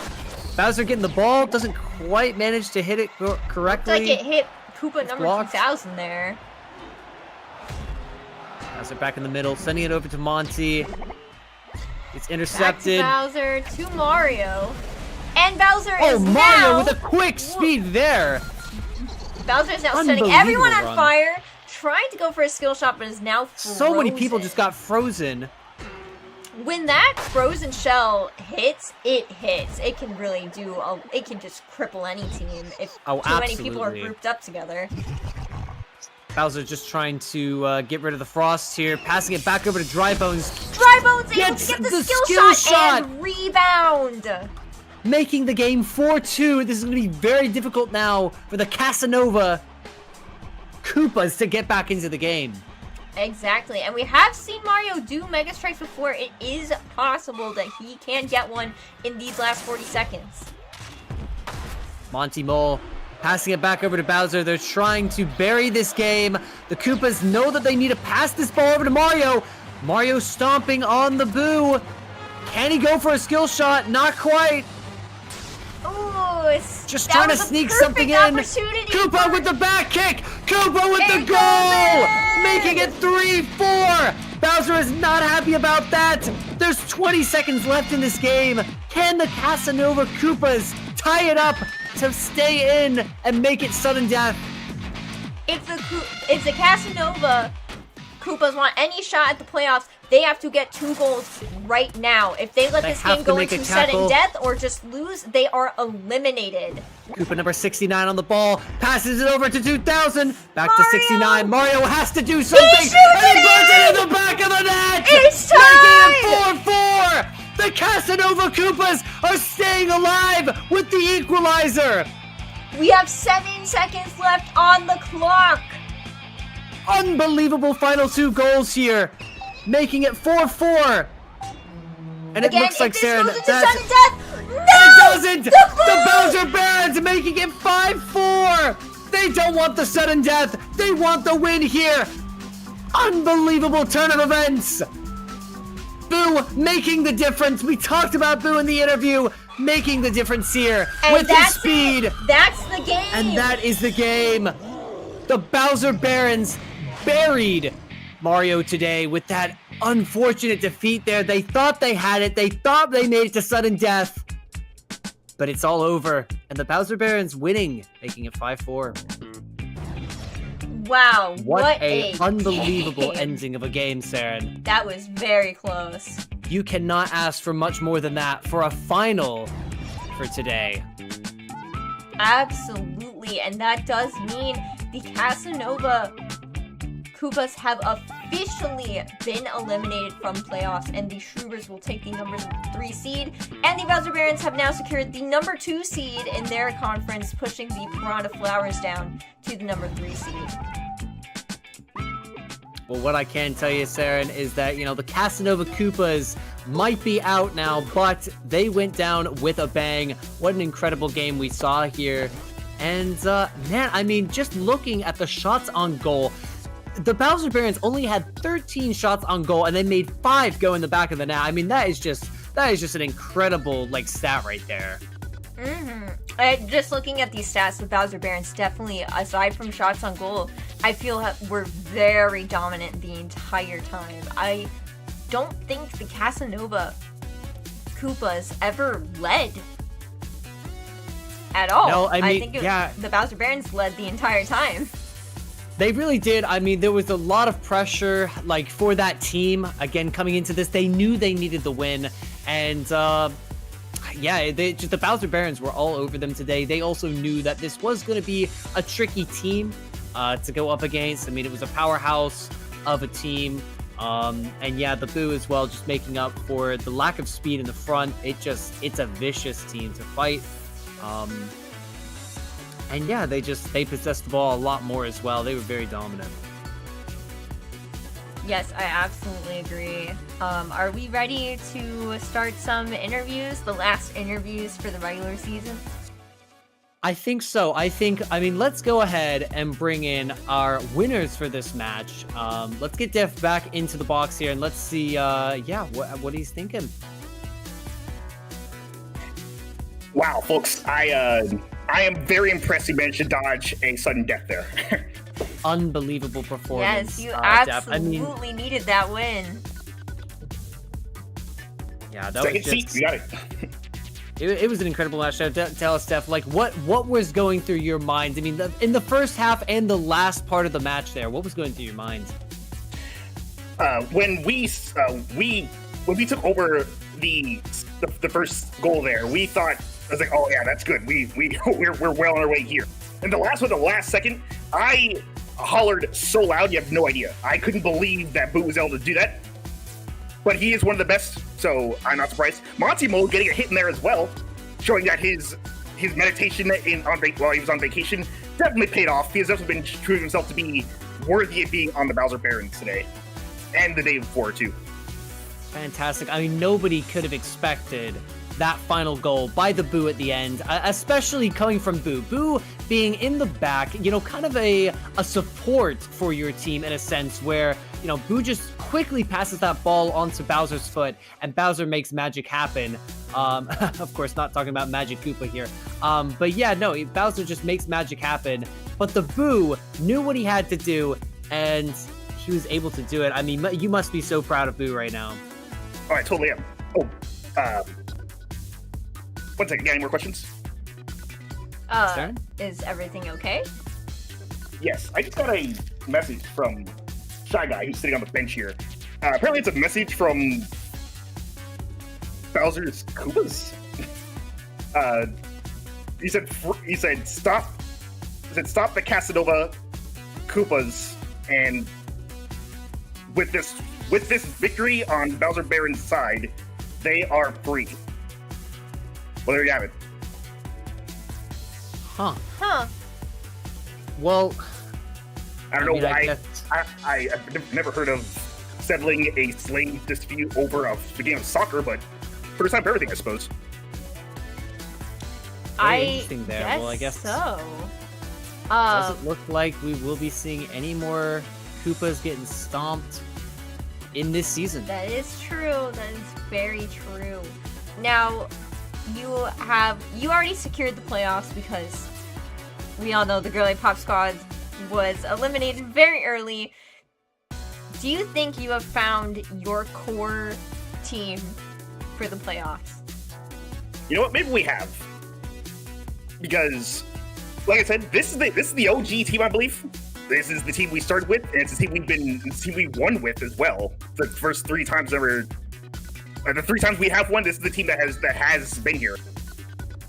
Bowser getting the ball, doesn't quite manage to hit it correctly. Looks like it hit Koopa number blocked. 2000 there. Bowser back in the middle, sending it over to Monty. It's intercepted. Back to Bowser, to Mario. And Bowser Oh, is Mario now... with a quick speed there. Bowser is now setting everyone on run. fire. Trying to go for a skill shot, but is now frozen. So many people just got frozen. When that frozen shell hits, it hits. It can really do. It can just cripple any team if too many people are absolutely. grouped up together. Bowser just trying to get rid of the frost here, passing it back over to Dry Bones. Dry Bones able Gets to get the, the skill skill shot and rebound. Making the game 4-2. This is going to be very difficult now for the Kansanova Koopas to get back into the game. Exactly, and we have seen Mario do Mega Strikes before. It is possible that he can get one in these last 40 seconds. Monty Mole passing it back over to Bowser. They're trying to bury this game. The Koopas know that they need to pass this ball over to Mario. Mario stomping on the Boo. Can he go for a skill shot? Not quite. Ooh, Just trying to sneak something in. Koopa with the back kick. Koopa with the goal. Making it 3-4. Bowser is not happy about that. There's 20 seconds left in this game. Can the Kansanova Koopas tie it up to stay in and make it sudden death? If the Kansanova Koopas want any shot at the playoffs, they have to get 2 goals right now. If they let this game go into sudden death or just lose, they are eliminated. Koopa number 69 on the ball, passes it over to 2000, back to 69. Mario has to do something, and he puts it in the back of the net! It's tied! Making it 4-4! The Kansanova Koopas are staying alive with the equalizer! We have 7 seconds left on the clock. Unbelievable final 2 goals here, making it 4-4. And Again, it looks like Saren, that's sudden death. No! It doesn't! The Bowser Barons making it 5-4! They don't want the sudden death! They want the win here! Unbelievable turn of events! Boo making the difference. We talked about Boo in the interview, making the difference here and with his speed. That's the game! And that is the game. The Bowser Barons buried Mario today with that unfortunate defeat there. They thought they had it. They thought they made it to sudden death. But it's all over. And the Bowser Barons winning, making it 5-4. Wow, What a unbelievable game. ending of a game, Saren. That was very close. you cannot ask for much more than that for a final for today. Absolutely, and that does mean the Kansanova Koopas have officially been eliminated from playoffs, and the Shroobers will take the number 3 seed, and the Bowser Barons have now secured the number 2 seed in their conference, pushing the Piranha Flowers down to the number 3 seed. Well, what I can tell you, Saren, is that, you know, the Kansanova Koopas might be out now, but they went down with a bang. What an incredible game we saw here. And, man, I mean, just looking at the shots on goal, the Bowser Barons only had 13 shots on goal, and they made 5 go in the back of the net. I mean, that is just an incredible, like, stat right there. Just looking at these stats, the Bowser Barons definitely, aside from shots on goal, I feel were very dominant the entire time. I don't think the Kansanova Koopas ever led at all. No, I mean, think the Bowser Barons led the entire time. They really did. I mean, there was a lot of pressure, like, for that team. Again, coming into this, they knew they needed the win, and yeah, the Bowser Barons were all over them today. They also knew that this was going to be a tricky team to go up against. I mean, it was a powerhouse of a team. And yeah, the Boo as well, just making up for the lack of speed in the front. It's a vicious team to fight. And yeah, they possessed the ball a lot more as well. They were very dominant. Yes, I absolutely agree. Are we ready to start some interviews? The last interviews for the regular season? I think so. I mean, let's go ahead and bring in our winners for this match. Let's get Def back into the box here and let's see, what he's thinking. Wow, folks, I am very impressed you managed to dodge a sudden death there. Unbelievable performance. Yes, you absolutely needed that win. Yeah, that Second was just... seat, you got it. It was an incredible match. Tell us, Steph, like what was going through your mind? I mean, in the first half and the last part of the match there, what was going through your mind? When we took over the first goal there, we thought, I was like, oh yeah, that's good. We're well on our way here. And the last second, I hollered so loud, you have no idea. I couldn't believe that Boo was able to do that. But he is one of the best, so I'm not surprised. Monty Mo getting a hit in there as well, showing that his meditation while he was on vacation definitely paid off. He has definitely been proving himself to be worthy of being on the Bowser Barons today, and the day before too. Fantastic. I mean, nobody could have expected that final goal by the Boo at the end, especially coming from Boo. Boo being in the back, you know, kind of a support for your team in a sense where, you know, Boo just quickly passes that ball onto Bowser's foot and Bowser makes magic happen. Of course, not talking about Magic Koopa here. But yeah, no, Bowser just makes magic happen. But the Boo knew what he had to do and he was able to do it. I mean, you must be so proud of Boo right now. Oh, I totally am. Oh, one second, got any more questions? Is everything okay? Yes, I just got a message from Shy Guy who's sitting on the bench here. Apparently it's a message from Bowser's Koopas. He said stop the Kansanova Koopas, and with this victory on Bowser Baron's side, they are free. Well, there you have it. Huh. Well, I don't know why. I've never heard of settling a slave dispute over a game of soccer, but first time for everything, I suppose. Interesting there. Guess well, I guess so. Doesn't look like we will be seeing any more Koopas getting stomped in this season. That is true. That is very true. Now, you already secured the playoffs because we all know the Girliepop squad was eliminated very early. Do you think you have found your core team for the playoffs? You know what? Maybe we have, because, like I said, this is the OG team, I believe. This is the team we started with, and it's the team we won with as well. The first 3 times ever The 3 times we have won, this is the team that has been here.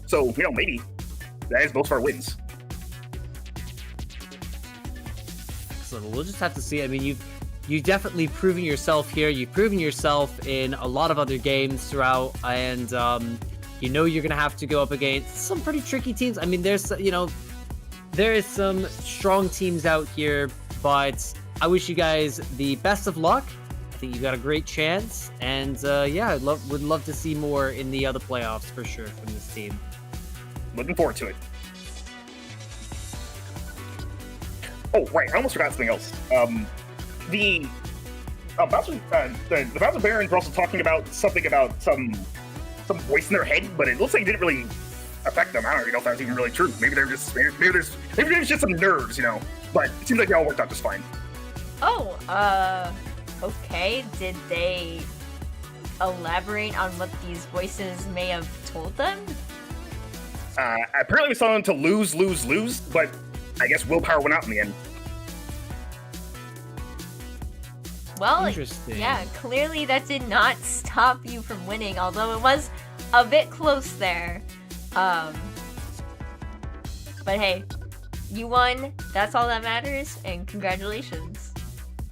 So, maybe that is both of our wins. Excellent. We'll just have to see. I mean, you've definitely proven yourself here. You've proven yourself in a lot of other games throughout, and you're gonna have to go up against some pretty tricky teams. I mean, there is some strong teams out here, but I wish you guys the best of luck. I think you got a great chance, and would love to see more in the other playoffs for sure from this team. Looking forward to it. Oh, right, I almost forgot something else. The Bowser Barons were also talking about something about some voice in their head, but it looks like it didn't really affect them. I don't really know if that's even really true. Maybe there's just some nerves, But it seems like they all worked out just fine. Oh, okay. Did they elaborate on what these voices may have told them? Apparently we saw them to lose, but I guess willpower went out in the end. Well, Interesting. yeah, clearly that did not stop you from winning, although it was a bit close there. But hey, you won. That's all that matters, and congratulations.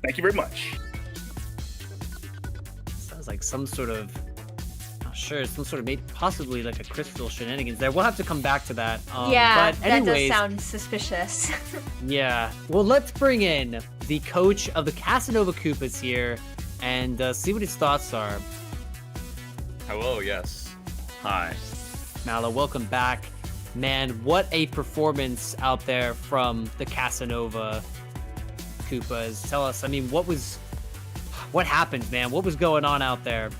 Thank you very much. Sounds like some sort of, possibly like a crystal shenanigans there. We'll have to come back to that. Yeah, but anyways, that does sound suspicious. Yeah. Well, let's bring in the coach of the Kansanova Koopas here and see what his thoughts are. Hello, yes. Hi. Mallow, welcome back. Man, what a performance out there from the Kansanova Koopas. Tell us, I mean, what happened, man? What was going on out there?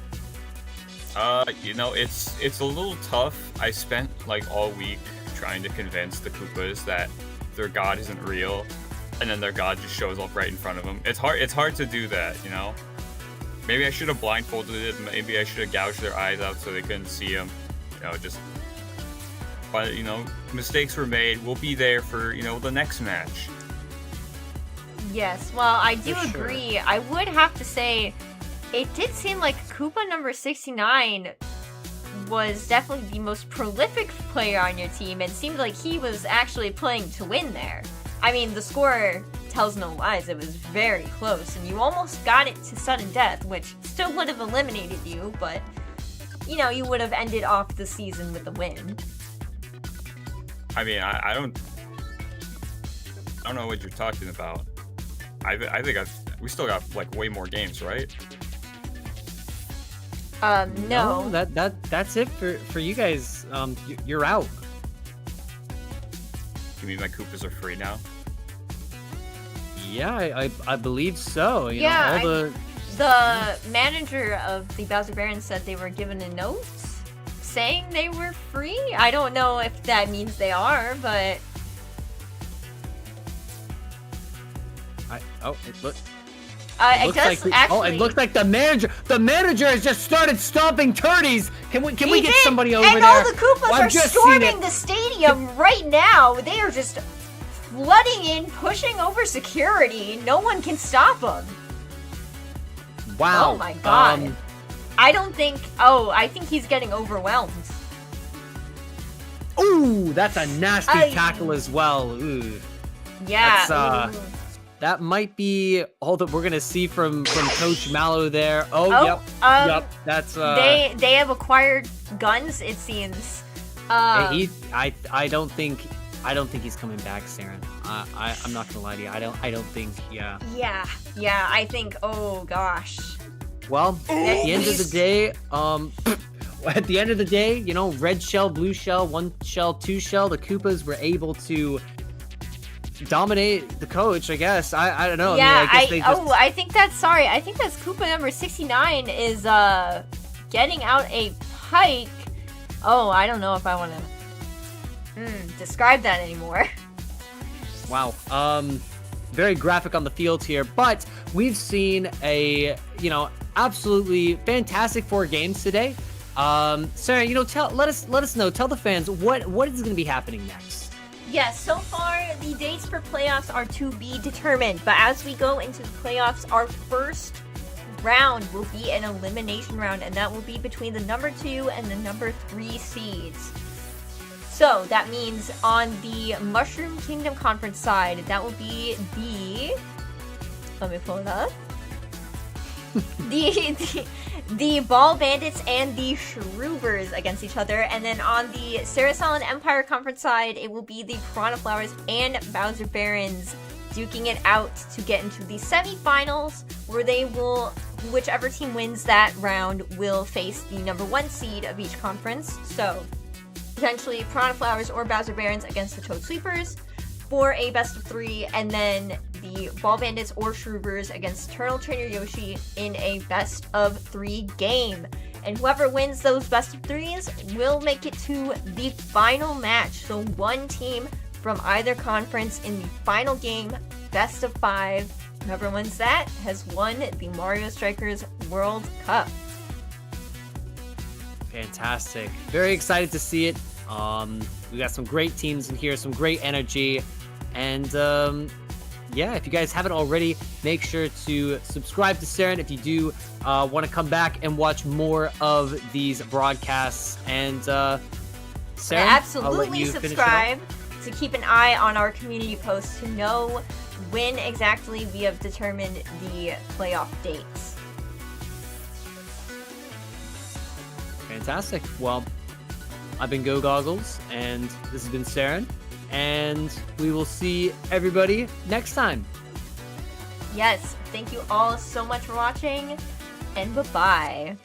It's a little tough. I spent like all week trying to convince the Koopas that their god isn't real, and then their god just shows up right in front of them. It's hard to do that, Maybe I should have blindfolded it. Maybe I should have gouged their eyes out so they couldn't see him. But mistakes were made. We'll be there for the next match. Yes, well, I do For sure. agree. I would have to say, it did seem like Koopa number 69 was definitely the most prolific player on your team, and seemed like he was actually playing to win there. I mean, the score tells no lies. It was very close, and you almost got it to sudden death, which still would have eliminated you, but, you would have ended off the season with a win. I mean, I don't know what you're talking about. I think we still got like way more games, right? No. That's it for you guys. You're out. You mean my Koopas are free now? Yeah, I believe so. The manager of the Bowser Barons said they were given a note saying they were free. I don't know if that means they are, but it looks does like actually. it looks like the manager has just started stomping turdies. Can we He get did, somebody over and there? all the Koopas I've are just seen storming it. the stadium right now. They are just flooding in, pushing over security. No one can stop them. Wow. Oh my god. I think he's getting overwhelmed. Ooh, that's a nasty tackle as well. Ooh. Yeah. That's, that might be all that we're gonna see from Coach Mallow there. Yep. That's they have acquired guns, it seems. I don't think he's coming back, Saren. I'm not gonna lie to you. I don't think. Yeah. Yeah. I think. Oh gosh. Well, at the end of the day, red shell, blue shell, one shell, two shell, the Koopas were able to dominate the coach, I guess. I don't know. Yeah, I think that's Koopa number 69 is getting out a pike. Oh, I don't know if I want to describe that anymore. Wow. Very graphic on the field here, but we've seen a, absolutely fantastic 4 games today. Sarah, let us know, tell the fans what is going to be happening next. Yes, so far the dates for playoffs are to be determined, but as we go into the playoffs, our first round will be an elimination round, and that will be between the number 2 and the number 3 seeds. So that means on the Mushroom Kingdom Conference side, that will be the... Let me pull it up. the Ball Bandits and the Shroobers against each other. And then on the Sarasalan Empire Conference side, it will be the Piranha Flowers and Bowser Barons duking it out to get into the semifinals, where they will, whichever team wins that round, will face the number 1 seed of each conference. So potentially Piranha Flowers or Bowser Barons against the Toad Sweepers for a best of 3, and then the Ball Bandits or Shroobers against Eternal Trainer Yoshi in a best of 3 game. And whoever wins those best of 3s will make it to the final match. So one team from either conference in the final game, best of 5. Whoever wins that has won the Mario Strikers World Cup. Fantastic. Very excited to see it. We got some great teams in here, some great energy. And yeah, if you guys haven't already, make sure to subscribe to Saren if you do want to come back and watch more of these broadcasts. And Saren, absolutely subscribe to keep an eye on our community posts to know when exactly we have determined the playoff dates. Fantastic. Well, I've been Go Goggles, and this has been Saren, and we will see everybody next time. Yes, thank you all so much for watching, and bye-bye.